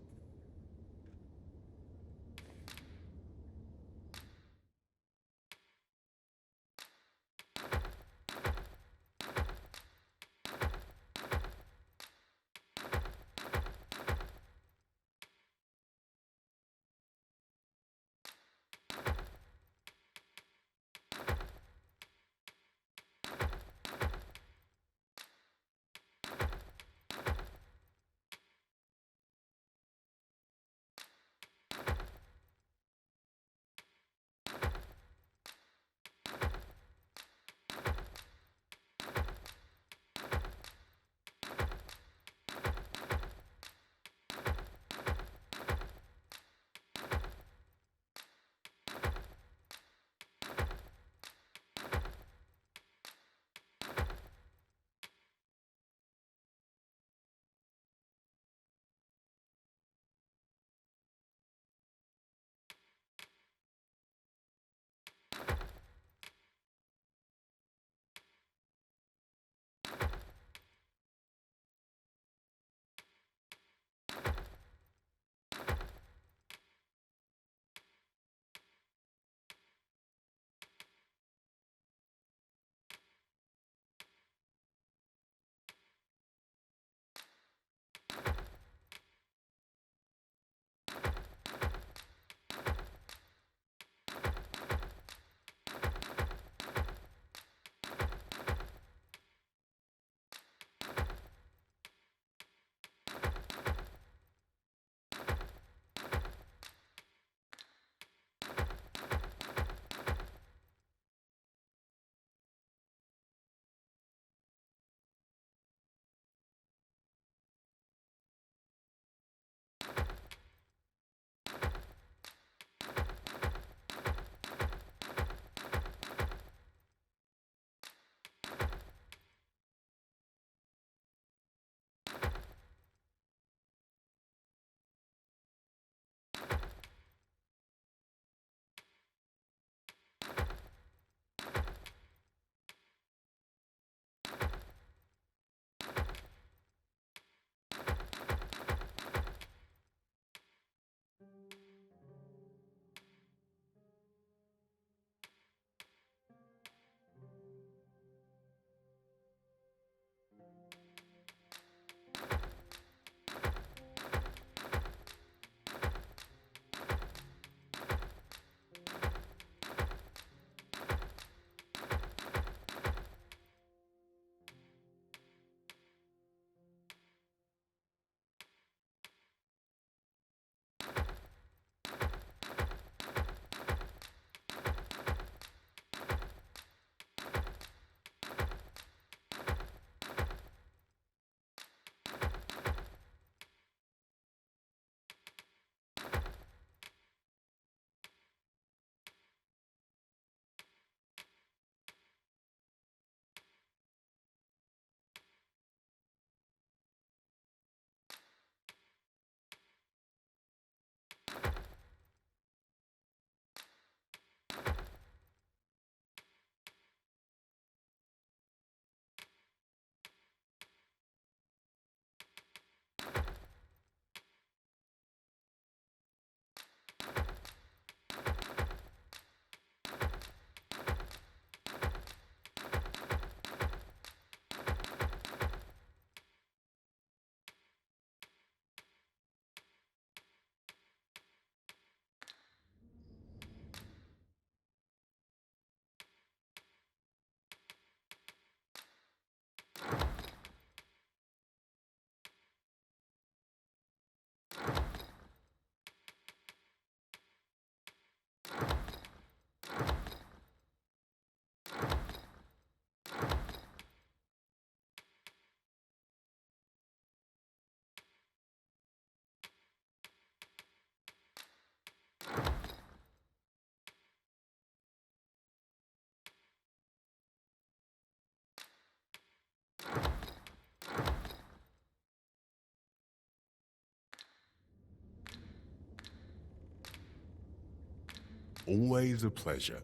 always a pleasure.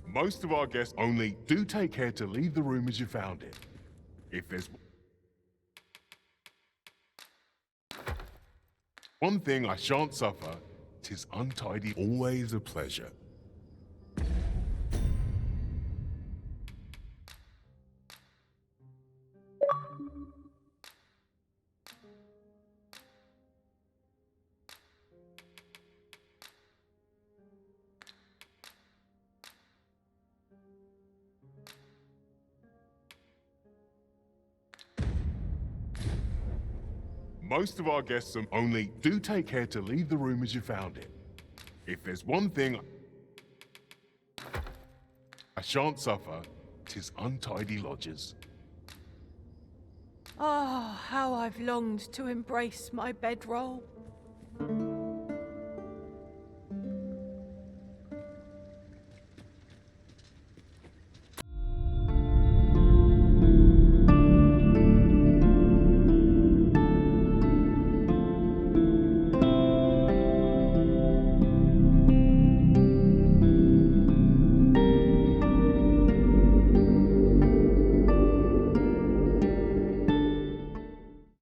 Most of our guests only do take care to leave the room as you found it. If there's one thing I shan't suffer, 'tis untidy, always a pleasure. Most of our guests only do take care to leave the room as you found it. If there's one thing I shan't suffer, 'tis untidy lodgers. Ah, how I've longed to embrace my bedroll.